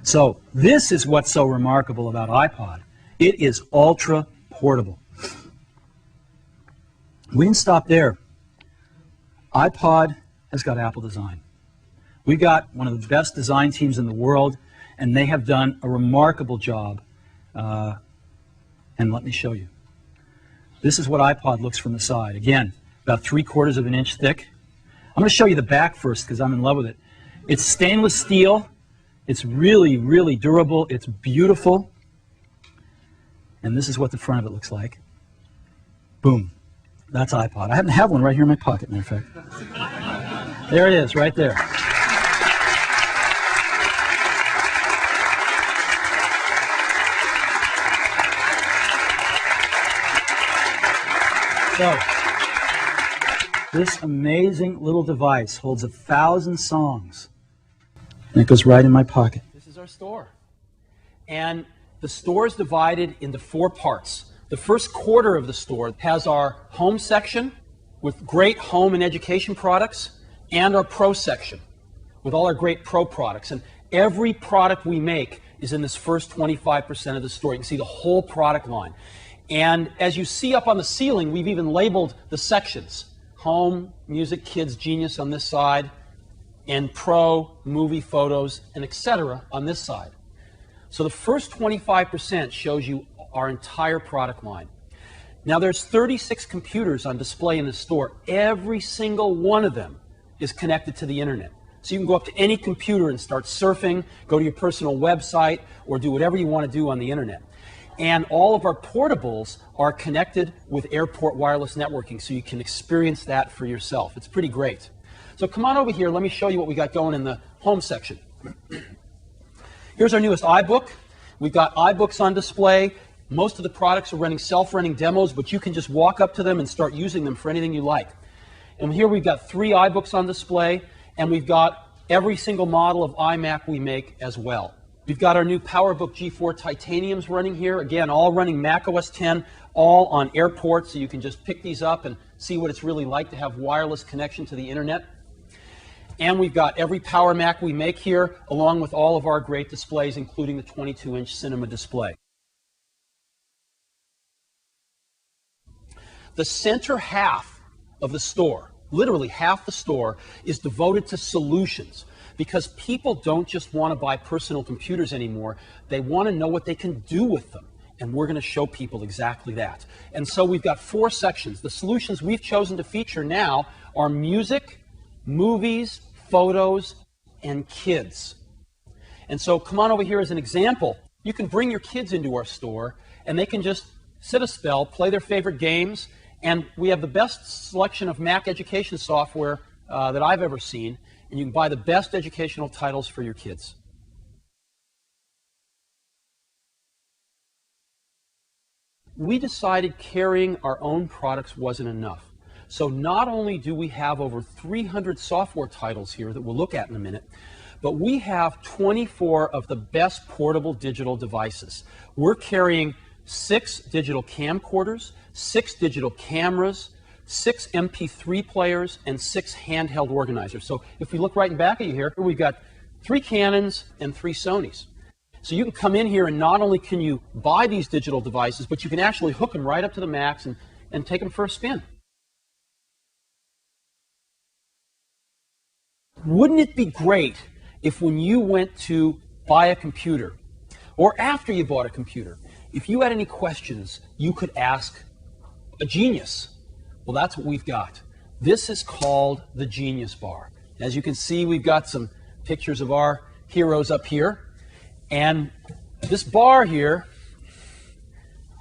So this is what's so remarkable about iPod. It is ultra portable. We didn't stop there. iPod has got Apple design. We got one of the best design teams in the world, and they have done a remarkable job. And let me show you. This is what iPod looks from the side. Again, about 3/4 of an inch thick. I'm going to show you the back first because I'm in love with it. It's stainless steel. It's really, really durable. It's beautiful. And this is what the front of it looks like. Boom. That's iPod. I happen to have one right here in my pocket, matter of fact. There it is, right there. So, this amazing little device holds 1,000 songs. And it goes right in my pocket. This is our store. And the store is divided into 4 parts. The first quarter of the store has our home section with great home and education products, and our pro section with all our great pro products. And every product we make is in this first 25% of the store. You can see the whole product line. And as you see up on the ceiling, we've even labeled the sections. Home, music, kids, genius on this side, and pro, movie, photos, and etc. on this side. So the first 25% shows you our entire product line. Now there's 36 computers on display in the store. Every single one of them is connected to the internet. So you can go up to any computer and start surfing, go to your personal website, or do whatever you want to do on the internet. And all of our portables are connected with airport wireless networking, so you can experience that for yourself. It's pretty great. So come on over here, let me show you what we got going in the home section. Here's our newest iBook. We've got iBooks on display. Most of the products are running self-running demos, but you can just walk up to them and start using them for anything you like. And here we've got 3 iBooks on display, and we've got every single model of iMac we make as well. We've got our new PowerBook G4 Titaniums running here. Again, all running Mac OS X, all on airport, so you can just pick these up and see what it's really like to have wireless connection to the internet. And we've got every Power Mac we make here, along with all of our great displays, including the 22-inch cinema display. The center half of the store, literally half the store, is devoted to solutions. Because people don't just want to buy personal computers anymore, they want to know what they can do with them. And we're going to show people exactly that. And so we've got 4 sections. The solutions we've chosen to feature now are music, movies, photos, and kids. And so come on over here as an example. You can bring your kids into our store, and they can just sit a spell, play their favorite games, and we have the best selection of Mac education software that I've ever seen. And you can buy the best educational titles for your kids. We decided carrying our own products wasn't enough. So not only do we have over 300 software titles here that we'll look at in a minute, but we have 24 of the best portable digital devices. We're carrying 6 digital camcorders, 6 digital cameras, 6 MP3 players, and 6 handheld organizers. So if we look right in back of you here, we've got 3 Canons and 3 Sonys. So you can come in here and not only can you buy these digital devices, but you can actually hook them right up to the Macs and take them for a spin. Wouldn't it be great if when you went to buy a computer, or after you bought a computer, if you had any questions, you could ask a genius? Well, that's what we've got. This is called the Genius Bar. As you can see, we've got some pictures of our heroes up here. And this bar here,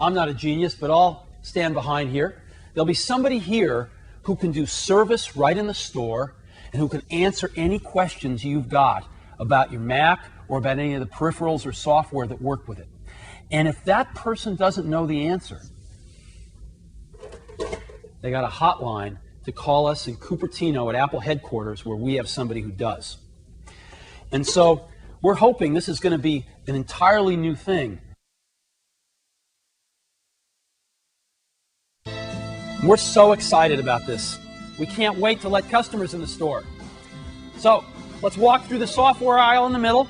I'm not a genius, but I'll stand behind here. There'll be somebody here who can do service right in the store and who can answer any questions you've got about your Mac or about any of the peripherals or software that work with it. And if that person doesn't know the answer, they got a hotline to call us in Cupertino at Apple headquarters, where we have somebody who does. And so we're hoping this is going to be an entirely new thing. We're so excited about this. We can't wait to let customers in the store. So let's walk through the software aisle in the middle.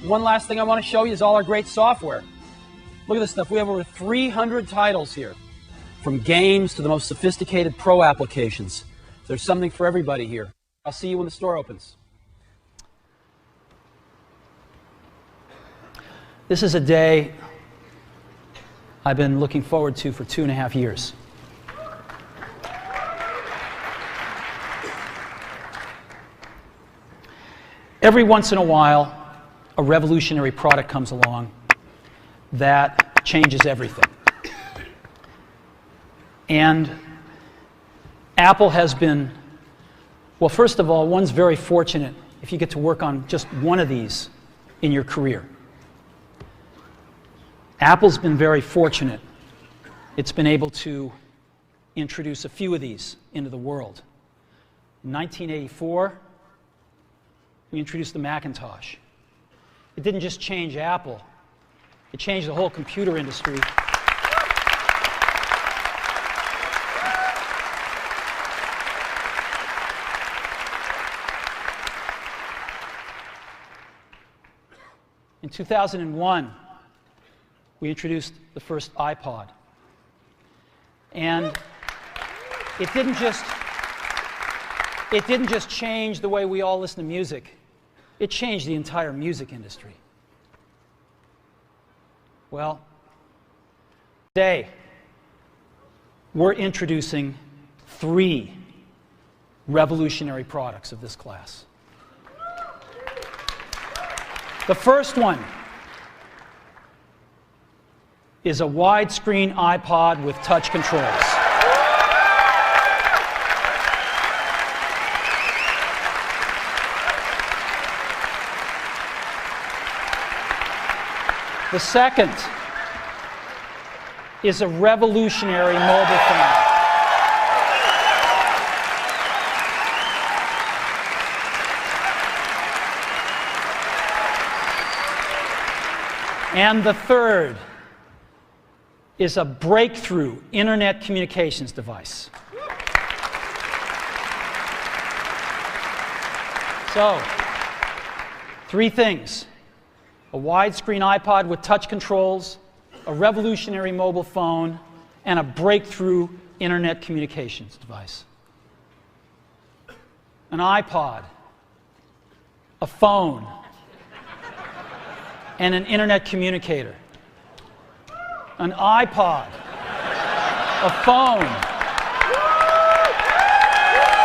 One last thing I want to show you is all our great software. Look at this stuff. We have over 300 titles here, from games to the most sophisticated pro applications. There's something for everybody here. I'll see you when the store opens. This is a day I've been looking forward to for 2.5 years. Every once in a while, a revolutionary product comes along that changes everything. And Apple has been, well, first of all, one's very fortunate if you get to work on just one of these in your career. Apple's been very fortunate. It's been able to introduce a few of these into the world. In 1984, we introduced the Macintosh. It didn't just change Apple, it changed the whole computer industry. In 2001, we introduced the first iPod. And it didn't just change the way we all listen to music. It changed the entire music industry. Well, today, we're introducing 3 revolutionary products of this class. The first one is a widescreen iPod with touch controls. The second is a revolutionary mobile phone. And the third is a breakthrough internet communications device. So, 3 things. A widescreen iPod with touch controls, a revolutionary mobile phone, and a breakthrough internet communications device. An iPod, a phone, and an internet communicator. An iPod, a phone.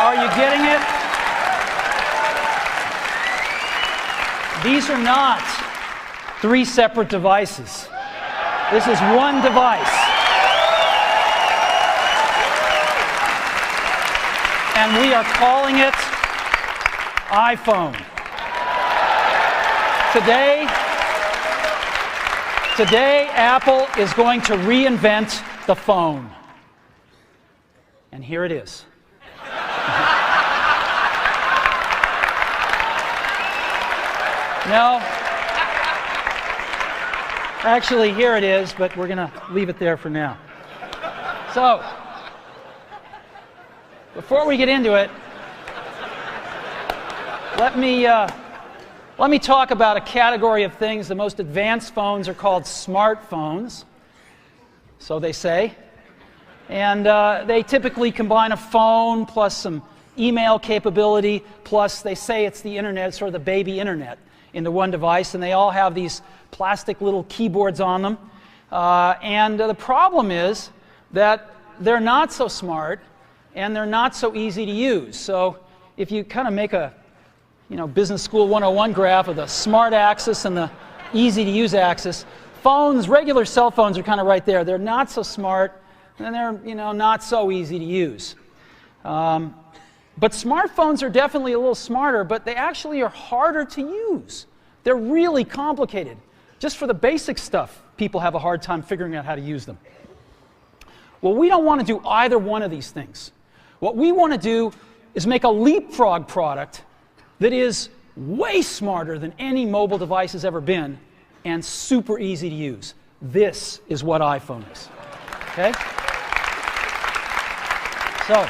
Are you getting it? These are not 3 separate devices. This is one device. And we are calling it iPhone. Today, Apple is going to reinvent the phone. And here it is. No. Actually, here it is, but we're going to leave it there for now. So, before we get into it, let me talk about a category of things. The most advanced phones are called smartphones, so they say. And they typically combine a phone plus some email capability, plus they say it's the internet, sort of the baby internet, into one device, and they all have these plastic little keyboards on them. And the problem is that they're not so smart and they're not so easy to use. So if you kind of make a Business School 101 graph of the smart axis and the easy to use axis, phones, regular cell phones are kind of right there. They're not so smart and they're not so easy to use. But smartphones are definitely a little smarter, but they actually are harder to use. They're really complicated. Just for the basic stuff, people have a hard time figuring out how to use them. Well, we don't want to do either one of these things. What we want to do is make a leapfrog product that is way smarter than any mobile device has ever been and super easy to use. This is what iPhone is. Okay? So,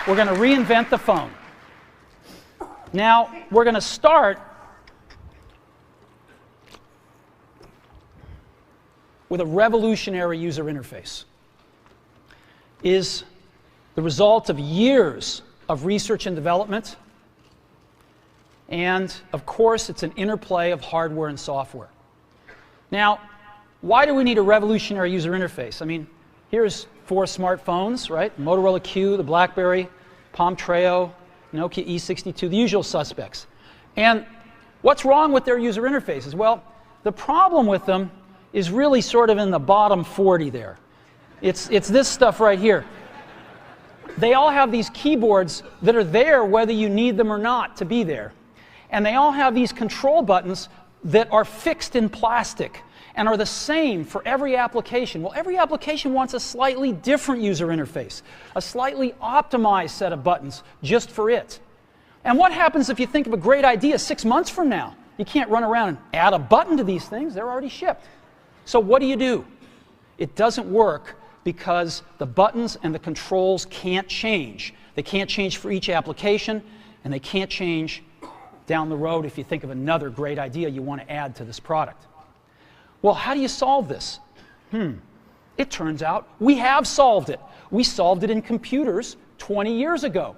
we're going to reinvent the phone. Now, we're going to start with a revolutionary user interface. It is the result of years of research and development, and of course, it's an interplay of hardware and software. Now, why do we need a revolutionary user interface? I mean, here's 4 smartphones, right? Motorola Q, the BlackBerry, Palm Treo, Nokia E62, the usual suspects. And what's wrong with their user interfaces? Well, the problem with them is really sort of in the bottom 40 there. It's this stuff right here. They all have these keyboards that are there whether you need them or not to be there. And they all have these control buttons that are fixed in plastic and are the same for every application. Well, every application wants a slightly different user interface, a slightly optimized set of buttons just for it. And what happens if you think of a great idea 6 months from now? You can't run around and add a button to these things. They're already shipped. So what do? It doesn't work because the buttons and the controls can't change. They can't change for each application, and they can't change down the road if you think of another great idea you want to add to this product. Well, how do you solve this? It turns out we have solved it. We solved it in computers 20 years ago.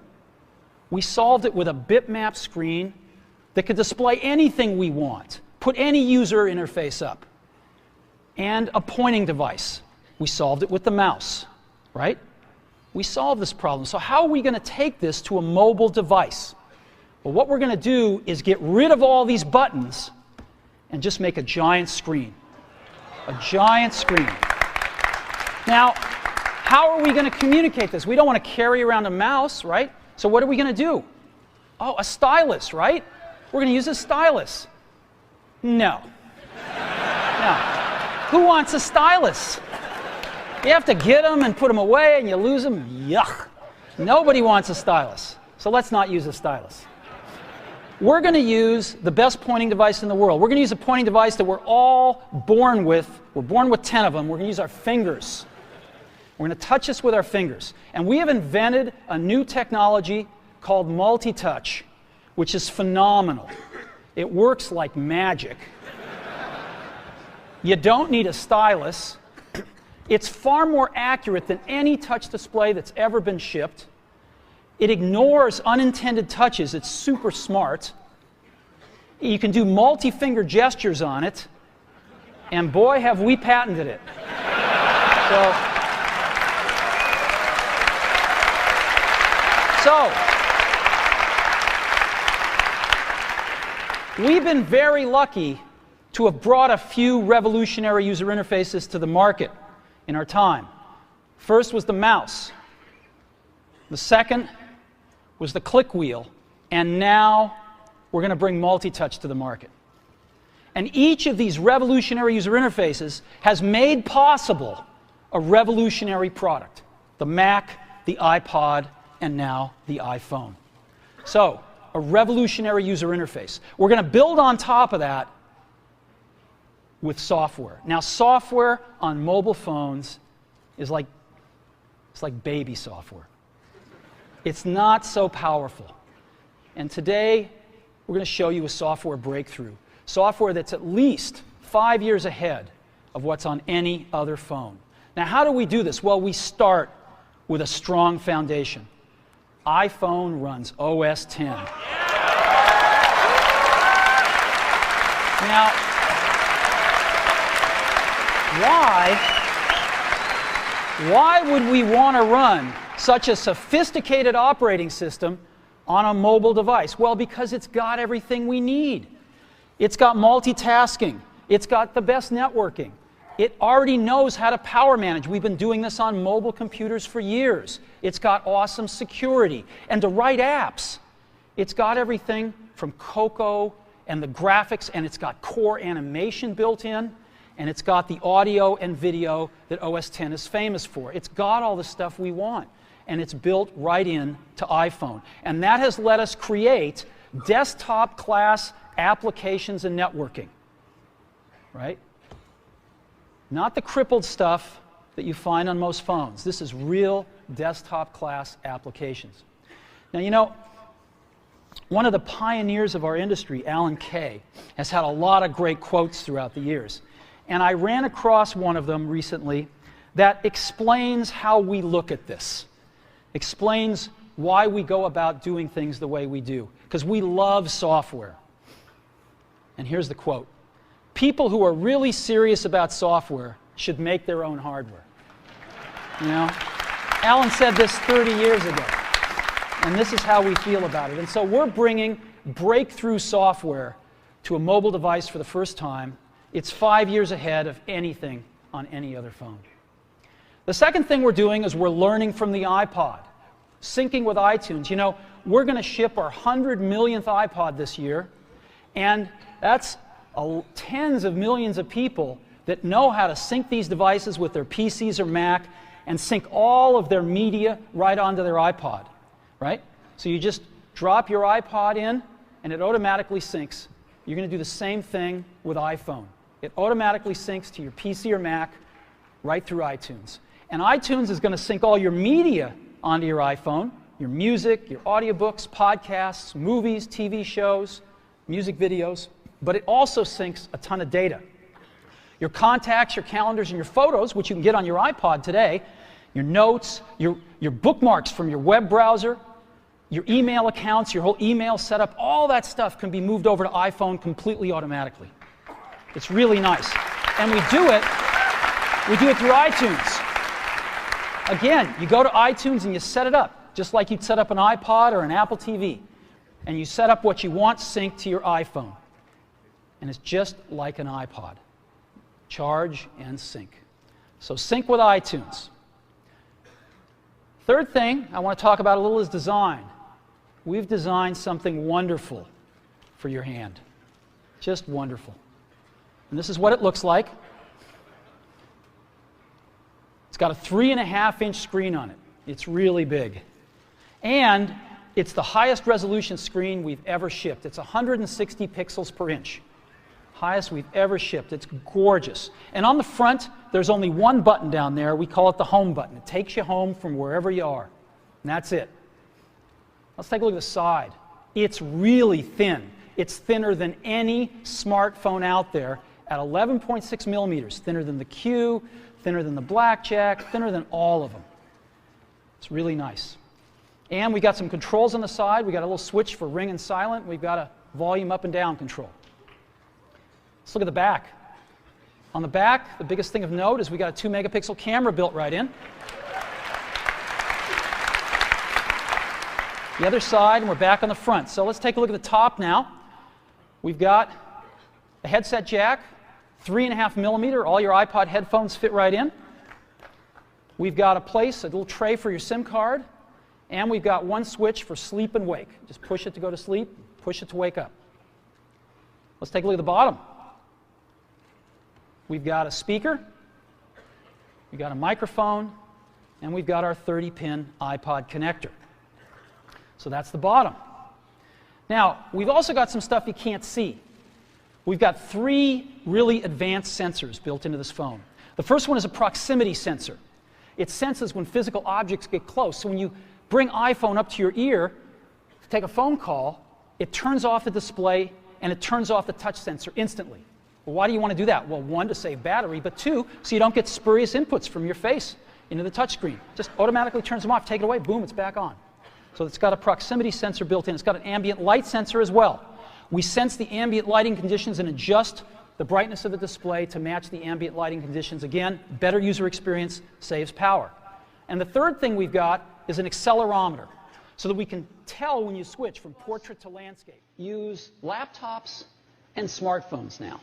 We solved it with a bitmap screen that could display anything we want, put any user interface up, and a pointing device. We solved it with the mouse, right? We solved this problem. So how are we going to take this to a mobile device? Well, what we're going to do is get rid of all these buttons and just make a giant screen. A giant screen. Now, how are we going to communicate this? We don't want to carry around a mouse, right? So what are we going to do? Oh, a stylus, right? We're going to use a stylus. No. No. Who wants a stylus? You have to get them and put them away and you lose them. Yuck. Nobody wants a stylus. So let's not use a stylus. We're going to use the best pointing device in the world. We're going to use a pointing device that we're all born with. We're born with 10 of them. We're going to use our fingers. We're going to touch this with our fingers. And we have invented a new technology called multi-touch, which is phenomenal. It works like magic. You don't need a stylus. It's far more accurate than any touch display that's ever been shipped. It ignores unintended touches. It's super smart. You can do multi-finger gestures on it. And boy, have we patented it. So, we've been very lucky to have brought a few revolutionary user interfaces to the market in our time. First was the mouse. The second was the click wheel. And now we're going to bring multi-touch to the market. And each of these revolutionary user interfaces has made possible a revolutionary product. The Mac, the iPod, and now the iPhone. So, a revolutionary user interface. We're going to build on top of that with software. Now, software on mobile phones is like baby software. It's not so powerful. And today, we're going to show you a software breakthrough. Software that's at least 5 years ahead of what's on any other phone. Now, how do we do this? Well, we start with a strong foundation. iPhone runs OS 10. Now, why would we want to run such a sophisticated operating system on a mobile device? Well, because it's got everything we need. It's got multitasking. It's got the best networking. It already knows how to power manage. We've been doing this on mobile computers for years. It's got awesome security. And to write apps, it's got everything from Cocoa and the graphics, and it's got core animation built in, and it's got the audio and video that OS X is famous for. It's got all the stuff we want. and it's built right in to iPhone. And that has let us create desktop-class applications and networking, right? Not the crippled stuff that you find on most phones. This is real desktop-class applications. Now, you know, one of the pioneers of our industry, Alan Kay, has had a lot of great quotes throughout the years. And I ran across one of them recently that explains how we look at this, explains why we go about doing things the way we do, because we love software. And here's the quote: "People who are really serious about software should make their own hardware." You know, Alan said this 30 years ago, and this is how we feel about it. And so we're bringing breakthrough software to a mobile device for the first time. It's 5 years ahead of anything on any other phone. The second thing we're doing is we're learning from the iPod, syncing with iTunes. You know, we're going to ship our 100 millionth iPod this year, and that's tens of millions of people that know how to sync these devices with their PCs or Mac and sync all of their media right onto their iPod, right? So you just drop your iPod in, and it automatically syncs. You're going to do the same thing with iPhone. It automatically syncs to your PC or Mac right through iTunes. And iTunes is going to sync all your media onto your iPhone, your music, your audiobooks, podcasts, movies, TV shows, music videos, but it also syncs a ton of data. Your contacts, your calendars, and your photos, which you can get on your iPod today, your notes, your bookmarks from your web browser, your email accounts, your whole email setup, all that stuff can be moved over to iPhone completely automatically. It's really nice. And we do it through iTunes. Again, you go to iTunes and you set it up, just like you'd set up an iPod or an Apple TV. And you set up what you want synced to your iPhone. And it's just like an iPod. Charge and sync. So sync with iTunes. Third thing I want to talk about a little is design. We've designed something wonderful for your hand. Just wonderful. And this is what it looks like. It's got a 3.5-inch screen on it. It's really big. And it's the highest resolution screen we've ever shipped. It's 160 pixels per inch. Highest we've ever shipped. It's gorgeous. And on the front, there's only one button down there. We call it the home button. It takes you home from wherever you are. And that's it. Let's take a look at the side. It's really thin. It's thinner than any smartphone out there at 11.6 millimeters. Thinner than the Q, thinner than the Blackjack, thinner than all of them. It's really nice. And we got some controls on the side. We got a little switch for ring and silent. We've got a volume up and down control. Let's look at the back. On the back, the biggest thing of note is we got a 2-megapixel camera built right in. The other side, and we're back on the front. So let's take a look at the top now. We've got a headset jack, 3.5 millimeter. All your iPod headphones fit right in. We've got a little tray for your SIM card. And we've got one switch for sleep and wake. Just push it to go to sleep, push it to wake up. Let's take a look at the bottom. We've got a speaker, we've got a microphone, and we've got our 30-pin iPod connector. So that's the bottom. Now, we've also got some stuff you can't see. We've got 3 really advanced sensors built into this phone. The first one is a proximity sensor. It senses when physical objects get close. So when you bring iPhone up to your ear to take a phone call, it turns off the display and it turns off the touch sensor instantly. Well, why do you want to do that? Well, 1, to save battery, but 2, so you don't get spurious inputs from your face into the touchscreen. Just automatically turns them off, take it away, boom, it's back on. So it's got a proximity sensor built in. It's got an ambient light sensor as well. We sense the ambient lighting conditions and adjust the brightness of the display to match the ambient lighting conditions. Again, better user experience, saves power. And the third thing we've got is an accelerometer, so that we can tell when you switch from portrait to landscape. Use laptops and smartphones now.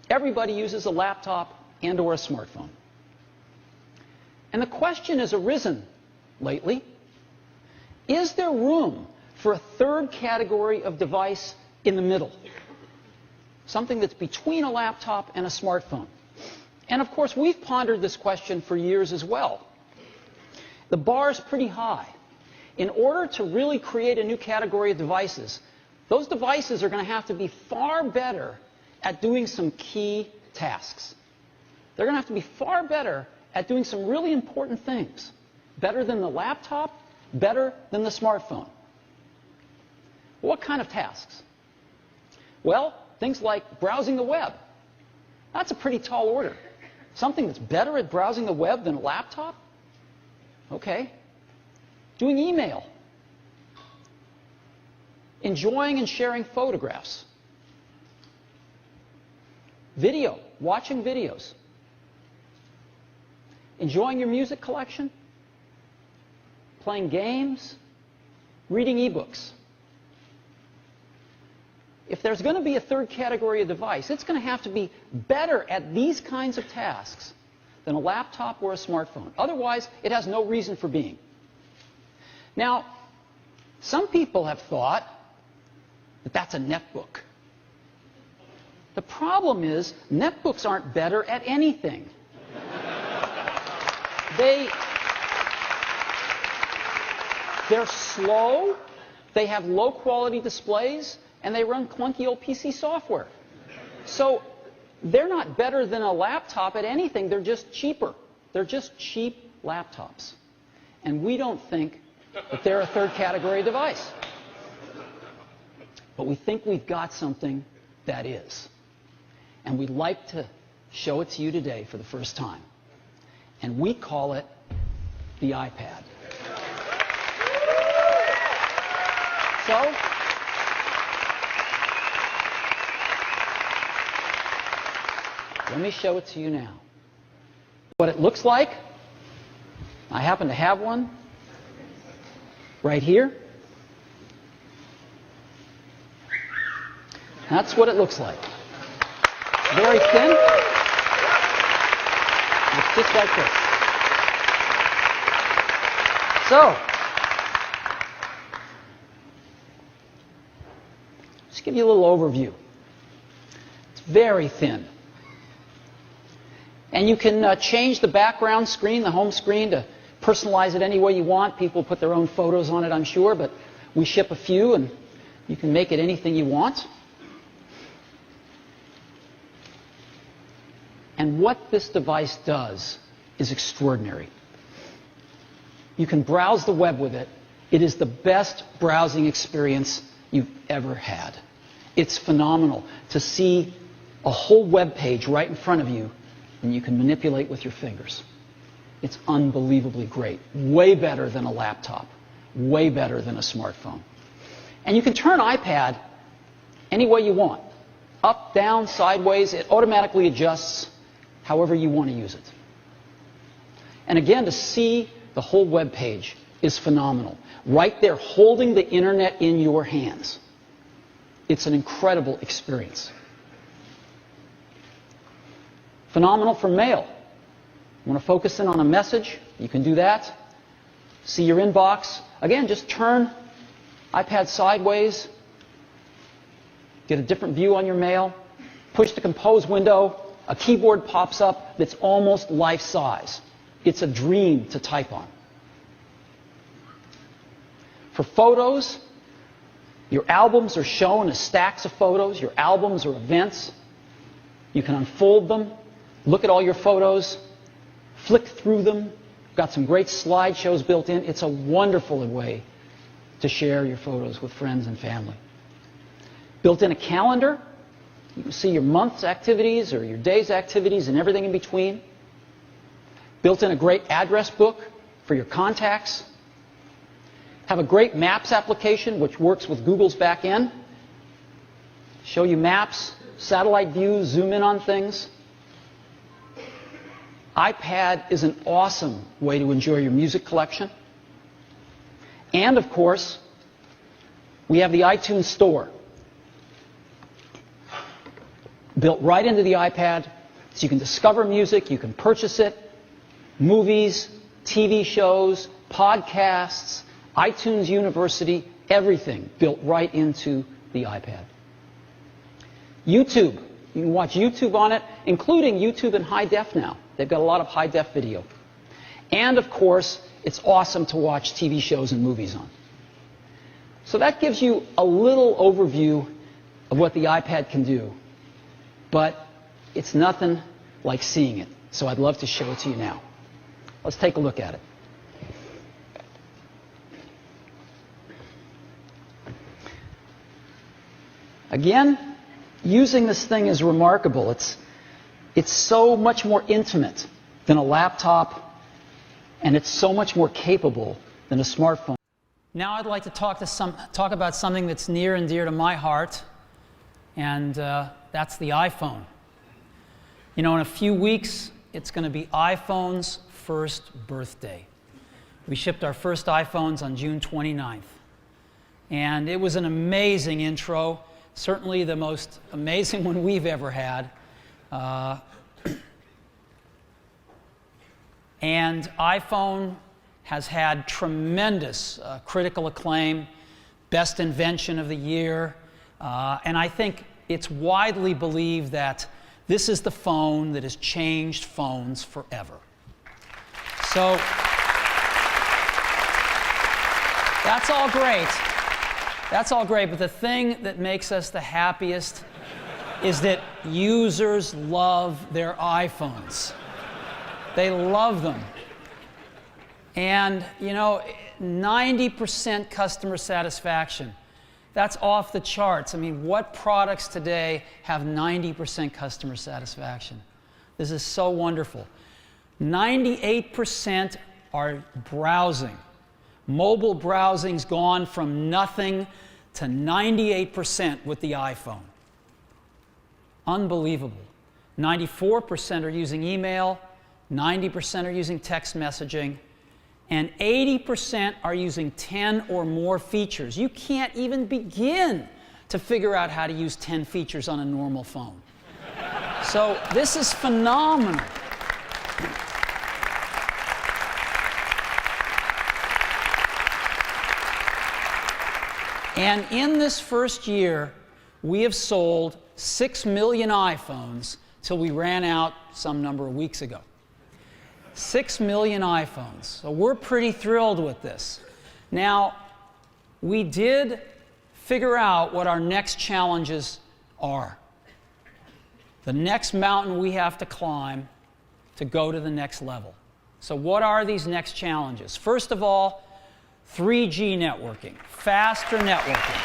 Everybody uses a laptop and or a smartphone. And the question has arisen lately, is there room for a third category of device in the middle? Something that's between a laptop and a smartphone. And of course, we've pondered this question for years as well. The bar is pretty high. In order to really create a new category of devices, those devices are going to have to be far better at doing some key tasks. They're going to have to be far better at doing some really important things. Better than the laptop, better than the smartphone. What kind of tasks? Well, things like browsing the web. That's a pretty tall order. Something that's better at browsing the web than a laptop? Okay. Doing email. Enjoying and sharing photographs. Video. Watching videos. Enjoying your music collection. Playing games. Reading ebooks. If there's going to be a third category of device, it's going to have to be better at these kinds of tasks than a laptop or a smartphone. Otherwise, it has no reason for being. Now, some people have thought that that's a netbook. The problem is, netbooks aren't better at anything. They're slow, they have low quality displays, and they run clunky old PC software. So they're not better than a laptop at anything, they're just cheaper. They're just cheap laptops. And we don't think that they're a third category device. But we think we've got something that is. And we'd like to show it to you today for the first time. And we call it the iPad. So, let me show it to you now. What it looks like, I happen to have one right here. That's what it looks like. It's very thin. It's just like this. So, just give you a little overview. It's very thin. And you can change the background screen, the home screen, to personalize it any way you want. People put their own photos on it, I'm sure, but we ship a few, and you can make it anything you want. And what this device does is extraordinary. You can browse the web with it. It is the best browsing experience you've ever had. It's phenomenal to see a whole web page right in front of you, and you can manipulate with your fingers. It's unbelievably great. Way better than a laptop. Way better than a smartphone. And you can turn iPad any way you want. Up, down, sideways. It automatically adjusts however you want to use it. And again, to see the whole web page is phenomenal. Right there, holding the internet in your hands. It's an incredible experience. Phenomenal for mail. You want to focus in on a message? You can do that. See your inbox. Again, just turn iPad sideways. Get a different view on your mail. Push the compose window. A keyboard pops up that's almost life-size. It's a dream to type on. For photos, your albums are shown as stacks of photos. Your albums are events. You can unfold them. Look at all your photos. Flick through them. Got some great slideshows built in. It's a wonderful way to share your photos with friends and family. Built in a calendar. You can see your month's activities or your day's activities and everything in between. Built in a great address book for your contacts. Have a great Maps application which works with Google's back end. Show you maps, satellite views, zoom in on things. iPad is an awesome way to enjoy your music collection. And of course, we have the iTunes Store. Built right into the iPad, so you can discover music, you can purchase it, movies, TV shows, podcasts, iTunes University, everything built right into the iPad. YouTube. You can watch YouTube on it, including YouTube in high def now. They've got a lot of high def video. And of course, it's awesome to watch TV shows and movies on. So that gives you a little overview of what the iPad can do. But it's nothing like seeing it. So I'd love to show it to you now. Let's take a look at it. Again, using this thing is remarkable. It's so much more intimate than a laptop, and it's so much more capable than a smartphone. Now I'd like to talk about something that's near and dear to my heart, and that's the iPhone. You know, in a few weeks, it's going to be iPhone's first birthday. We shipped our first iPhones on June 29th. And it was an amazing intro, certainly the most amazing one we've ever had. And iPhone has had tremendous critical acclaim, best invention of the year, and I think it's widely believed that this is the phone that has changed phones forever. So that's all great. That's all great, but the thing that makes us the happiest is that users love their iPhones. They love them. And, you know, 90% customer satisfaction. That's off the charts. I mean, what products today have 90% customer satisfaction? This is so wonderful. 98% are browsing. Mobile browsing's gone from nothing to 98% with the iPhone. Unbelievable. 94% are using email, 90% are using text messaging, and 80% are using 10 or more features. You can't even begin to figure out how to use 10 features on a normal phone. So this is phenomenal. And in this first year, we have sold 6 million iPhones till we ran out some number of weeks ago. 6 million iPhones. So we're pretty thrilled with this. Now, we did figure out what our next challenges are. The next mountain we have to climb to go to the next level. So what are these next challenges? First of all, 3G networking, faster networking.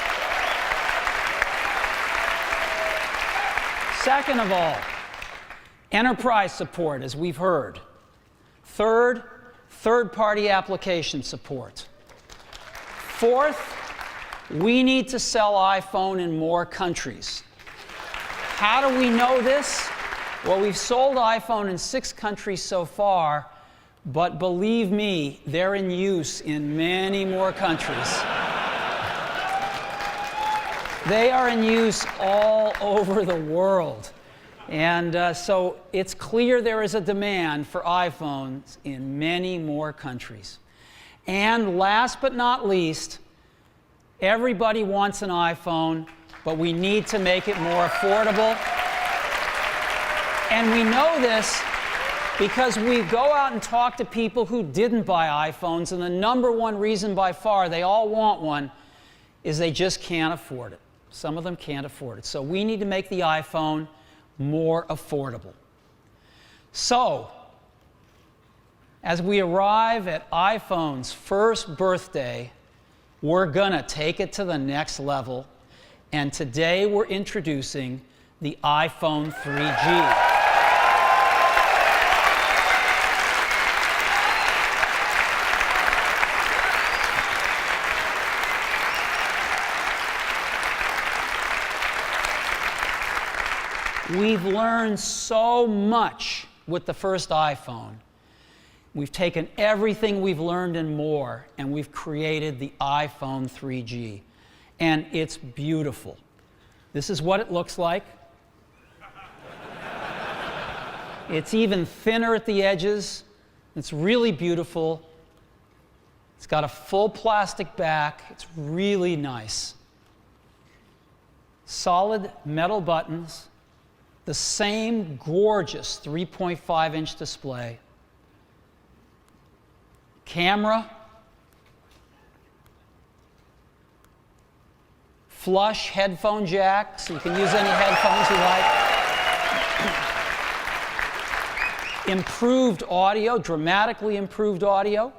Second of all, enterprise support, as we've heard. Third, third-party application support. Fourth, we need to sell iPhone in more countries. How do we know this? Well, we've sold iPhone in 6 countries so far, but believe me, they're in use in many more countries. They are in use all over the world. And so it's clear there is a demand for iPhones in many more countries. And last but not least, everybody wants an iPhone, but we need to make it more affordable. And we know this because we go out and talk to people who didn't buy iPhones, and the number one reason by far they all want one is they just can't afford it. Some of them can't afford it. So we need to make the iPhone more affordable. So, as we arrive at iPhone's first birthday, we're gonna take it to the next level, and today we're introducing the iPhone 3G. We've learned so much with the first iPhone. We've taken everything we've learned and more, and we've created the iPhone 3G. And it's beautiful. This is what it looks like. It's even thinner at the edges. It's really beautiful. It's got a full plastic back. It's really nice. Solid metal buttons. The same gorgeous 3.5-inch display. camera, flush headphone jack, so you can use any headphones you like. Improved audio, dramatically improved audio.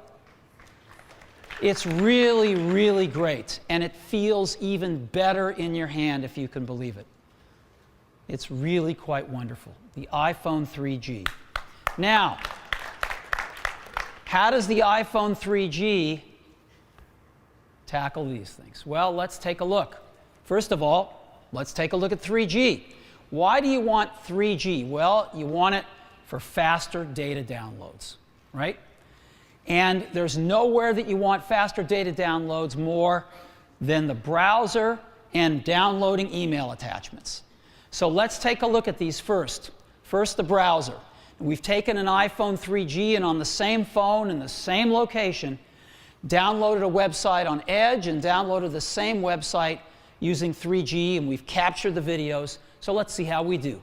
It's really, really great, and it feels even better in your hand, if you can believe it. It's really quite wonderful. The iPhone 3G. Now, how does the iPhone 3G tackle these things? Well, let's take a look. First of all, let's take a look at 3G. Why do you want 3G? Well, you want it for faster data downloads, right? And there's nowhere that you want faster data downloads more than the browser and downloading email attachments. So let's take a look at these first. First, the browser. We've taken an iPhone 3G and on the same phone in the same location, downloaded a website on Edge and downloaded the same website using 3G, and we've captured the videos. So let's see how we do.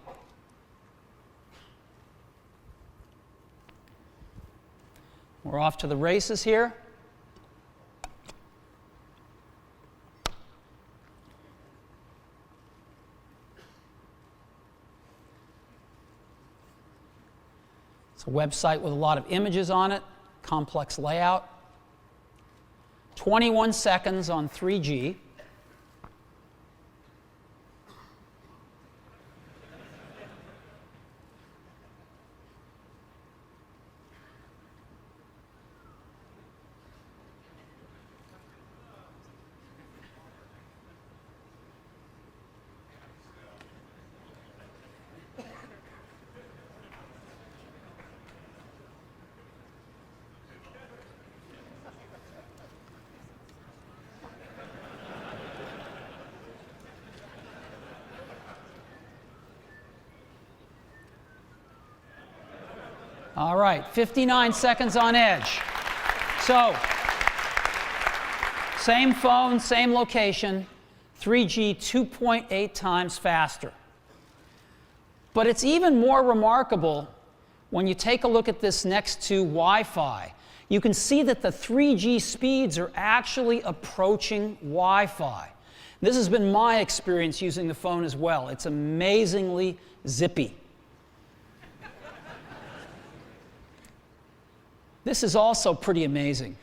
We're off to the races here. It's a website with a lot of images on it, complex layout. 21 seconds on 3G. All right, 59 seconds on Edge. So, same phone, same location, 3G 2.8 times faster. But it's even more remarkable when you take a look at this next to Wi-Fi. You can see that the 3G speeds are actually approaching Wi-Fi. This has been my experience using the phone as well. It's amazingly zippy. This is also pretty amazing.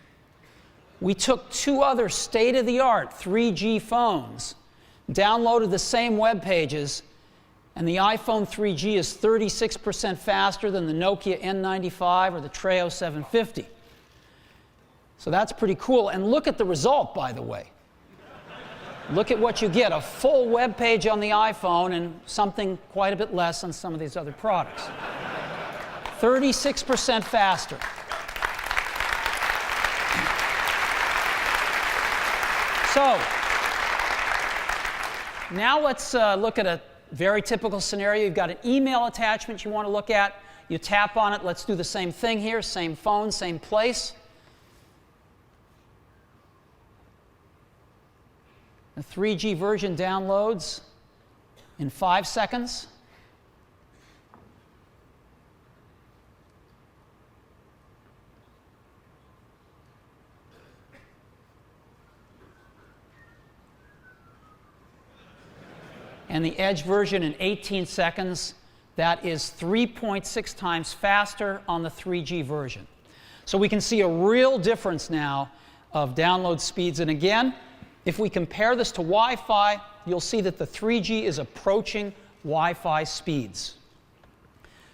We took two other state-of-the-art 3G phones, downloaded the same web pages, and the iPhone 3G is 36% faster than the Nokia N95 or the Treo 750. So that's pretty cool. And look at the result, by the way. Look at what you get, a full web page on the iPhone and something quite a bit less on some of these other products. 36% faster. So, now let's look at a very typical scenario. You've got an email attachment you want to look at. You tap on it. Let's do the same thing here. Same phone, same place. The 3G version downloads in 5 seconds. And the Edge version in 18 seconds. That is 3.6 times faster on the 3G version. So we can see a real difference now of download speeds. And again, if we compare this to Wi-Fi, you'll see that the 3G is approaching Wi-Fi speeds.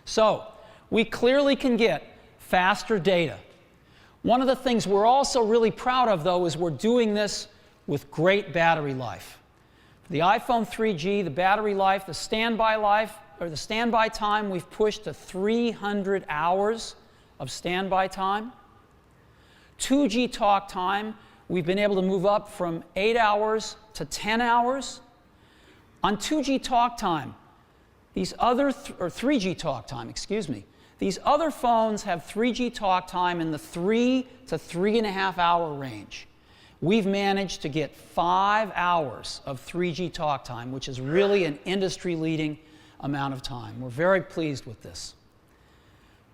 So we clearly can get faster data. One of the things we're also really proud of, though, is we're doing this with great battery life. The iPhone 3G, the battery life, the standby time, we've pushed to 300 hours of standby time. 2G talk time, we've been able to move up from 8 hours to 10 hours. On 2G talk time, these other, or 3G talk time, excuse me, these other phones have 3G talk time in the 3 to 3.5 hour range. We've managed to get 5 hours of 3G talk time, which is really an industry-leading amount of time. We're very pleased with this.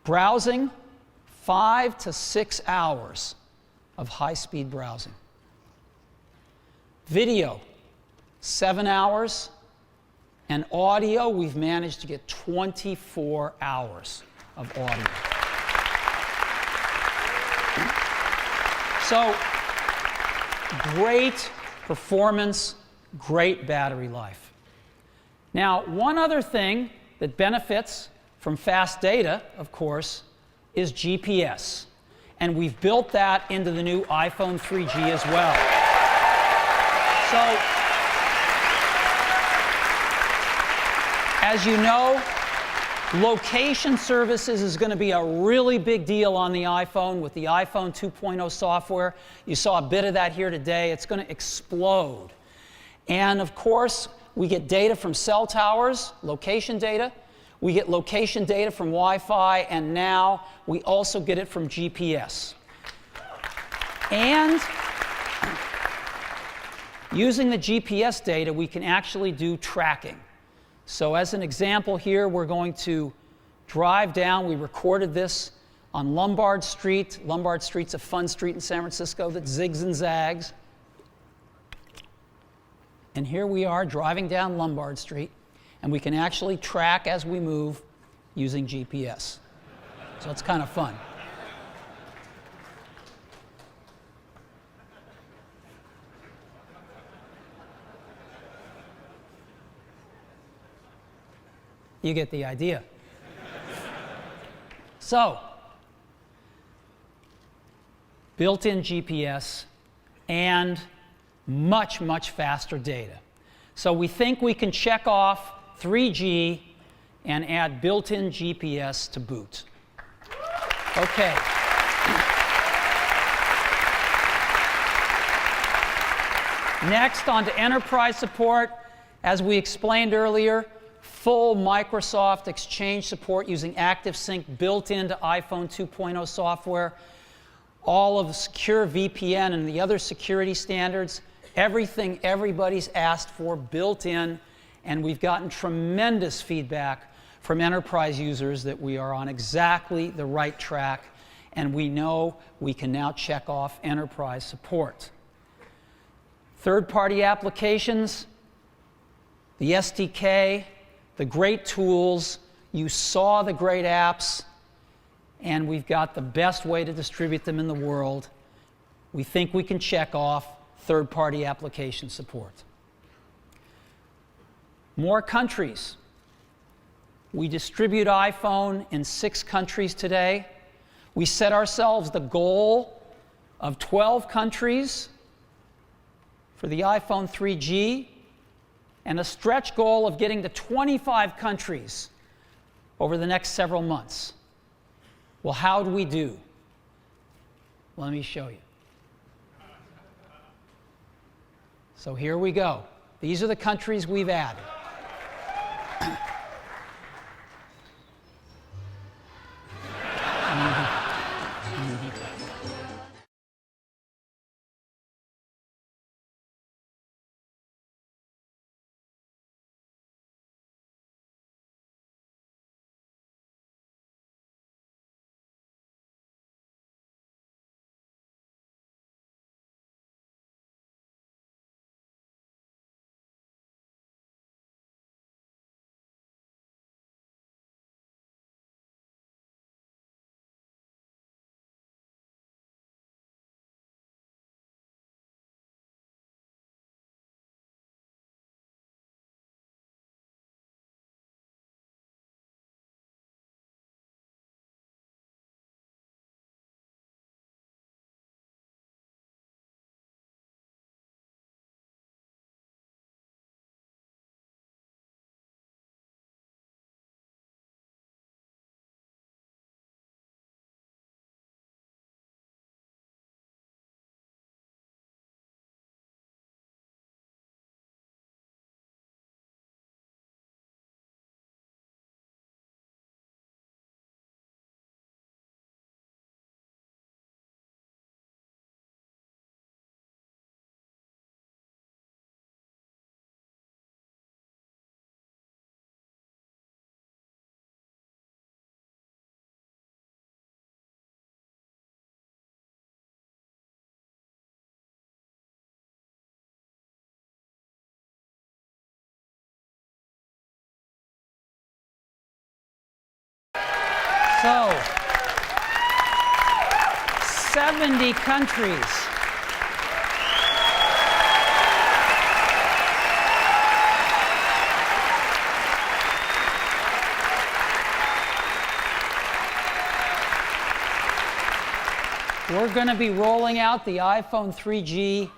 Browsing, 5 to 6 hours of high-speed browsing. Video, 7 hours. And audio, we've managed to get 24 hours of audio. So, great performance, great battery life. Now, one other thing that benefits from fast data, of course, is GPS. And we've built that into the new iPhone 3G as well. So, as you know, location services is going to be a really big deal on the iPhone with the iPhone 2.0 software. You saw a bit of that here today. It's going to explode. And of course, we get data from cell towers, location data. We get location data from Wi-Fi, and now we also get it from GPS. And using the GPS data, we can actually do tracking. So as an example here, we're going to drive down. We recorded this on Lombard Street. Lombard Street's a fun street in San Francisco that zigs and zags. And here we are driving down Lombard Street, and we can actually track as we move using GPS. So it's kind of fun. You get the idea. So, built-in GPS and much, much faster data. So we think we can check off 3G and add built-in GPS to boot. Okay. Next, on to enterprise support. As we explained earlier, full Microsoft Exchange support using ActiveSync built into iPhone 2.0 software, all of the secure VPN and the other security standards, everything everybody's asked for built in, and we've gotten tremendous feedback from enterprise users that we are on exactly the right track, and we know we can now check off enterprise support. Third-party applications, the SDK, the great tools, you saw the great apps, and we've got the best way to distribute them in the world. We think we can check off third-party application support. More countries. We distribute iPhone in 6 countries today. We set ourselves the goal of 12 countries for the iPhone 3G, and a stretch goal of getting to 25 countries over the next several months. Well, how do we do? Let me show you. So here we go. These are the countries we've added. So, 70 countries. We're going to be rolling out the iPhone 3G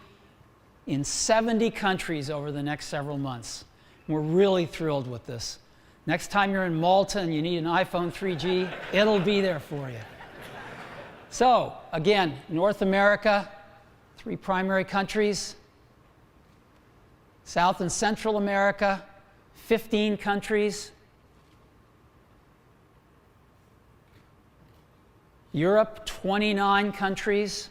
in 70 countries over the next several months. We're really thrilled with this. Next time you're in Malta and you need an iPhone 3G, it'll be there for you. So, again, North America, 3 primary countries. South and Central America, 15 countries. Europe, 29 countries.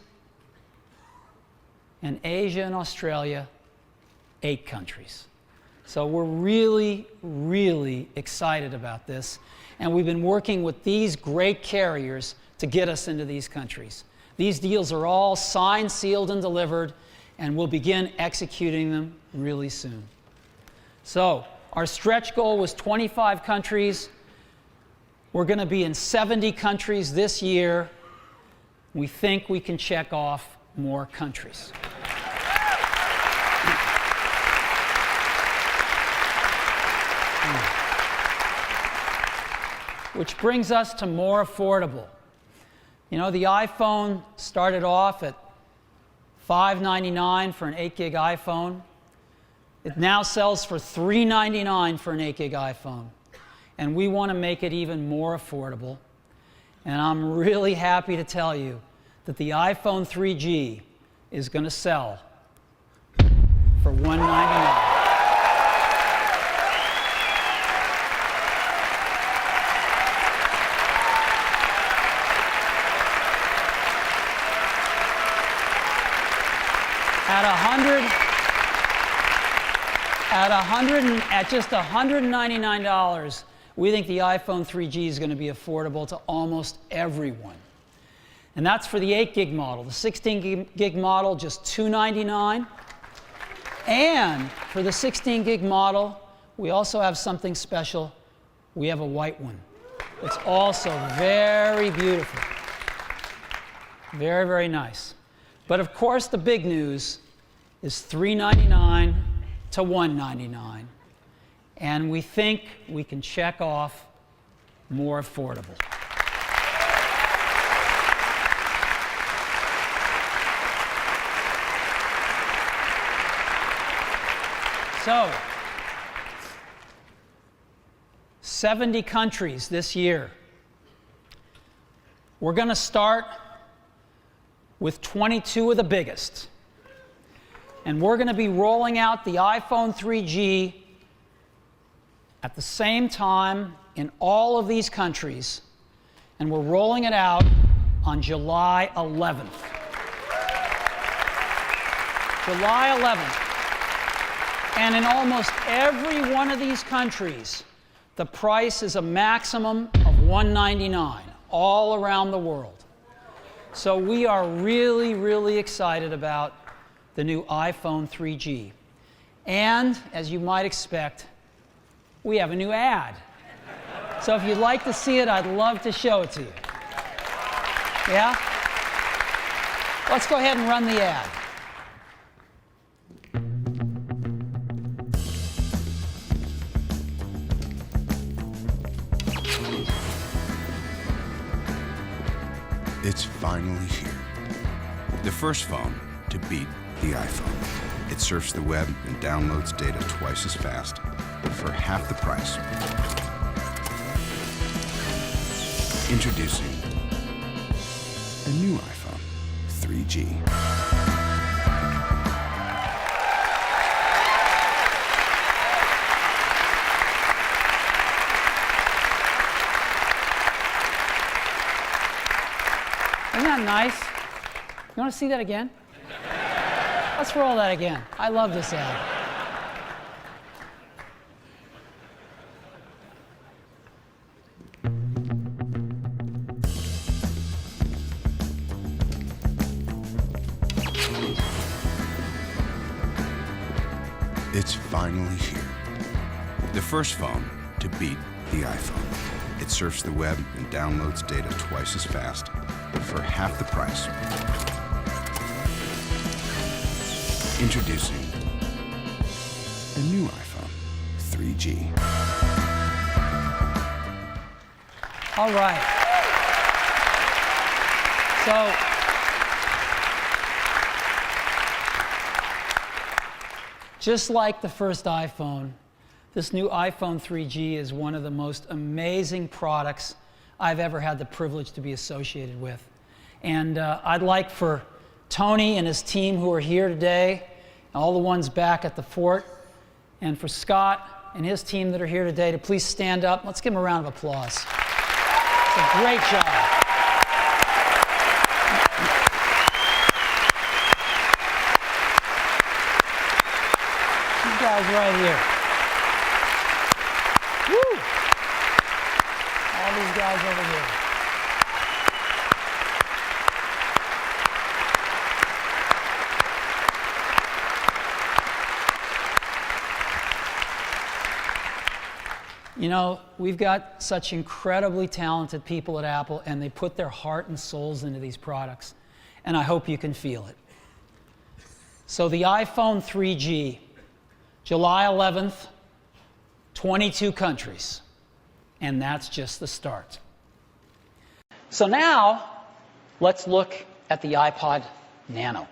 And Asia and Australia, 8 countries. So we're really, really excited about this. And we've been working with these great carriers to get us into these countries. These deals are all signed, sealed, and delivered, and we'll begin executing them really soon. So our stretch goal was 25 countries. We're going to be in 70 countries this year. We think we can check off more countries. Which brings us to more affordable. You know, the iPhone started off at $599 for an 8 gig iPhone. It now sells for $399 for an 8 gig iPhone. And we want to make it even more affordable. And I'm really happy to tell you that the iPhone 3G is going to sell for $199. At just $199, we think the iPhone 3G is going to be affordable to almost everyone. And that's for the 8 gig model. The 16 gig model, just $299. And for the 16 gig model, we also have something special. We have a white one. It's also very beautiful. Very, very nice. But of course, the big news is $399 to $199. And we think we can check off more affordable. So, 70 countries this year. We're going to start with 22 of the biggest. And we're going to be rolling out the iPhone 3G at the same time in all of these countries. And we're rolling it out on July 11th. July 11th. And in almost every one of these countries, the price is a maximum of $199 all around the world. So we are really, really excited about the new iPhone 3G. And, as you might expect, we have a new ad. So if you'd like to see it, I'd love to show it to you. Yeah? Let's go ahead and run the ad. It's finally here. The first phone to beat the iPhone. It surfs the web and downloads data twice as fast for half the price. Introducing the new iPhone 3G. Isn't that nice? You want to see that again? Let's roll that again. I love this ad. It's finally here. The first phone to beat the iPhone. It surfs the web and downloads data twice as fast for half the price. Introducing the new iPhone 3G. All right. So, just like the first iPhone, this new iPhone 3G is one of the most amazing products I've ever had the privilege to be associated with. And I'd like for Tony and his team who are here today, all the ones back at the fort, and for Scott and his team that are here today to please stand up. Let's give them a round of applause. It's a great job. These guys right here. Woo! All these guys over here. You know, we've got such incredibly talented people at Apple, and they put their heart and souls into these products, and I hope you can feel it. So the iPhone 3G, July 11th, 22 countries, and that's just the start. So now, let's look at the iPod Nano.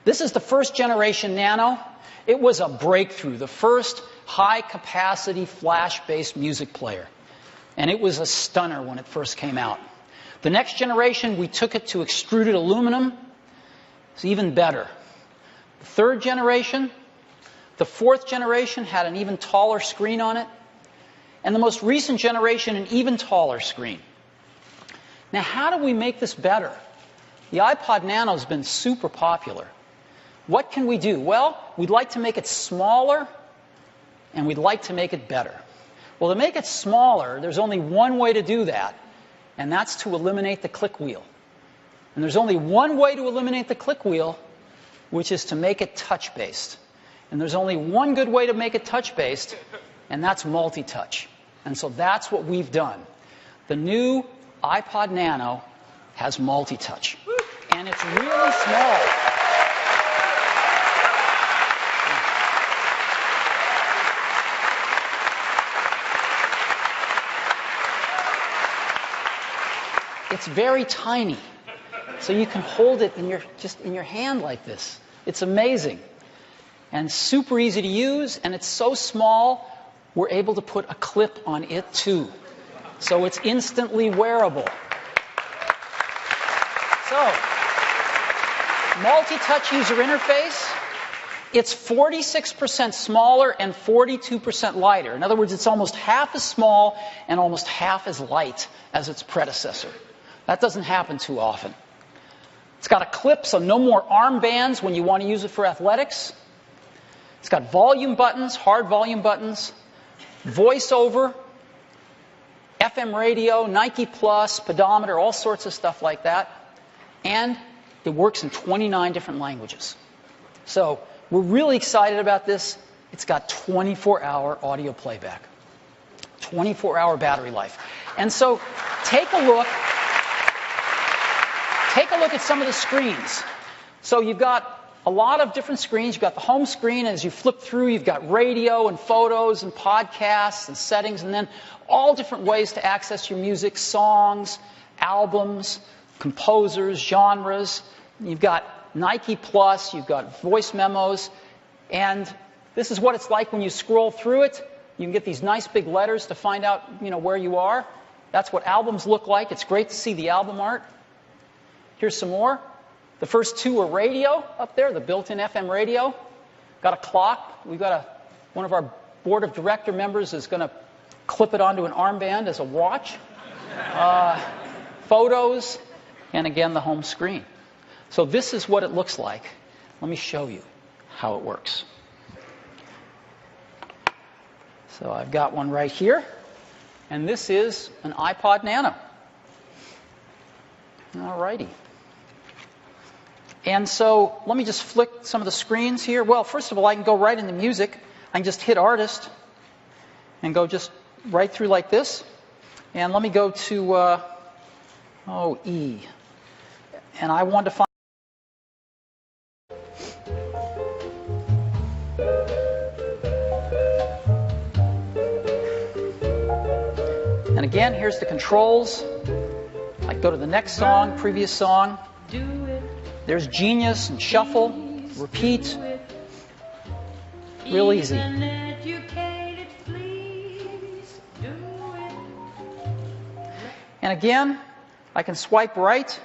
This is the first generation Nano. It was a breakthrough, the first high-capacity flash-based music player. And it was a stunner when it first came out. The next generation, we took it to extruded aluminum. It's even better. The third generation, the fourth generation had an even taller screen on it. And the most recent generation, an even taller screen. Now, how do we make this better? The iPod Nano has been super popular. What can we do? Well, we'd like to make it smaller, and we'd like to make it better. Well, to make it smaller, there's only one way to do that, and that's to eliminate the click wheel. And there's only one way to eliminate the click wheel, which is to make it touch-based. And there's only one good way to make it touch-based, and that's multi-touch. And so that's what we've done. The new iPod Nano has multi-touch, and it's really small. It's very tiny, so you can hold it in your hand like this. It's amazing, and super easy to use. And it's so small, we're able to put a clip on it too, so it's instantly wearable. So, multi-touch user interface. It's 46% smaller and 42% lighter. In other words, it's almost half as small and almost half as light as its predecessor. That doesn't happen too often. It's got a clip, so no more armbands when you want to use it for athletics. It's got volume buttons, hard volume buttons, voiceover, FM radio, Nike Plus, pedometer, all sorts of stuff like that. And it works in 29 different languages. So we're really excited about this. It's got 24-hour audio playback, 24-hour battery life. And so take a look at some of the screens. So you've got a lot of different screens. You've got the home screen. As you flip through, you've got radio and photos and podcasts and settings, and then all different ways to access your music, songs, albums, composers, genres. You've got Nike Plus. You've got voice memos. And this is what it's like when you scroll through it. You can get these nice big letters to find out, where you are. That's what albums look like. It's great to see the album art. Here's some more. The first two are radio up there, the built-in FM radio. Got a clock. We've got one of our board of director members is going to clip it onto an armband as a watch. Photos, and again, the home screen. So this is what it looks like. Let me show you how it works. So I've got one right here, and this is an iPod Nano. All righty. And so let me just flick some of the screens here. Well, first of all, I can go right into music. I can just hit artist and go just right through like this. And let me go to, E. And I want to find. And again, here's the controls. I go to the next song, previous song. There's Genius and Shuffle, Repeat. Real easy. And again, I can swipe right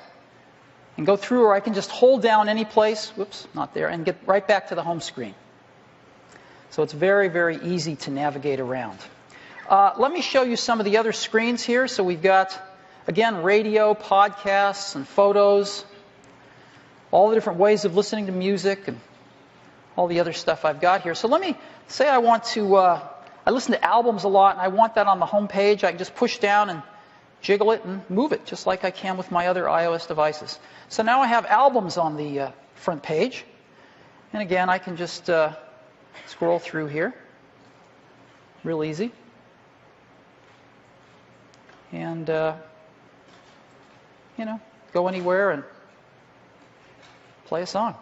and go through, or I can just hold down any place, whoops, not there, and get right back to the home screen. So it's very, very easy to navigate around. Let me show you some of the other screens here. So we've got, again, radio, podcasts, and photos, all the different ways of listening to music, and all the other stuff I've got here. So let me say I want to, I listen to albums a lot, and I want that on the home page. I can just push down and jiggle it and move it, just like I can with my other iOS devices. So now I have albums on the front page. And again, I can just scroll through here. Real easy. And, you know, go anywhere and play a song.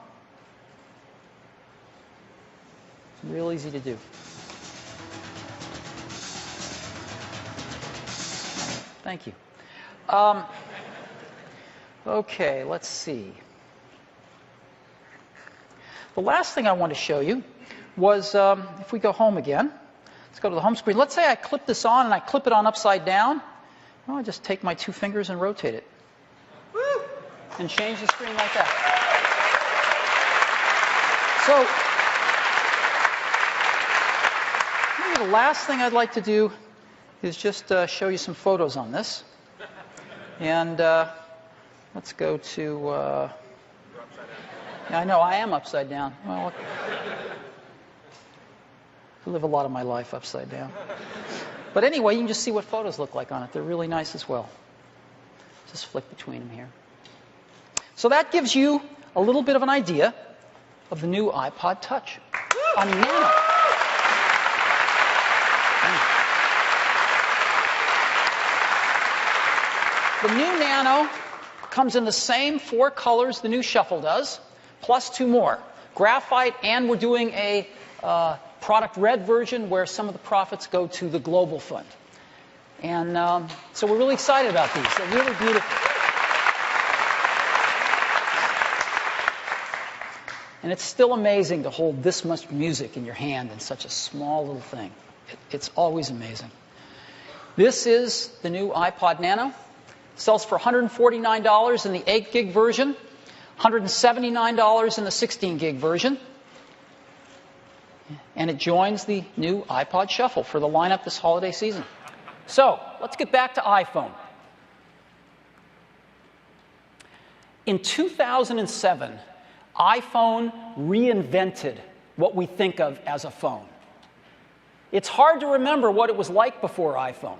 Real easy to do. Thank you. Okay, let's see. The last thing I want to show you was, if we go home again, let's go to the home screen. Let's say I clip this on and I clip it on upside down. Well, I just take my 2 fingers and rotate it. Woo! And change the screen like that. So, maybe the last thing I'd like to do is just show you some photos on this. And let's go to... I know, I am upside down. Well, I live a lot of my life upside down. But anyway, you can just see what photos look like on it. They're really nice as well. Just flick between them here. So that gives you a little bit of an idea of the new iPod Touch on Nano. The new Nano comes in the same 4 colors the new Shuffle does, plus 2 more. Graphite, and we're doing a product red version where some of the profits go to the Global Fund. And so we're really excited about these. They're really beautiful. And it's still amazing to hold this much music in your hand in such a small little thing. It's always amazing. This is the new iPod Nano. Sells for $149 in the 8 gig version, $179 in the 16 gig version. And it joins the new iPod Shuffle for the lineup this holiday season. So, let's get back to iPhone. In 2007, iPhone reinvented what we think of as a phone. It's hard to remember what it was like before iPhone.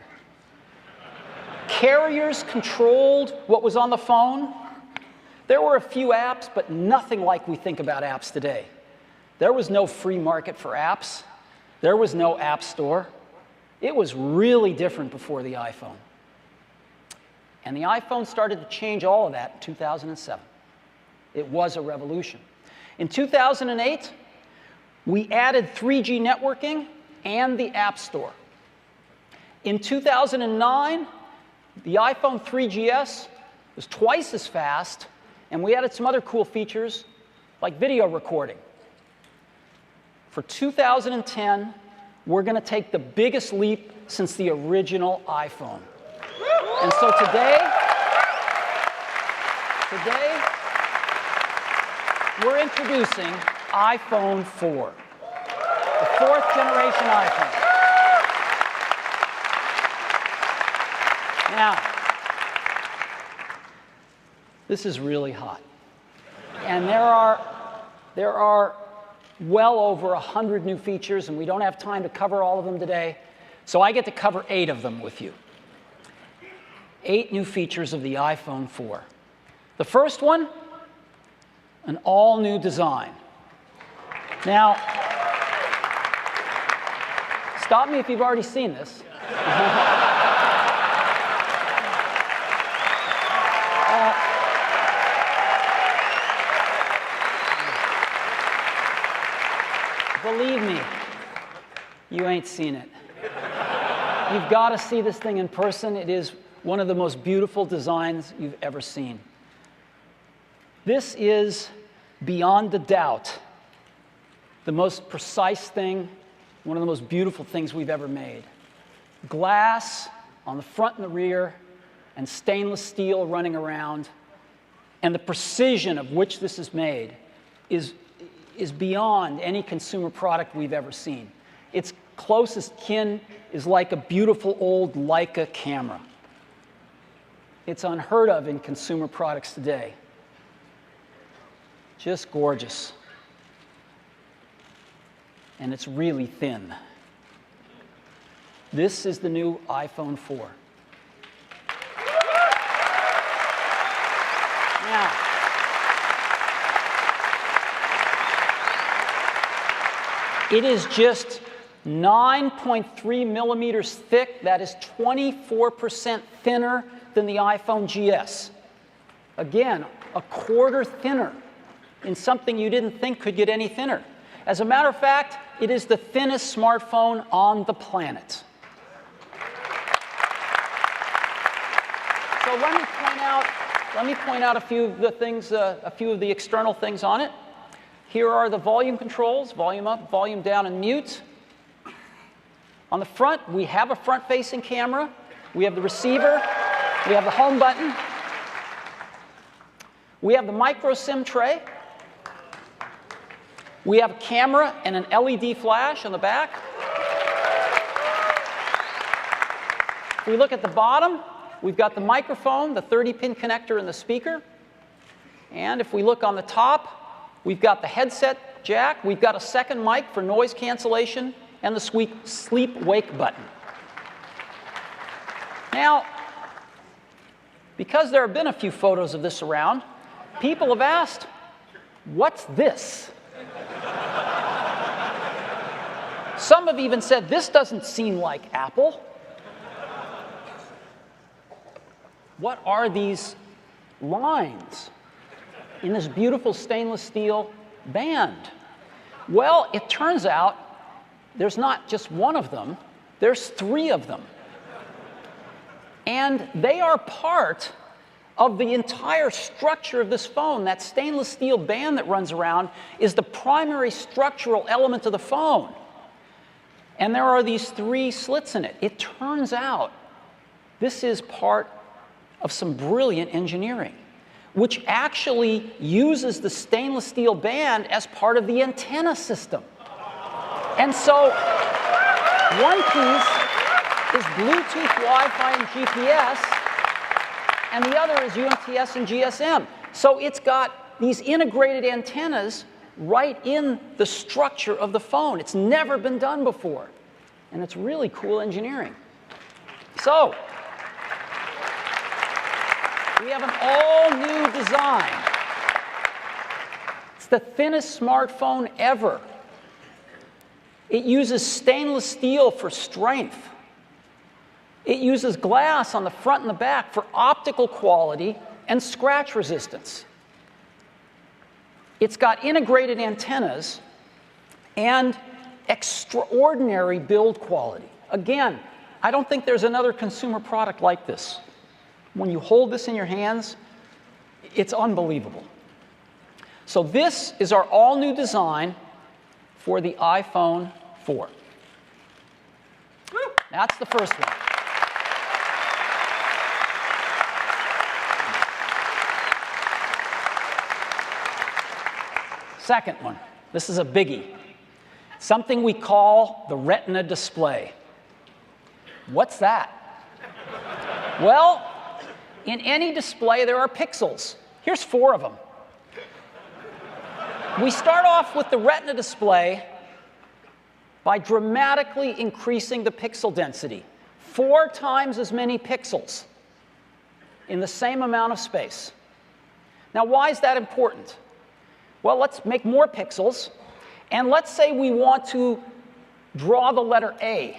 Carriers controlled what was on the phone. There were a few apps, but nothing like we think about apps today. There was no free market for apps. There was no app store. It was really different before the iPhone. And the iPhone started to change all of that in 2007. It was a revolution. In 2008, we added 3G networking and the App Store. In 2009, the iPhone 3GS was twice as fast, and we added some other cool features like video recording. For 2010, we're going to take the biggest leap since the original iPhone. And so today, we're introducing iPhone 4, the 4th generation iPhone. Now, this is really hot. And there are well over 100 new features, and we don't have time to cover all of them today. So I get to cover 8 of them with you. 8 new features of the iPhone 4. The first one, an all-new design. Now, stop me if you've already seen this. You ain't seen it. You've got to see this thing in person. It is one of the most beautiful designs you've ever seen. This is, beyond a doubt, the most precise thing, one of the most beautiful things we've ever made. Glass on the front and the rear, and stainless steel running around, and the precision of which this is made is beyond any consumer product we've ever seen. Its closest kin is like a beautiful old Leica camera. It's unheard of in consumer products today. Just gorgeous. And it's really thin. This is the new iPhone 4. Now, it is just 9.3 millimeters thick. That is 24% thinner than the iPhone GS. Again, a quarter thinner in something you didn't think could get any thinner. As a matter of fact, it is the thinnest smartphone on the planet. So let me point out a few of the things, a few of the external things on it. Here are the volume controls: volume up, volume down, and mute. On the front, we have a front-facing camera. We have the receiver. We have the home button. We have the micro SIM tray. We have a camera and an LED flash on the back. If we look at the bottom, we've got the microphone, the 30-pin connector, and the speaker. And if we look on the top, we've got the headset jack. We've got a second mic for noise cancellation, and the sleep-wake button. Now, because there have been a few photos of this around, people have asked, what's this? Some have even said, this doesn't seem like Apple. What are these lines in this beautiful stainless steel band? Well, it turns out there's not just one of them, there's 3 of them. And they are part of the entire structure of this phone. That stainless steel band that runs around is the primary structural element of the phone. And there are these 3 slits in it. It turns out this is part of some brilliant engineering, which actually uses the stainless steel band as part of the antenna system. And so one piece is Bluetooth, Wi-Fi, and GPS, and the other is UMTS and GSM. So it's got these integrated antennas right in the structure of the phone. It's never been done before. And it's really cool engineering. So we have an all-new design. It's the thinnest smartphone ever. It uses stainless steel for strength. It uses glass on the front and the back for optical quality and scratch resistance. It's got integrated antennas and extraordinary build quality. Again, I don't think there's another consumer product like this. When you hold this in your hands, it's unbelievable. So this is our all-new design for the iPhone 4. That's the first one. Second one, this is a biggie. Something we call the Retina display. What's that? Well, in any display, there are pixels. Here's 4 of them. We start off with the Retina display by dramatically increasing the pixel density. 4 times as many pixels in the same amount of space. Now, why is that important? Well, let's make more pixels, and let's say we want to draw the letter A.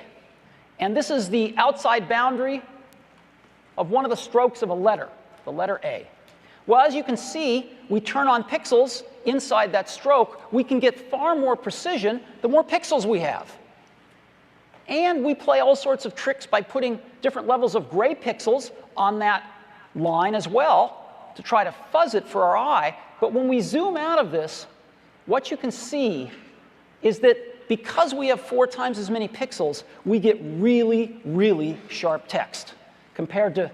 And this is the outside boundary of one of the strokes of a letter, the letter A. Well, as you can see, we turn on pixels inside that stroke. We can get far more precision the more pixels we have. And we play all sorts of tricks by putting different levels of gray pixels on that line as well to try to fuzz it for our eye. But when we zoom out of this, what you can see is that because we have 4 times as many pixels, we get really, really sharp text compared to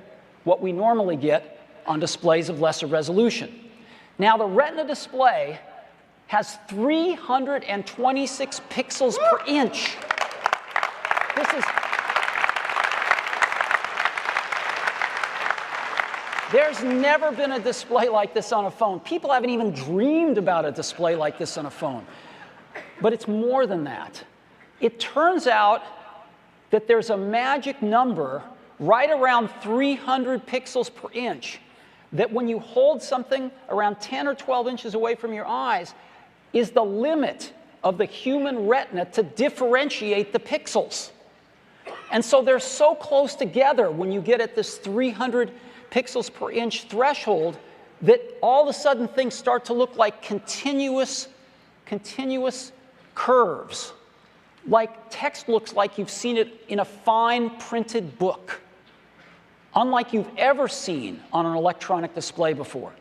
what we normally get on displays of lesser resolution. Now, the Retina display has 326 pixels per inch. There's never been a display like this on a phone. People haven't even dreamed about a display like this on a phone. But it's more than that. It turns out that there's a magic number right around 300 pixels per inch that when you hold something around 10 or 12 inches away from your eyes is the limit of the human retina to differentiate the pixels. And so they're so close together when you get at this 300 pixels per inch threshold that all of a sudden things start to look like continuous curves. Like text looks like you've seen it in a fine printed book, unlike you've ever seen on an electronic display before.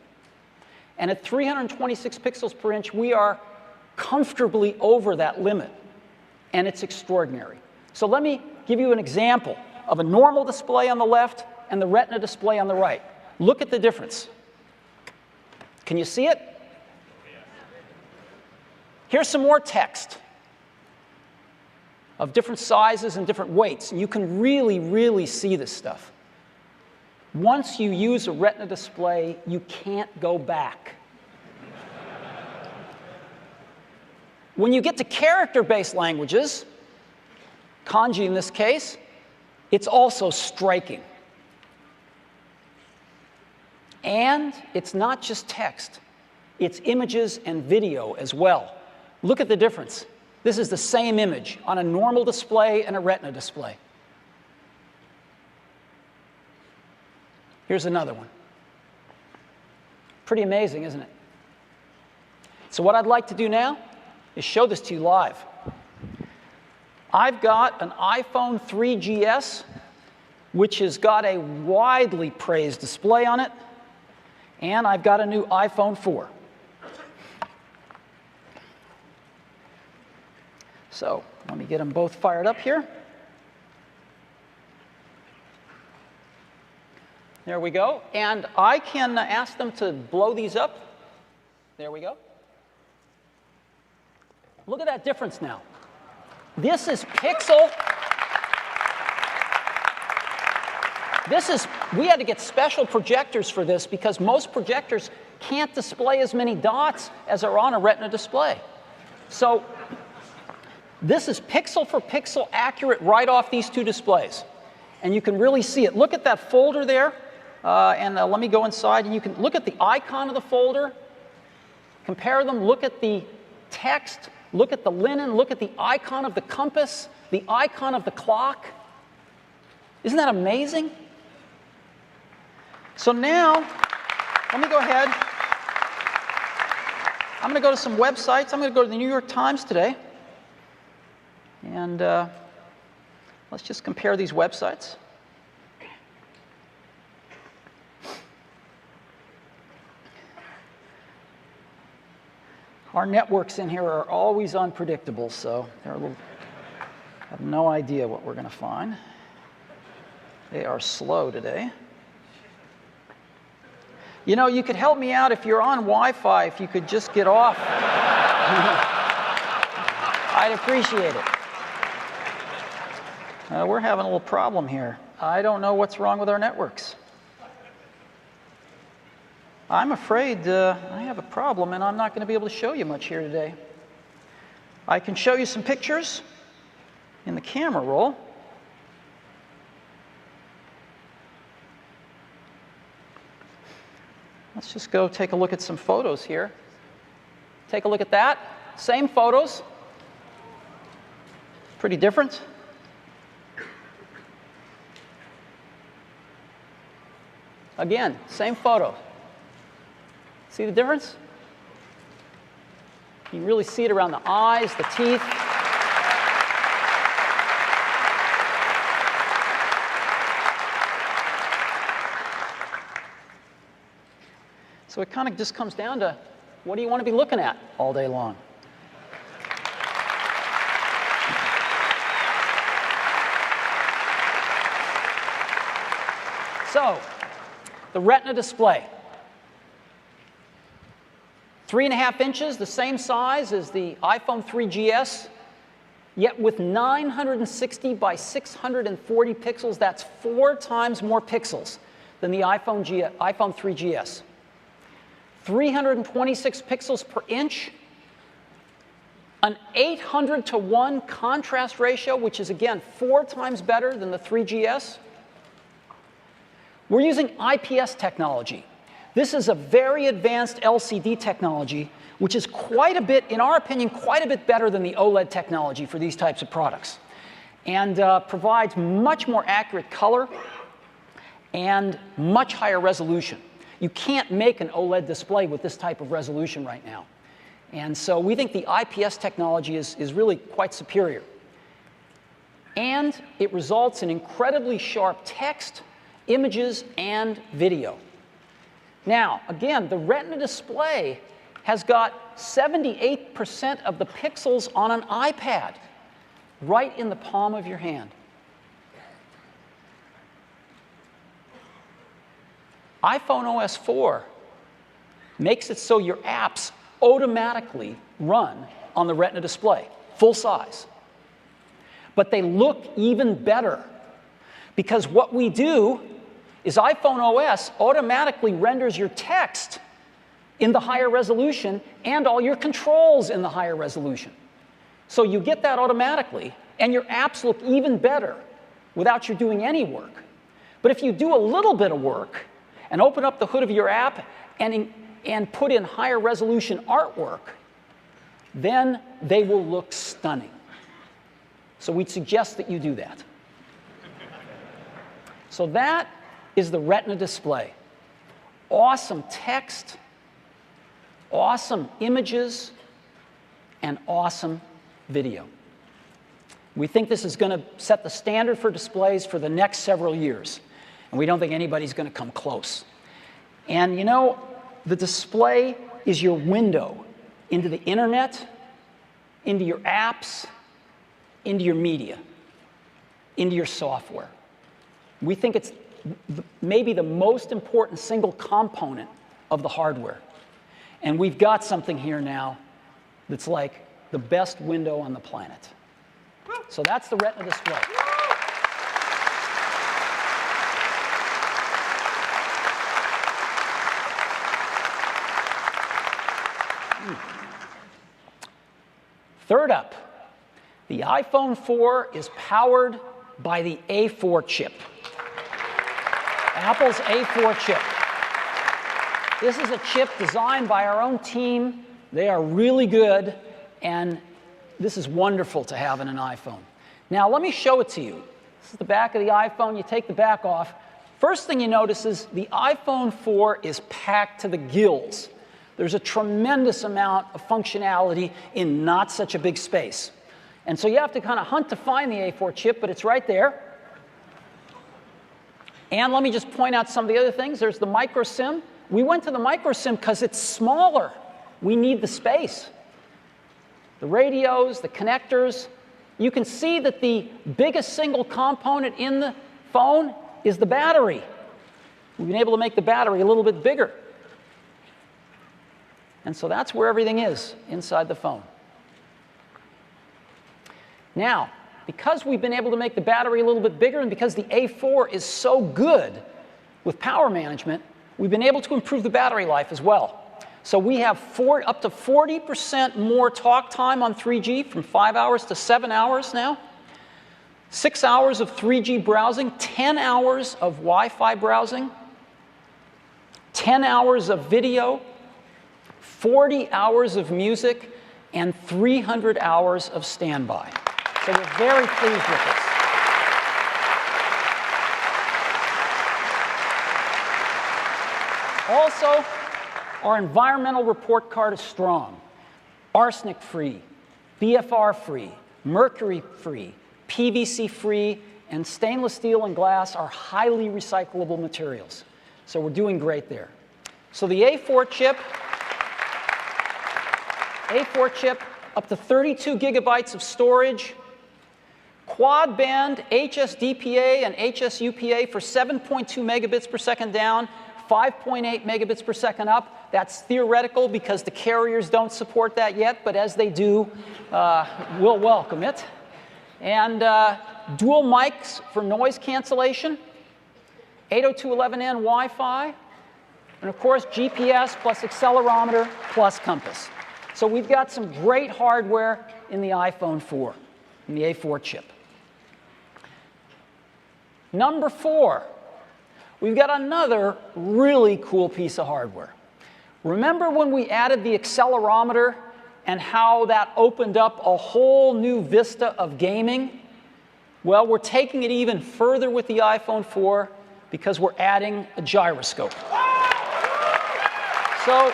And at 326 pixels per inch, we are comfortably over that limit, and it's extraordinary. So let me give you an example of a normal display on the left and the Retina display on the right. Look at the difference. Can you see it? Here's some more text of different sizes and different weights, and you can really, really see this stuff. Once you use a Retina display, you can't go back. When you get to character-based languages, kanji in this case, it's also striking. And it's not just text. It's images and video as well. Look at the difference. This is the same image on a normal display and a Retina display. Here's another one. Pretty amazing, isn't it? So what I'd like to do now is show this to you live. I've got an iPhone 3GS, which has got a widely praised display on it, and I've got a new iPhone 4. So let me get them both fired up here. There we go. And I can ask them to blow these up. There we go. Look at that difference now. This is pixel. We had to get special projectors for this because most projectors can't display as many dots as are on a Retina display. So this is pixel for pixel accurate right off these two displays. And you can really see it. Look at that folder there. Let me go inside, and you can look at the icon of the folder, compare them, look at the text, look at the linen, look at the icon of the compass, the icon of the clock. Isn't that amazing? So now, let me go ahead. I'm going to go to some websites. I'm going to go to the New York Times today. And let's just compare these websites. Our networks in here are always unpredictable, so they're a little, I have no idea what we're going to find. They are slow today. You know, you could help me out if you're on Wi-Fi, if you could just get off. I'd appreciate it. We're having a little problem here. I don't know what's wrong with our networks. I'm afraid I have a problem, and I'm not going to be able to show you much here today. I can show you some pictures in the camera roll. Let's just go take a look at some photos here. Take a look at that. Same photos. Pretty different. Again, same photo. See the difference? You can really see it around the eyes, the teeth. So it kind of just comes down to, what do you want to be looking at all day long? So, the Retina display. 3.5 inches, the same size as the iPhone 3GS, yet with 960 by 640 pixels. That's 4 times more pixels than the iPhone 3GS. 326 pixels per inch, an 800:1 contrast ratio, which is, again, 4 times better than the 3GS. We're using IPS technology. This is a very advanced LCD technology, which is quite a bit, in our opinion, quite a bit better than the OLED technology for these types of products, and provides much more accurate color and much higher resolution. You can't make an OLED display with this type of resolution right now. And so we think the IPS technology is really quite superior. And it results in incredibly sharp text, images, and video. Now, again, the Retina display has got 78% of the pixels on an iPad right in the palm of your hand. iPhone OS 4 makes it so your apps automatically run on the Retina display, full size. But they look even better, because what we do is iPhone OS automatically renders your text in the higher resolution and all your controls in the higher resolution. So you get that automatically, and your apps look even better without you doing any work. But if you do a little bit of work and open up the hood of your app and put in higher resolution artwork, then they will look stunning. So we'd suggest that you do that. So that is the Retina display. Awesome text, awesome images, and awesome video. We think this is going to set the standard for displays for the next several years, and we don't think anybody's going to come close. And you know, the display is your window into the internet, into your apps, into your media, into your software. We think it's maybe the most important single component of the hardware. And we've got something here now that's like the best window on the planet. So that's the Retina display. Third up, the iPhone 4 is powered by the A4 chip. Apple's A4 chip. This is a chip designed by our own team. They are really good, and this is wonderful to have in an iPhone. Now, let me show it to you. This is the back of the iPhone. You take the back off. First thing you notice is the iPhone 4 is packed to the gills. There's a tremendous amount of functionality in not such a big space. And so you have to kind of hunt to find the A4 chip, but it's right there. And let me just point out some of the other things. There's the micro SIM. We went to the micro SIM because it's smaller. We need the space. The radios, the connectors. You can see that the biggest single component in the phone is the battery. We've been able to make the battery a little bit bigger. And so that's where everything is inside the phone. Now, because we've been able to make the battery a little bit bigger, and because the A4 is so good with power management, we've been able to improve the battery life as well. So we have up to 40% more talk time on 3G, from 5 hours to 7 hours now. 6 hours of 3G browsing, 10 hours of Wi-Fi browsing, 10 hours of video, 40 hours of music, and 300 hours of standby. So we're very pleased with this. Also, our environmental report card is strong. Arsenic-free, BFR-free, mercury-free, PVC-free, and stainless steel and glass are highly recyclable materials. So we're doing great there. So the A4 chip, up to 32 gigabytes of storage, quad band HSDPA and HSUPA for 7.2 megabits per second down, 5.8 megabits per second up. That's theoretical because the carriers don't support that yet, but as they do, we'll welcome it. And dual mics for noise cancellation, 802.11n Wi-Fi, and of course GPS plus accelerometer plus compass. So we've got some great hardware in the iPhone 4, in the A4 chip. Number 4, we've got another really cool piece of hardware. Remember when we added the accelerometer and how that opened up a whole new vista of gaming? Well, we're taking it even further with the iPhone 4 because we're adding a gyroscope. So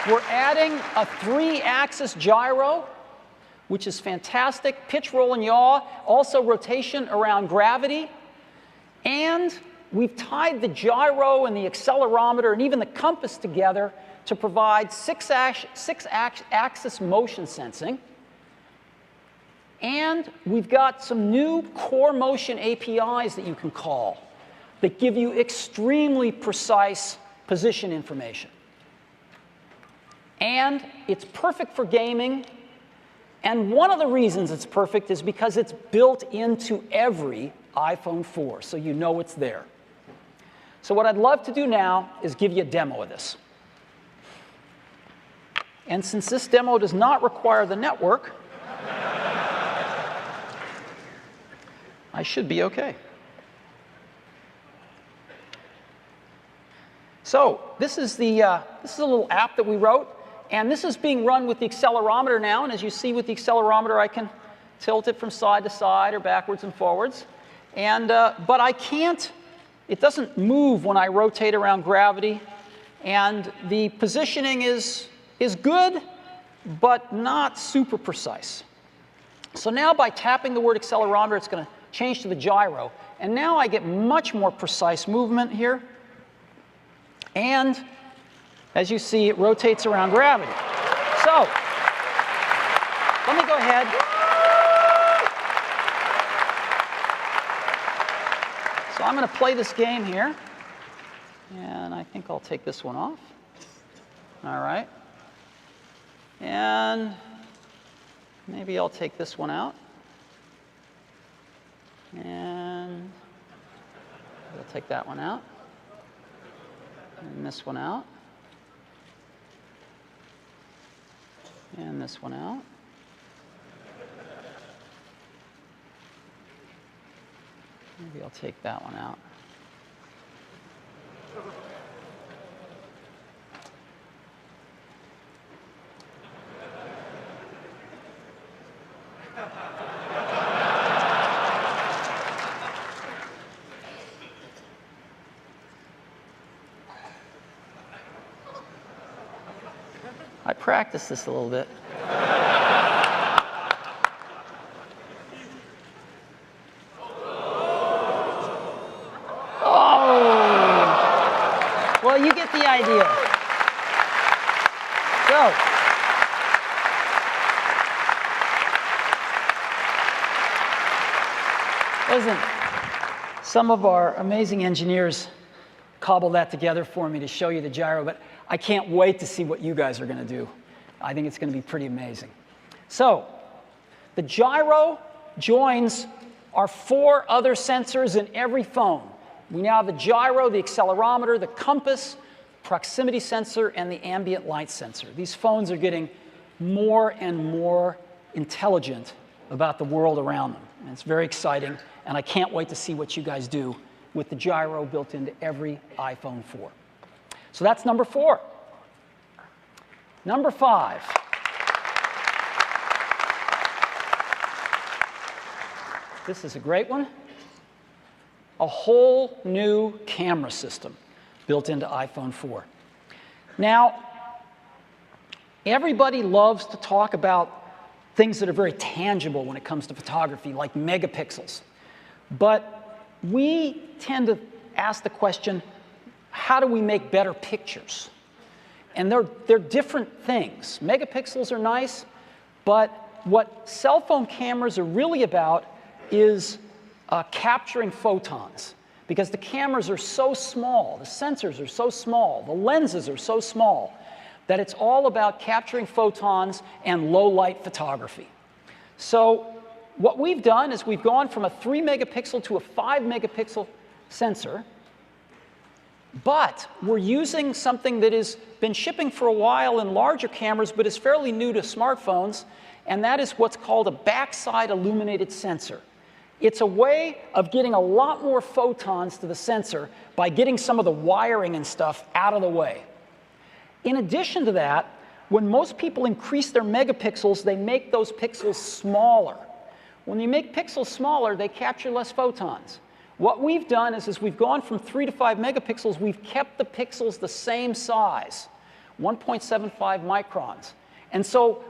we're adding a 3-axis gyro, which is fantastic. Pitch, roll, and yaw. Also rotation around gravity. And we've tied the gyro and the accelerometer and even the compass together to provide 6-axis motion sensing. And we've got some new core motion APIs that you can call that give you extremely precise position information. And it's perfect for gaming. And one of the reasons it's perfect is because it's built into every iPhone 4, so you know it's there. So what I'd love to do now is give you a demo of this. And since this demo does not require the network, I should be okay. So this is a little app that we wrote. And this is being run with the accelerometer now. And as you see with the accelerometer, I can tilt it from side to side or backwards and forwards. And, but I can't, it doesn't move when I rotate around gravity. And the positioning is good, but not super precise. So now by tapping the word accelerometer, it's going to change to the gyro. And now I get much more precise movement here. And as you see, it rotates around gravity. So let me go ahead. So I'm going to play this game here. And I think I'll take this one off. All right. And maybe I'll take this one out. And I'll take that one out. And this one out. And this one out. Maybe I'll take that one out. I practiced this a little bit. Oh! Well, you get the idea. So, listen, some of our amazing engineers cobbled that together for me to show you the gyro, but I can't wait to see what you guys are going to do. I think it's going to be pretty amazing. So, the gyro joins our 4 other sensors in every phone. We now have the gyro, the accelerometer, the compass, proximity sensor, and the ambient light sensor. These phones are getting more and more intelligent about the world around them. And it's very exciting, and I can't wait to see what you guys do with the gyro built into every iPhone 4. So that's number 4. Number 5. This is a great one. A whole new camera system built into iPhone 4. Now, everybody loves to talk about things that are very tangible when it comes to photography, like megapixels. But we tend to ask the question, how do we make better pictures? And they're different things. Megapixels are nice, but what cell phone cameras are really about is capturing photons, because the cameras are so small, the sensors are so small, the lenses are so small, that it's all about capturing photons and low-light photography. So what we've done is we've gone from a 3 megapixel to a 5 megapixel sensor, but we're using something that has been shipping for a while in larger cameras, but is fairly new to smartphones, and that is what's called a backside illuminated sensor. It's a way of getting a lot more photons to the sensor by getting some of the wiring and stuff out of the way. In addition to that, when most people increase their megapixels, they make those pixels smaller. When you make pixels smaller, they capture less photons. What we've done is we've gone from 3 to 5 megapixels, we've kept the pixels the same size, 1.75 microns. And so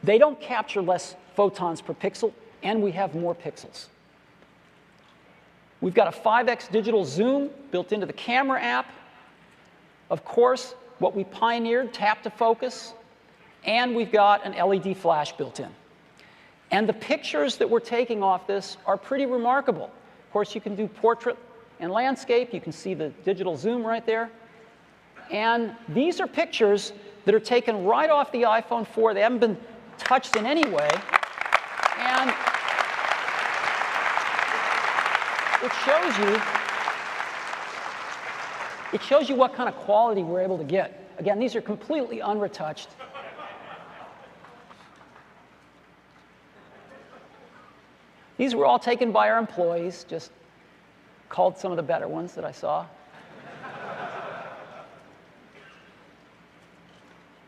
they don't capture less photons per pixel, and we have more pixels. We've got a 5x digital zoom built into the camera app. Of course, what we pioneered, tap to focus, and we've got an LED flash built in. And the pictures that we're taking off this are pretty remarkable. Of course, you can do portrait and landscape. You can see the digital zoom right there. And these are pictures that are taken right off the iPhone 4. They haven't been touched in any way. And it shows you what kind of quality we're able to get. Again, these are completely unretouched. These were all taken by our employees, just called some of the better ones that I saw.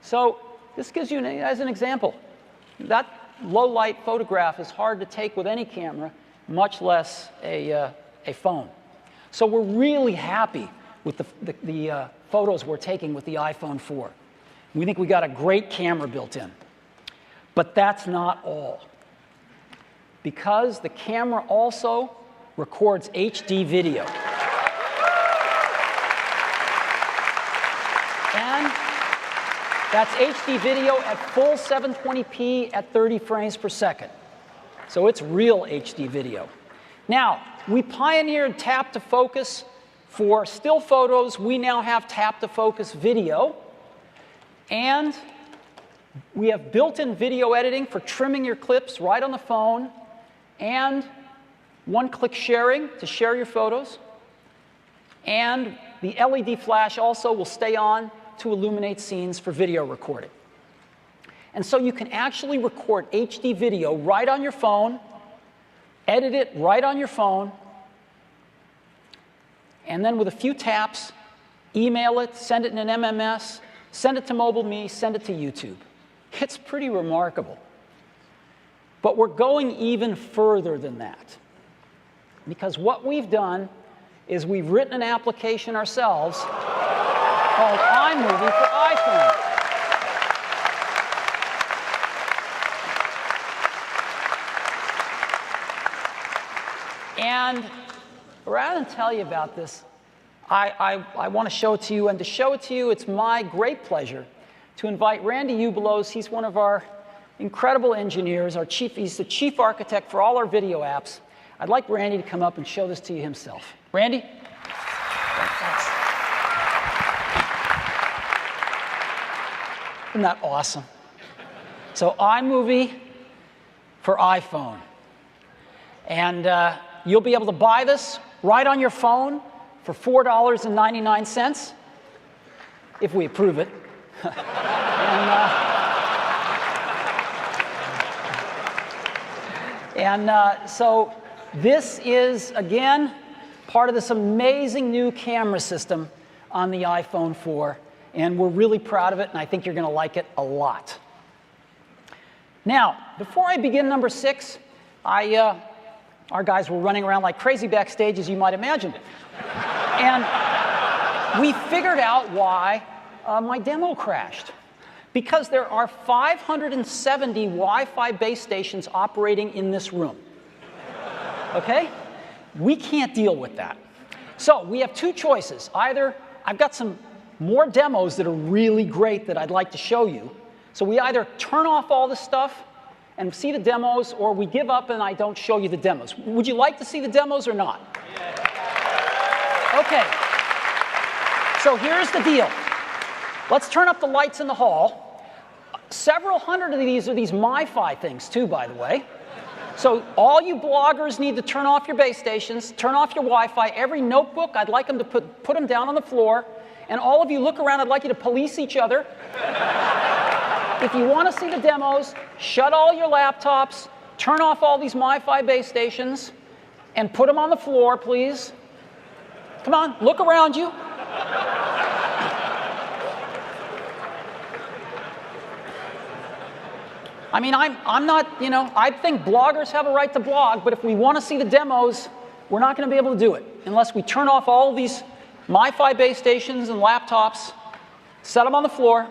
So this gives you, as an example, that low-light photograph is hard to take with any camera, much less a phone. So we're really happy with the photos we're taking with the iPhone 4. We think we got a great camera built in. But that's not all. Because the camera also records HD video. And that's HD video at full 720p at 30 frames per second. So it's real HD video. Now, we pioneered tap to focus for still photos. We now have tap to focus video. And we have built-in video editing for trimming your clips right on the phone, and one-click sharing to share your photos. And the LED flash also will stay on to illuminate scenes for video recording. And so you can actually record HD video right on your phone, edit it right on your phone, and then with a few taps, email it, send it in an MMS, send it to MobileMe, send it to YouTube. It's pretty remarkable. But we're going even further than that. Because what we've done is we've written an application ourselves called iMovie for iPhone. And rather than tell you about this, I want to show it to you. And to show it to you, it's my great pleasure to invite Randy Ubelos. He's one of our incredible engineers, he's the chief architect for all our video apps. I'd like Randy to come up and show this to you himself. Randy? Thanks. Isn't that awesome? So iMovie for iPhone. And you'll be able to buy this right on your phone for $4.99, if we approve it. So this is, again, part of this amazing new camera system on the iPhone 4. And we're really proud of it, and I think you're going to like it a lot. Now, before I begin number 6, our guys were running around like crazy backstage, as you might imagine. And we figured out why my demo crashed. Because there are 570 Wi-Fi base stations operating in this room. Okay? We can't deal with that. So we have two choices. Either I've got some more demos that are really great that I'd like to show you. So we either turn off all this stuff and see the demos, or we give up and I don't show you the demos. Would you like to see the demos or not? Okay. So here's the deal. Let's turn up the lights in the hall. Several hundred of these are these MiFi things too, by the way. So all you bloggers need to turn off your base stations, turn off your Wi-Fi. Every notebook, I'd like them to put them down on the floor. And all of you look around, I'd like you to police each other. If you want to see the demos, shut all your laptops, turn off all these MiFi base stations, and put them on the floor, please. Come on, look around you. I mean, I'm not, you know, I think bloggers have a right to blog, but if we want to see the demos, we're not going to be able to do it unless we turn off all these MiFi base stations and laptops, set them on the floor.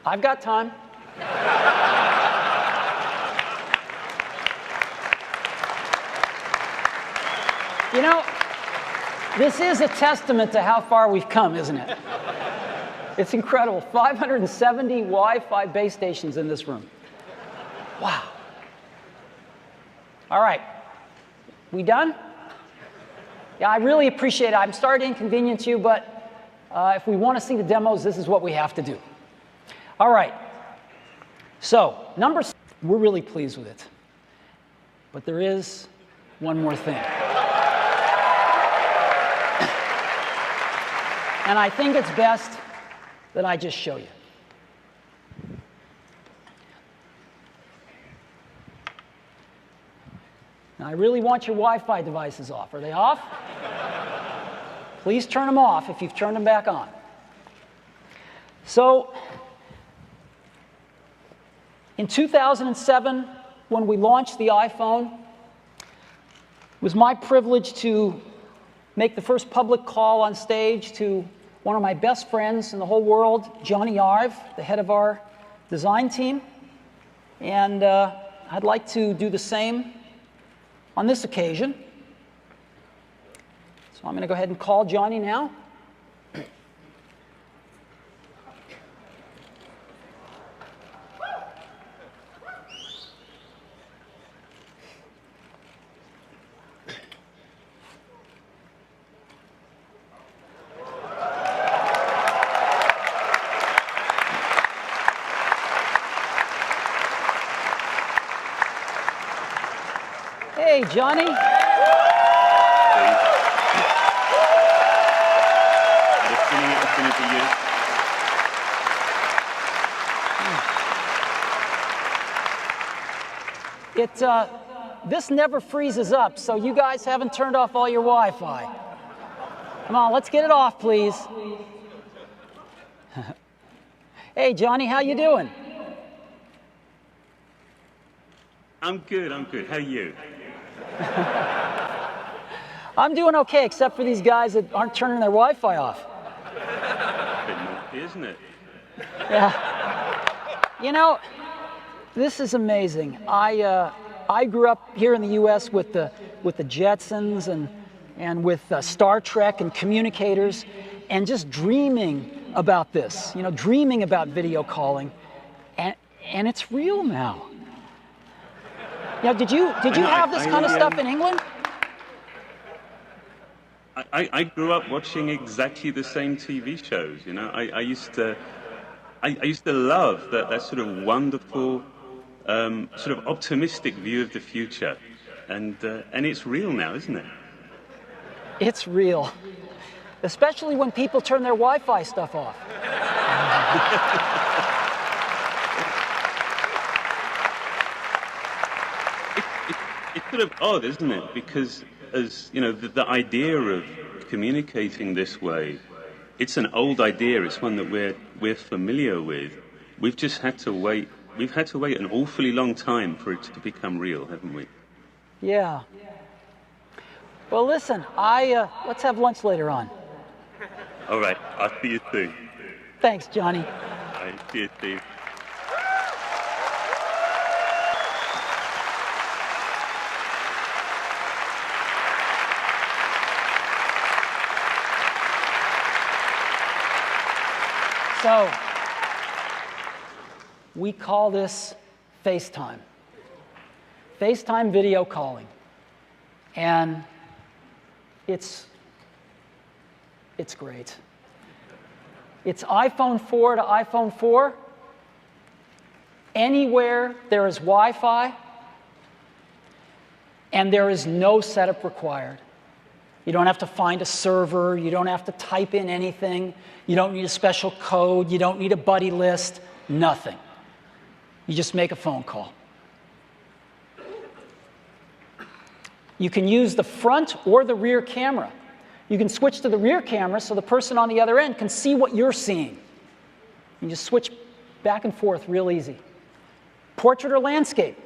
I've got time. You know, this is a testament to how far we've come, isn't it? It's incredible. 570 Wi-Fi base stations in this room. Wow. All right. We done? Yeah, I really appreciate it. I'm sorry to inconvenience you, but if we want to see the demos, this is what we have to do. All right. So, number 6, we're really pleased with it. But there is one more thing. And I think it's best that I just show you. Now, I really want your Wi-Fi devices off. Are they off? Please turn them off if you've turned them back on. So, in 2007, when we launched the iPhone, it was my privilege to make the first public call on stage to one of my best friends in the whole world, Johnny Ive, the head of our design team. And I'd like to do the same on this occasion. So I'm going to go ahead and call Johnny now. Hey, Johnny. This never freezes up, so you guys haven't turned off all your Wi-Fi. Come on, let's get it off, please. Hey, Johnny, how you doing? I'm good. How are you? I'm doing okay, except for these guys that aren't turning their Wi-Fi off. A bit naughty, isn't it? Yeah. You know, this is amazing. I grew up here in the U.S. with the Jetsons and with Star Trek and communicators, and just dreaming about this. You know, dreaming about video calling, and it's real now. Now, did you have this kind of stuff in England? I grew up watching exactly the same TV shows. You know, I used to love that sort of wonderful, sort of optimistic view of the future, and it's real now, isn't it? It's real, especially when people turn their Wi-Fi stuff off. It's sort of odd, isn't it? Because, as you know, the idea of communicating this way, it's an old idea. It's one that we're familiar with. We've just had to wait. We've had to wait an awfully long time for it to become real, haven't we? Yeah. Well, listen, let's have lunch later on. All right. I'll see you soon. Thanks, Johnny. Bye. See you, Steve. So, we call this FaceTime. FaceTime video calling. And it's great. It's iPhone 4 to iPhone 4. Anywhere there is Wi-Fi, and there is no setup required. You don't have to find a server. You don't have to type in anything. You don't need a special code. You don't need a buddy list. Nothing. You just make a phone call. You can use the front or the rear camera. You can switch to the rear camera so the person on the other end can see what you're seeing. You just switch back and forth real easy. Portrait or landscape.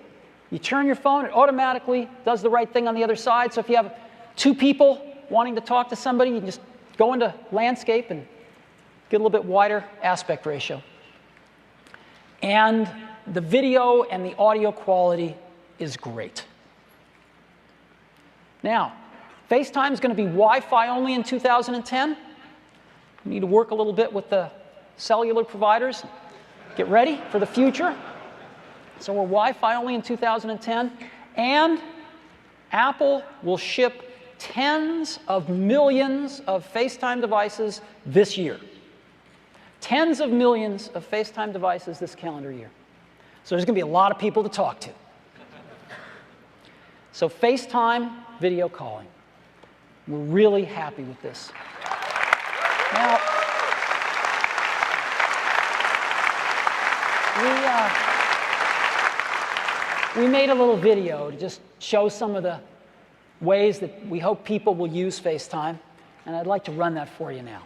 You turn your phone, it automatically does the right thing on the other side. So if you have two people wanting to talk to somebody, you can just go into landscape and get a little bit wider aspect ratio. And the video and the audio quality is great. Now, FaceTime is going to be Wi-Fi only in 2010. We need to work a little bit with the cellular providers. Get ready for the future. So we're Wi-Fi only in 2010. And Apple will ship tens of millions of FaceTime devices this year. Tens of millions of FaceTime devices this calendar year. So there's going to be a lot of people to talk to. So FaceTime video calling. We're really happy with this. Now, we made a little video to just show some of the ways that we hope people will use FaceTime, and I'd like to run that for you now.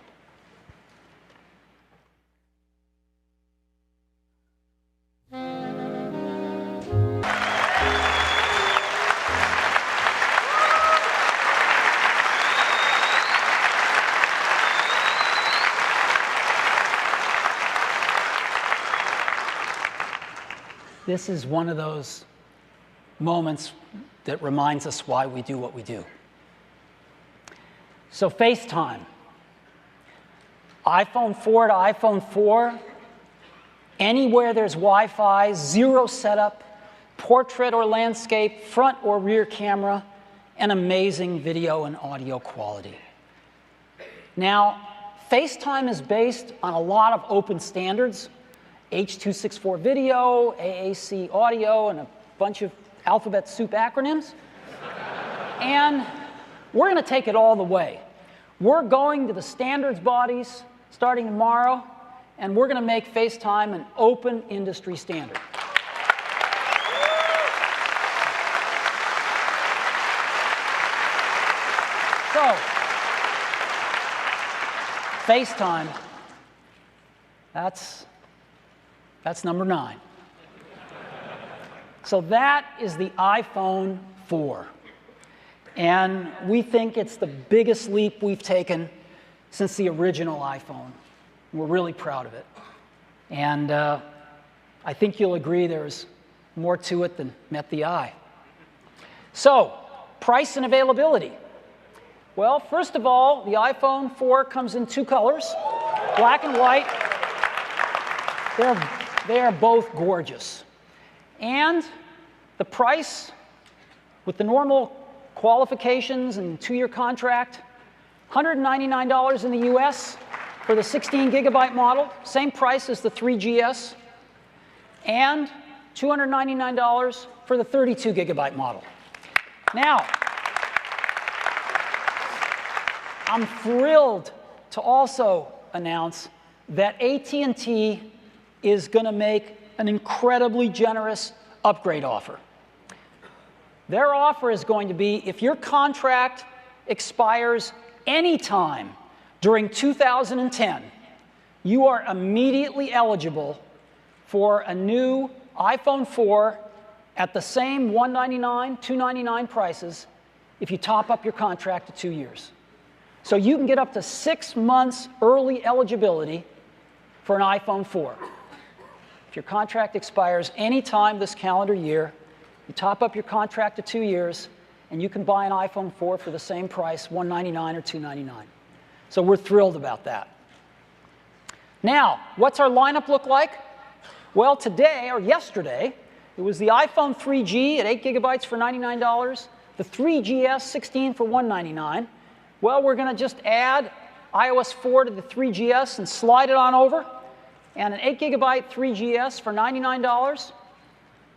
This is one of those moments that reminds us why we do what we do. So FaceTime. iPhone 4 to iPhone 4. Anywhere there's Wi-Fi, zero setup, portrait or landscape, front or rear camera, and amazing video and audio quality. Now, FaceTime is based on a lot of open standards. H.264 video, AAC audio, and a bunch of alphabet soup acronyms. And we're going to take it all the way. We're going to the standards bodies starting tomorrow, and we're going to make FaceTime an open industry standard. So, FaceTime, that's number 9. So that is the iPhone 4. And we think it's the biggest leap we've taken since the original iPhone. We're really proud of it. And I think you'll agree there's more to it than met the eye. So, price and availability. Well, first of all, the iPhone 4 comes in 2 colors, black and white. They are both gorgeous. And the price, with the normal qualifications and 2-year contract, $199 in the US for the 16 gigabyte model, same price as the 3GS, and $299 for the 32 gigabyte model. Now, I'm thrilled to also announce that AT&T is going to make an incredibly generous upgrade offer. Their offer is going to be, if your contract expires anytime during 2010, you are immediately eligible for a new iPhone 4 at the same $199, $299 prices if you top up your contract to 2 years. So you can get up to 6 months early eligibility for an iPhone 4. If your contract expires any time this calendar year, you top up your contract to 2 years, and you can buy an iPhone 4 for the same price, $199 or $299. So we're thrilled about that. Now, what's our lineup look like? Well, today, or yesterday, it was the iPhone 3G at 8 gigabytes for $99, the 3GS 16 for $199. Well, we're going to just add iOS 4 to the 3GS and slide it on over, and an 8 gigabyte 3GS for $99,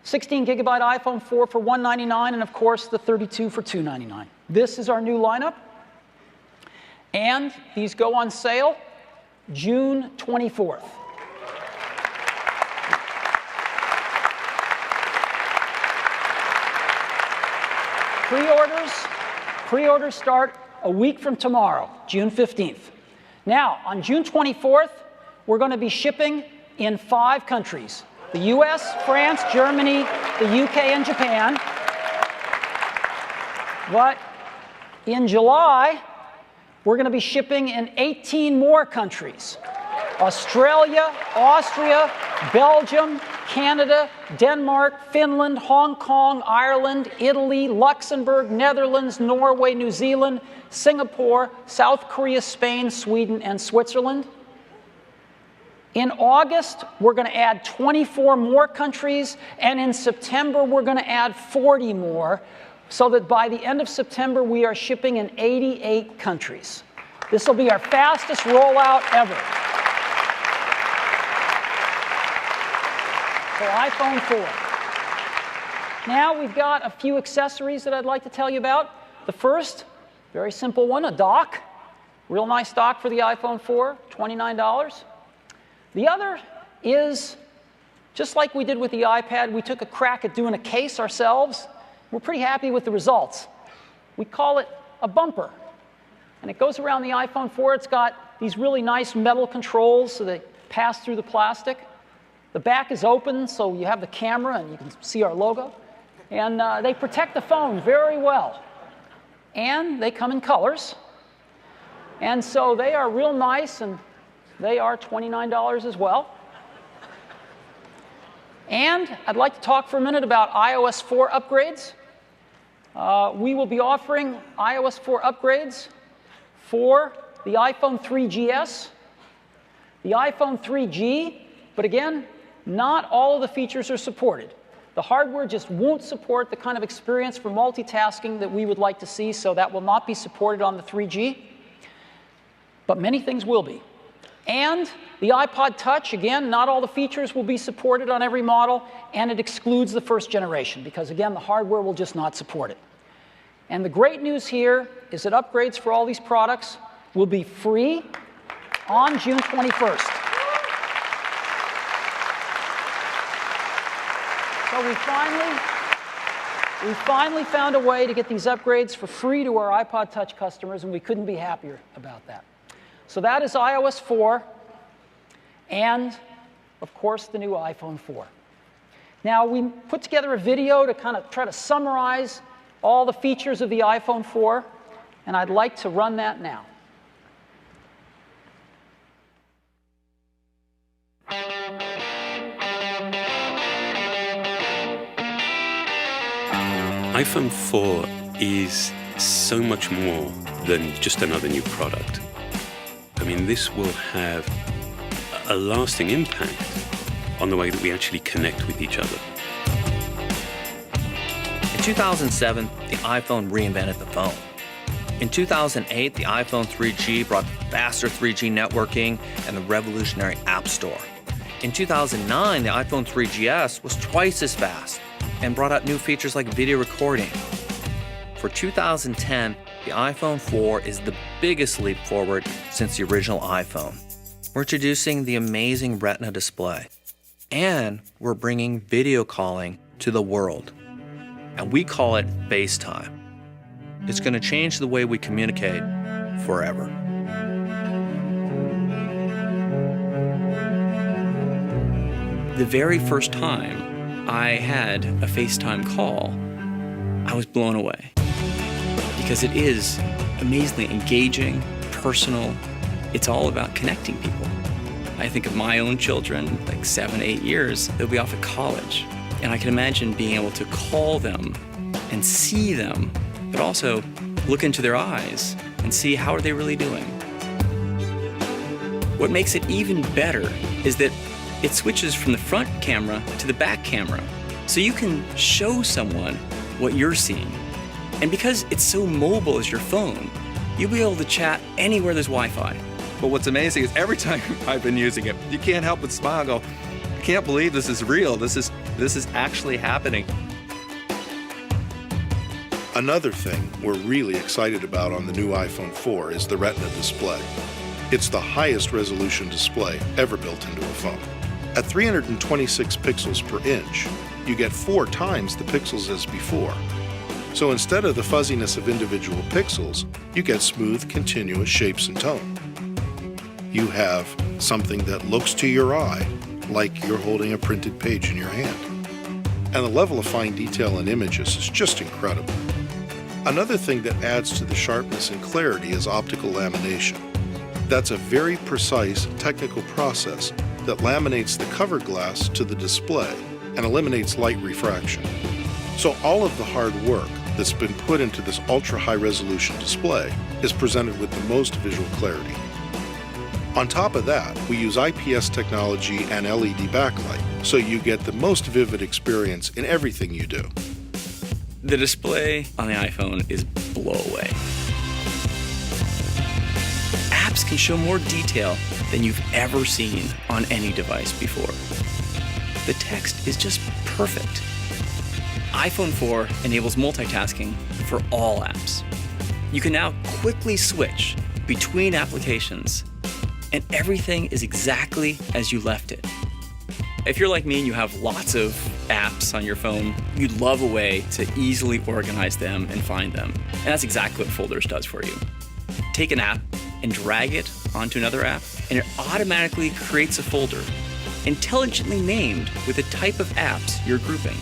16 gigabyte iPhone 4 for $199, and of course the 32 for $299. This is our new lineup, and these go on sale June 24th. Pre-orders start a week from tomorrow, June 15th. Now, on June 24th, we're going to be shipping in 5 countries: the US, France, Germany, the UK, and Japan. But in July, we're going to be shipping in 18 more countries: Australia, Austria, Belgium, Canada, Denmark, Finland, Hong Kong, Ireland, Italy, Luxembourg, Netherlands, Norway, New Zealand, Singapore, South Korea, Spain, Sweden, and Switzerland. In August, we're going to add 24 more countries, and in September, we're going to add 40 more, so that by the end of September, we are shipping in 88 countries. This will be our fastest rollout ever for iPhone 4. Now we've got a few accessories that I'd like to tell you about. The first, very simple one, a dock. Real nice dock for the iPhone 4, $29. The other is, just like we did with the iPad, we took a crack at doing a case ourselves. We're pretty happy with the results. We call it a bumper. And it goes around the iPhone 4. It's got these really nice metal controls so they pass through the plastic. The back is open, so you have the camera and you can see our logo. And they protect the phone very well. And they come in colors. And so they are real nice, and they are $29 as well. And I'd like to talk for a minute about iOS 4 upgrades. We will be offering iOS 4 upgrades for the iPhone 3GS, the iPhone 3G, but again, not all of the features are supported. The hardware just won't support the kind of experience for multitasking that we would like to see, so that will not be supported on the 3G. But many things will be. And the iPod Touch, again, not all the features will be supported on every model, and it excludes the first generation, because again, the hardware will just not support it. And the great news here is that upgrades for all these products will be free on June 21st. So we finally found a way to get these upgrades for free to our iPod Touch customers, and we couldn't be happier about that. So that is iOS 4 and, of course, the new iPhone 4. Now, we put together a video to kind of try to summarize all the features of the iPhone 4, and I'd like to run that now. iPhone 4 is so much more than just another new product. I mean, this will have a lasting impact on the way that we actually connect with each other. In 2007, the iPhone reinvented the phone. In 2008, the iPhone 3G brought faster 3G networking and the revolutionary App Store. In 2009, the iPhone 3GS was twice as fast and brought out new features like video recording. For 2010, the iPhone 4 is the biggest leap forward since the original iPhone. We're introducing the amazing Retina display, and we're bringing video calling to the world. And we call it FaceTime. It's going to change the way we communicate forever. The very first time I had a FaceTime call, I was blown away. Because it is amazingly engaging, personal. It's all about connecting people. I think of my own children, like 7, 8 years, they'll be off at college. And I can imagine being able to call them and see them, but also look into their eyes and see how are they really doing. What makes it even better is that it switches from the front camera to the back camera. So you can show someone what you're seeing. And because it's so mobile as your phone, you'll be able to chat anywhere there's Wi-Fi. But what's amazing is every time I've been using it, you can't help but smile and go, I can't believe this is real. This is actually happening. Another thing we're really excited about on the new iPhone 4 is the Retina display. It's the highest resolution display ever built into a phone. At 326 pixels per inch, you get 4 times the pixels as before. So instead of the fuzziness of individual pixels, you get smooth, continuous shapes and tone. You have something that looks to your eye like you're holding a printed page in your hand. And the level of fine detail in images is just incredible. Another thing that adds to the sharpness and clarity is optical lamination. That's a very precise technical process that laminates the cover glass to the display and eliminates light refraction. So all of the hard work that's been put into this ultra-high resolution display is presented with the most visual clarity. On top of that, we use IPS technology and LED backlight, so you get the most vivid experience in everything you do. The display on the iPhone is blow away. Apps can show more detail than you've ever seen on any device before. The text is just perfect. iPhone 4 enables multitasking for all apps. You can now quickly switch between applications, and everything is exactly as you left it. If you're like me and you have lots of apps on your phone, you'd love a way to easily organize them and find them. And that's exactly what Folders does for you. Take an app and drag it onto another app, and it automatically creates a folder, intelligently named with the type of apps you're grouping.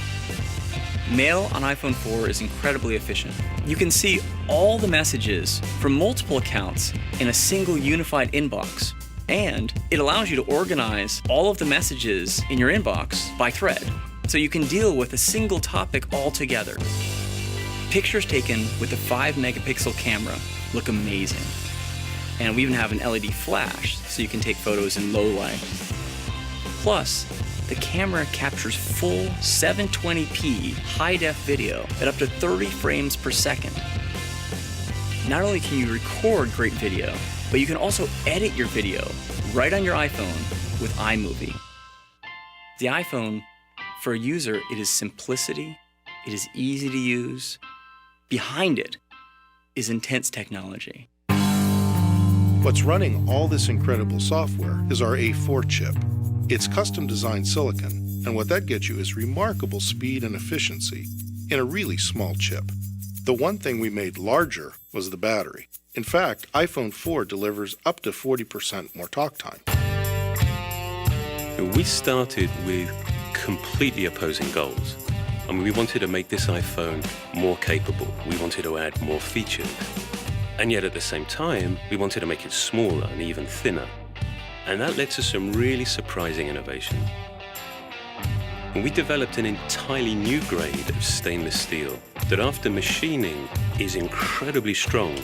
Mail on iPhone 4 is incredibly efficient. You can see all the messages from multiple accounts in a single unified inbox. And it allows you to organize all of the messages in your inbox by thread, so you can deal with a single topic altogether. Pictures taken with a 5-megapixel camera look amazing. And we even have an LED flash, so you can take photos in low light. Plus, the camera captures full 720p high-def video at up to 30 frames per second. Not only can you record great video, but you can also edit your video right on your iPhone with iMovie. The iPhone, for a user, it is simplicity, it is easy to use. Behind it is intense technology. What's running all this incredible software is our A4 chip. It's custom-designed silicon, and what that gets you is remarkable speed and efficiency in a really small chip. The one thing we made larger was the battery. In fact, iPhone 4 delivers up to 40% more talk time. We started with completely opposing goals. I mean, we wanted to make this iPhone more capable. We wanted to add more features. And yet at the same time, we wanted to make it smaller and even thinner. And that led to some really surprising innovation. And we developed an entirely new grade of stainless steel that after machining is incredibly strong,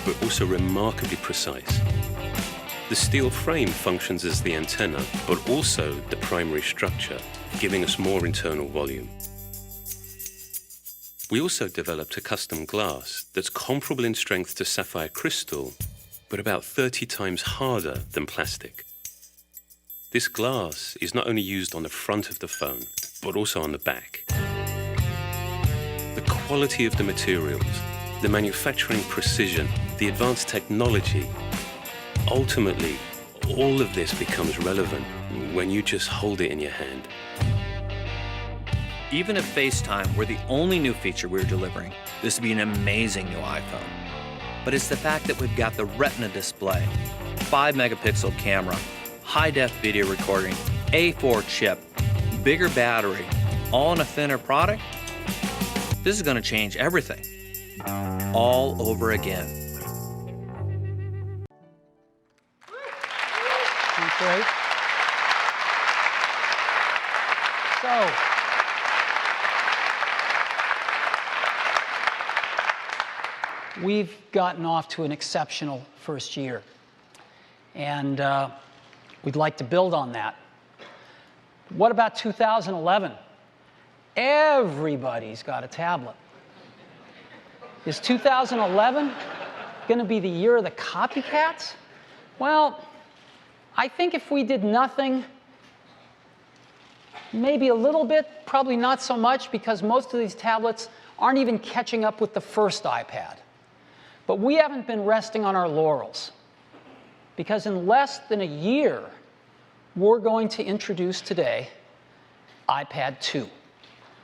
but also remarkably precise. The steel frame functions as the antenna, but also the primary structure, giving us more internal volume. We also developed a custom glass that's comparable in strength to sapphire crystal, but about 30 times harder than plastic. This glass is not only used on the front of the phone, but also on the back. The quality of the materials, the manufacturing precision, the advanced technology, ultimately, all of this becomes relevant when you just hold it in your hand. Even if FaceTime were the only new feature we're delivering, this would be an amazing new iPhone. But it's the fact that we've got the Retina display, 5-megapixel camera, high-def video recording, A4 chip, bigger battery, all in a thinner product. This is going to change everything, all over again. Great. So, we've gotten off to an exceptional first year, and we'd like to build on that. What about 2011? Everybody's got a tablet. Is 2011 going to be the year of the copycats? Well, I think if we did nothing, maybe a little bit, probably not so much, because most of these tablets aren't even catching up with the first iPad. But we haven't been resting on our laurels, because in less than a year, we're going to introduce today iPad 2,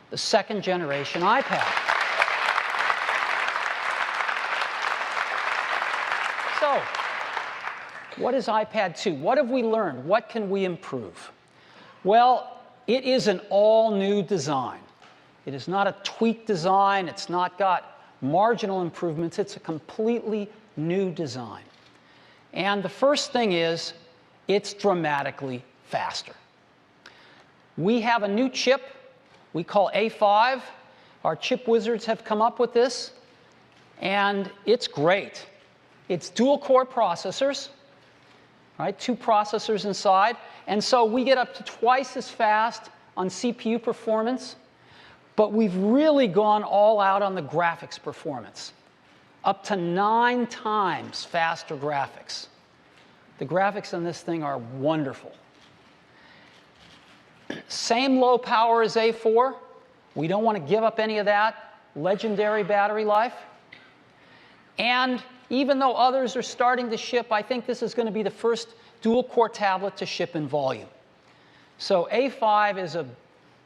the second generation iPad. So, what is iPad 2? What have we learned? What can we improve? Well, it is an all-new design. It is not a tweaked design. It's not got marginal improvements. It's a completely new design. And the first thing is, it's dramatically faster. We have a new chip we call A5. Our chip wizards have come up with this, and it's great. It's dual-core processors, right? 2 processors inside, and so we get up to twice as fast on CPU performance, but we've really gone all out on the graphics performance, up to 9 times faster graphics. The graphics on this thing are wonderful. Same low power as A4. We don't want to give up any of that legendary battery life. And even though others are starting to ship, I think this is going to be the first dual-core tablet to ship in volume. So A5 is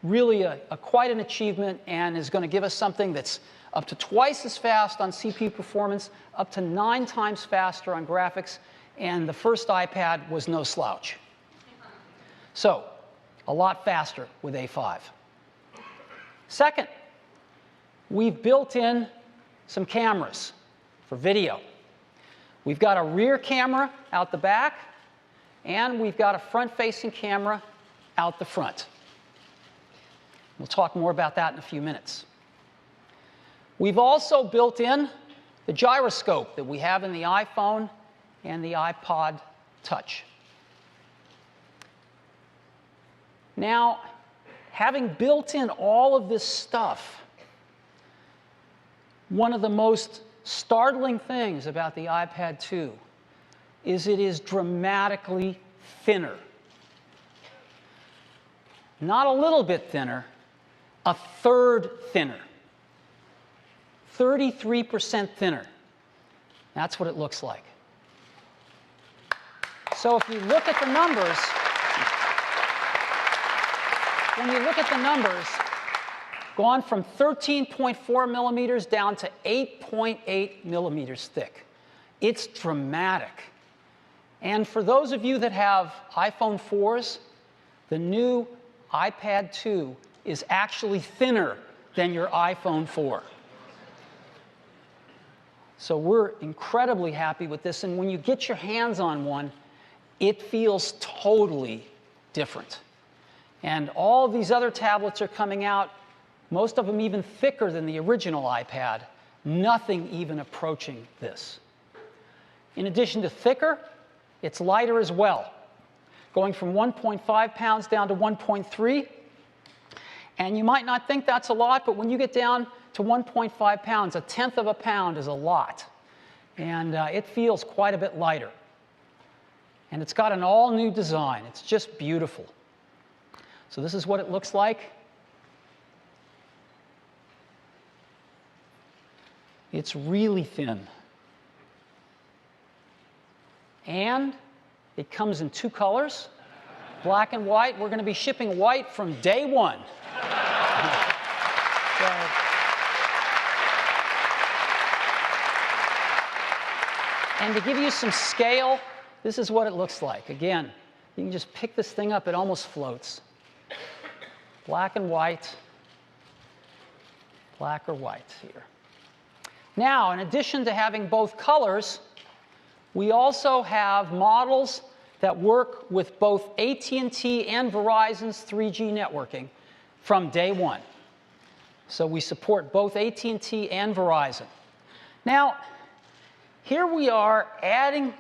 really quite an achievement, and is going to give us something that's up to twice as fast on CPU performance, up to 9 times faster on graphics, and the first iPad was no slouch. So, a lot faster with A5. Second, we've built in some cameras for video. We've got a rear camera out the back, and we've got a front-facing camera out the front. We'll talk more about that in a few minutes. We've also built in the gyroscope that we have in the iPhone and the iPod Touch. Now, having built in all of this stuff, one of the most startling things about the iPad 2 is it is dramatically thinner. Not a little bit thinner, a third thinner. 33% thinner. That's what it looks like. So if you look at the numbers, when you look at the numbers, gone from 13.4 millimeters down to 8.8 millimeters thick. It's dramatic. And for those of you that have iPhone 4s, the new iPad 2 is actually thinner than your iPhone 4. So we're incredibly happy with this, and when you get your hands on one, it feels totally different. And all these other tablets are coming out, most of them even thicker than the original iPad, nothing even approaching this. In addition to thicker, it's lighter as well, going from 1.5 pounds down to 1.3. And you might not think that's a lot, but when you get down to 1.5 pounds, 1/10 of a pound is a lot. And it feels quite a bit lighter. And it's got an all-new design. It's just beautiful. So this is what it looks like. It's really thin. And it comes in 2 colors, black and white. We're going to be shipping white from day 1. And to give you some scale, this is what it looks like. Again, you can just pick this thing up. It almost floats. Black and white, black or white here. Now, in addition to having both colors, we also have models that work with both AT&T and Verizon's 3G networking. from day one. So we support both AT&T and Verizon. Now, here we are adding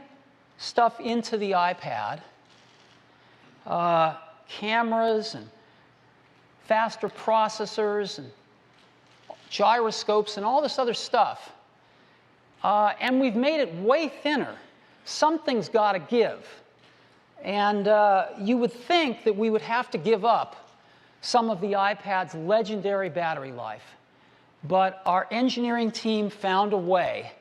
stuff into the iPad, cameras and faster processors and gyroscopes and all this other stuff. And we've made it way thinner. Something's got to give. And you would think that we would have to give up some of the iPad's legendary battery life. But our engineering team found a way,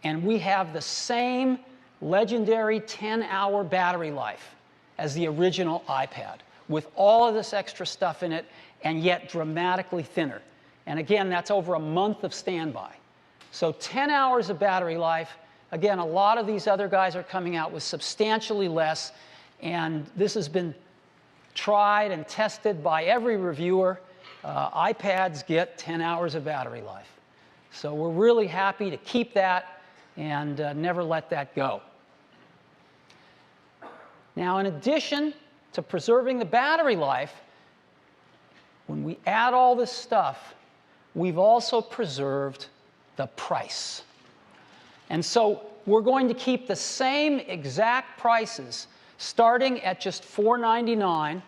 and we have the same legendary 10-hour battery life as the original iPad, with all of this extra stuff in it, and yet dramatically thinner. And again, that's over a month of standby. So 10 hours of battery life. Again, a lot of these other guys are coming out with substantially less, and this has been tried and tested by every reviewer. iPads get 10 hours of battery life. So we're really happy to keep that and never let that go. Now, in addition to preserving the battery life, when we add all this stuff, we've also preserved the price. And so we're going to keep the same exact prices starting at just $499,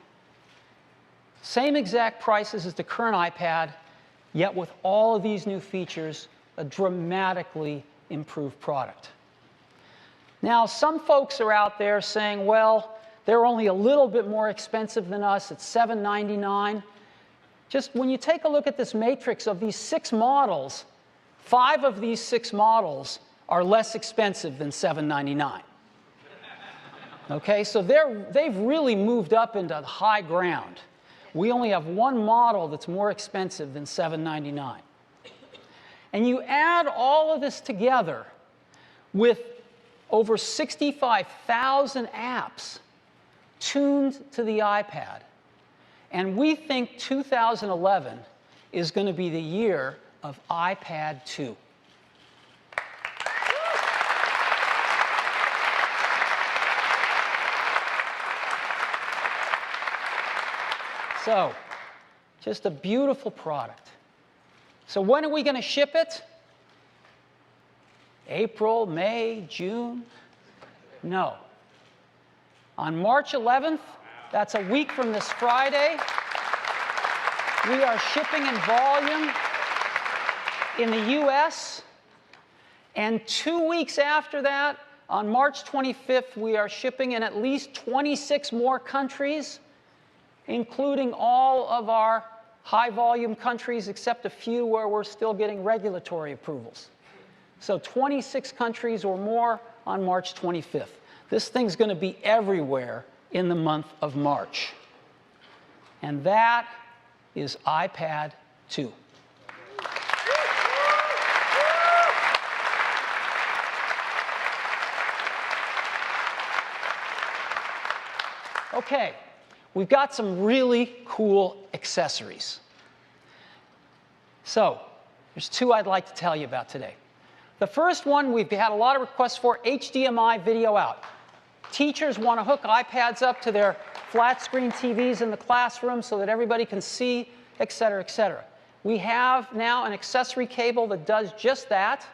same exact prices as the current iPad, yet with all of these new features, a dramatically improved product. Now, some folks are out there saying, well, they're only a little bit more expensive than us at $799. Just when you take a look at this matrix of these 6 models, 5 of these 6 models are less expensive than $799. Okay, so they've really moved up into the high ground. We only have 1 model that's more expensive than $799. And you add all of this together with over 65,000 apps tuned to the iPad. And we think 2011 is going to be the year of iPad 2. So, just a beautiful product. So when are we going to ship it? April, May, June? No. On March 11th, that's a week from this Friday, we are shipping in volume in the US. And 2 weeks after that, on March 25th, we are shipping in at least 26 more countries, including all of our high-volume countries, except a few where we're still getting regulatory approvals. So 26 countries or more on March 25th. This thing's going to be everywhere in the month of March. And that is iPad 2. Okay, we've got some really cool accessories. So, there's 2 I'd like to tell you about today. The first one we've had a lot of requests for, HDMI video out. Teachers want to hook iPads up to their flat screen TVs in the classroom so that everybody can see, et cetera, et cetera. We have now an accessory cable that does just that.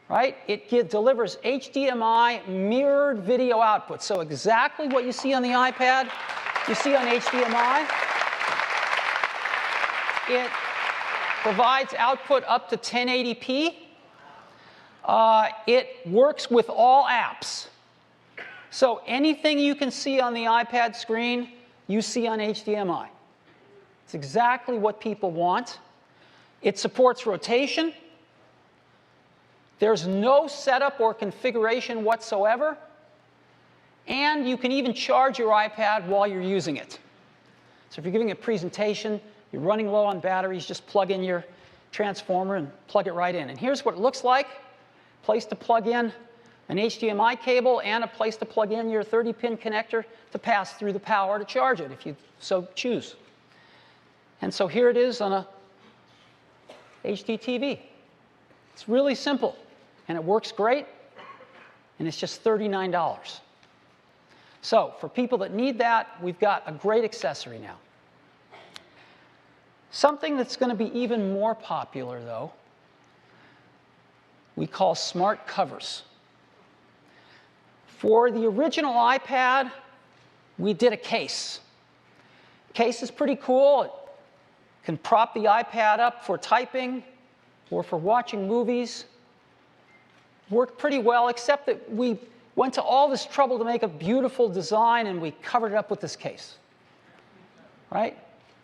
Right? It delivers HDMI mirrored video output. So exactly what you see on the iPad, you see on HDMI. It provides output up to 1080p. It works with all apps. So anything you can see on the iPad screen, you see on HDMI. It's exactly what people want. It supports rotation. There's no setup or configuration whatsoever. And you can even charge your iPad while you're using it. So if you're giving a presentation, you're running low on batteries, just plug in your transformer and plug it right in. And here's what it looks like. Place to plug in an HDMI cable and a place to plug in your 30-pin connector to pass through the power to charge it, if you so choose. And so here it is on a HD TV. It's really simple, and it works great, and it's just $39. So for people that need that, we've got a great accessory now. Something that's going to be even more popular, though, we call smart covers. For the original iPad, we did a case. Case is pretty cool. It can prop the iPad up for typing or for watching movies. Worked pretty well, except that we went to all this trouble to make a beautiful design, and we covered it up with this case. Right?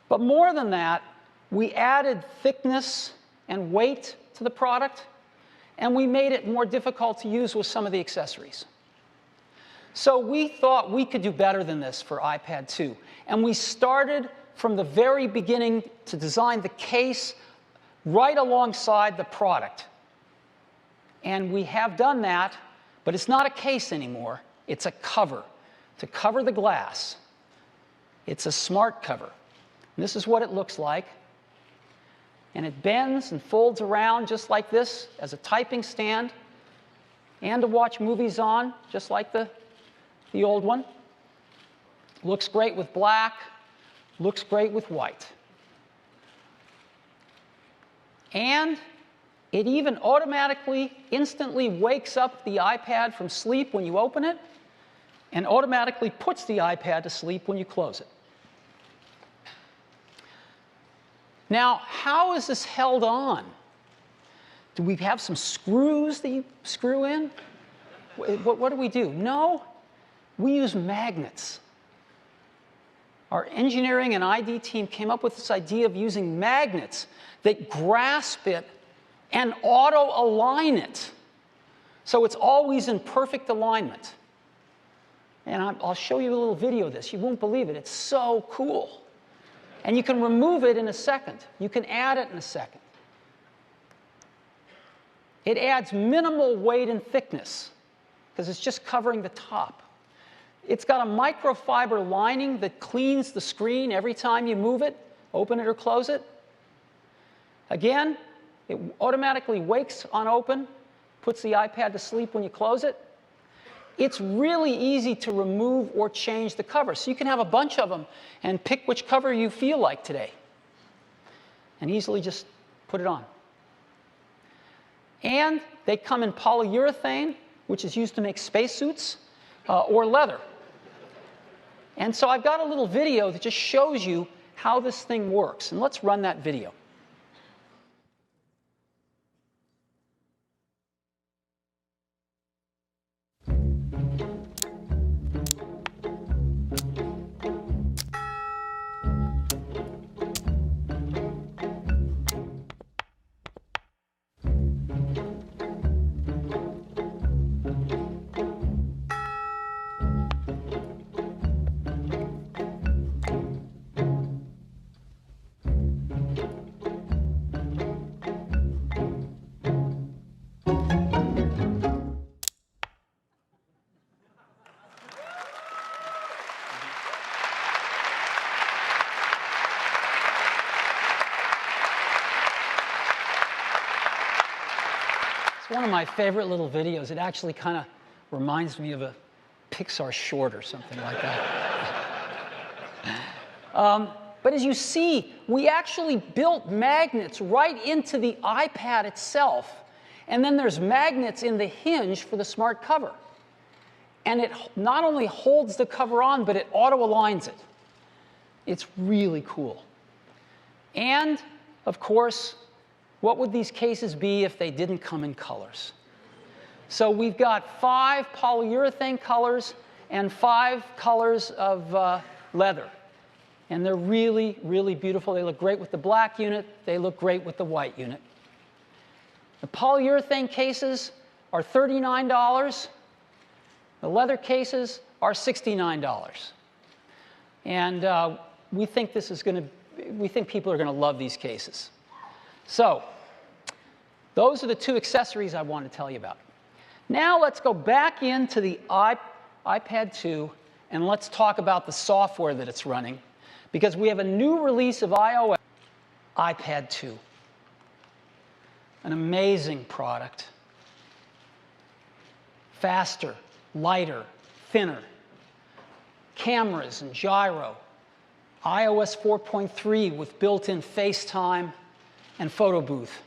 But more than that, we added thickness and weight to the product, and we made it more difficult to use with some of the accessories. So we thought we could do better than this for iPad 2. And we started from the very beginning to design the case right alongside the product. And we have done that, but it's not a case anymore. It's a cover to cover the glass. It's a smart cover. And this is what it looks like. And it bends and folds around just like this as a typing stand and to watch movies on, just like the old one. Looks great with black, looks great with white. And it even automatically, instantly wakes up the iPad from sleep when you open it, and automatically puts the iPad to sleep when you close it. Now, how is this held on? Do we have some screws that you screw in? What do we do? No, we use magnets. Our engineering and ID team came up with this idea of using magnets that grasp it and auto-align it. So it's always in perfect alignment. And I'll show you a little video of this. You won't believe it. It's so cool. And you can remove it in a second. You can add it in a second. It adds minimal weight and thickness because it's just covering the top. It's got a microfiber lining that cleans the screen every time you move it, open it or close it. Again, it automatically wakes on open, puts the iPad to sleep when you close it. It's really easy to remove or change the cover. So you can have a bunch of them and pick which cover you feel like today and easily just put it on. And they come in polyurethane, which is used to make spacesuits, or leather. And so I've got a little video that just shows you how this thing works. And let's run that video. One of my favorite little videos. It actually kind of reminds me of a Pixar short or something like that. But as you see, we actually built magnets right into the iPad itself. And then there's magnets in the hinge for the smart cover. And it not only holds the cover on, but it auto-aligns it. It's really cool. And, of course, what would these cases be if they didn't come in colors? So we've got 5 polyurethane colors and 5 colors of leather. And they're really, really beautiful. They look great with the black unit. They look great with the white unit. The polyurethane cases are $39. The leather cases are $69. And we think people are going to love these cases. So those are the 2 accessories I want to tell you about. Now let's go back into the iPad 2 and let's talk about the software that it's running, because we have a new release of iOS, iPad 2. An amazing product. Faster, lighter, thinner. Cameras and gyro. iOS 4.3 with built-in FaceTime and photo booth.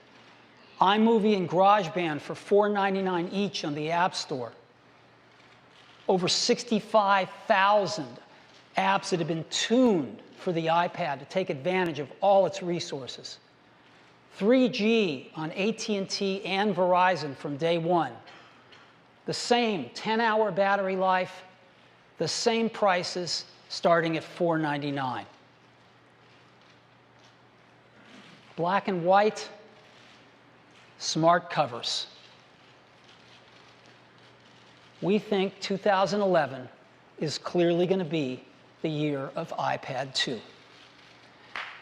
iMovie and GarageBand for $4.99 each on the App Store. Over 65,000 apps that have been tuned for the iPad to take advantage of all its resources. 3G on AT&T and Verizon from day one. The same 10-hour battery life, the same prices starting at $4.99. Black and white, smart covers. We think 2011 is clearly going to be the year of iPad 2.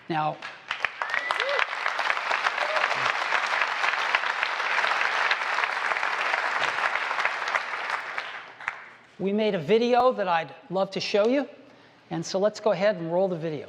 Now, we made a video that I'd love to show you, and so let's go ahead and roll the video.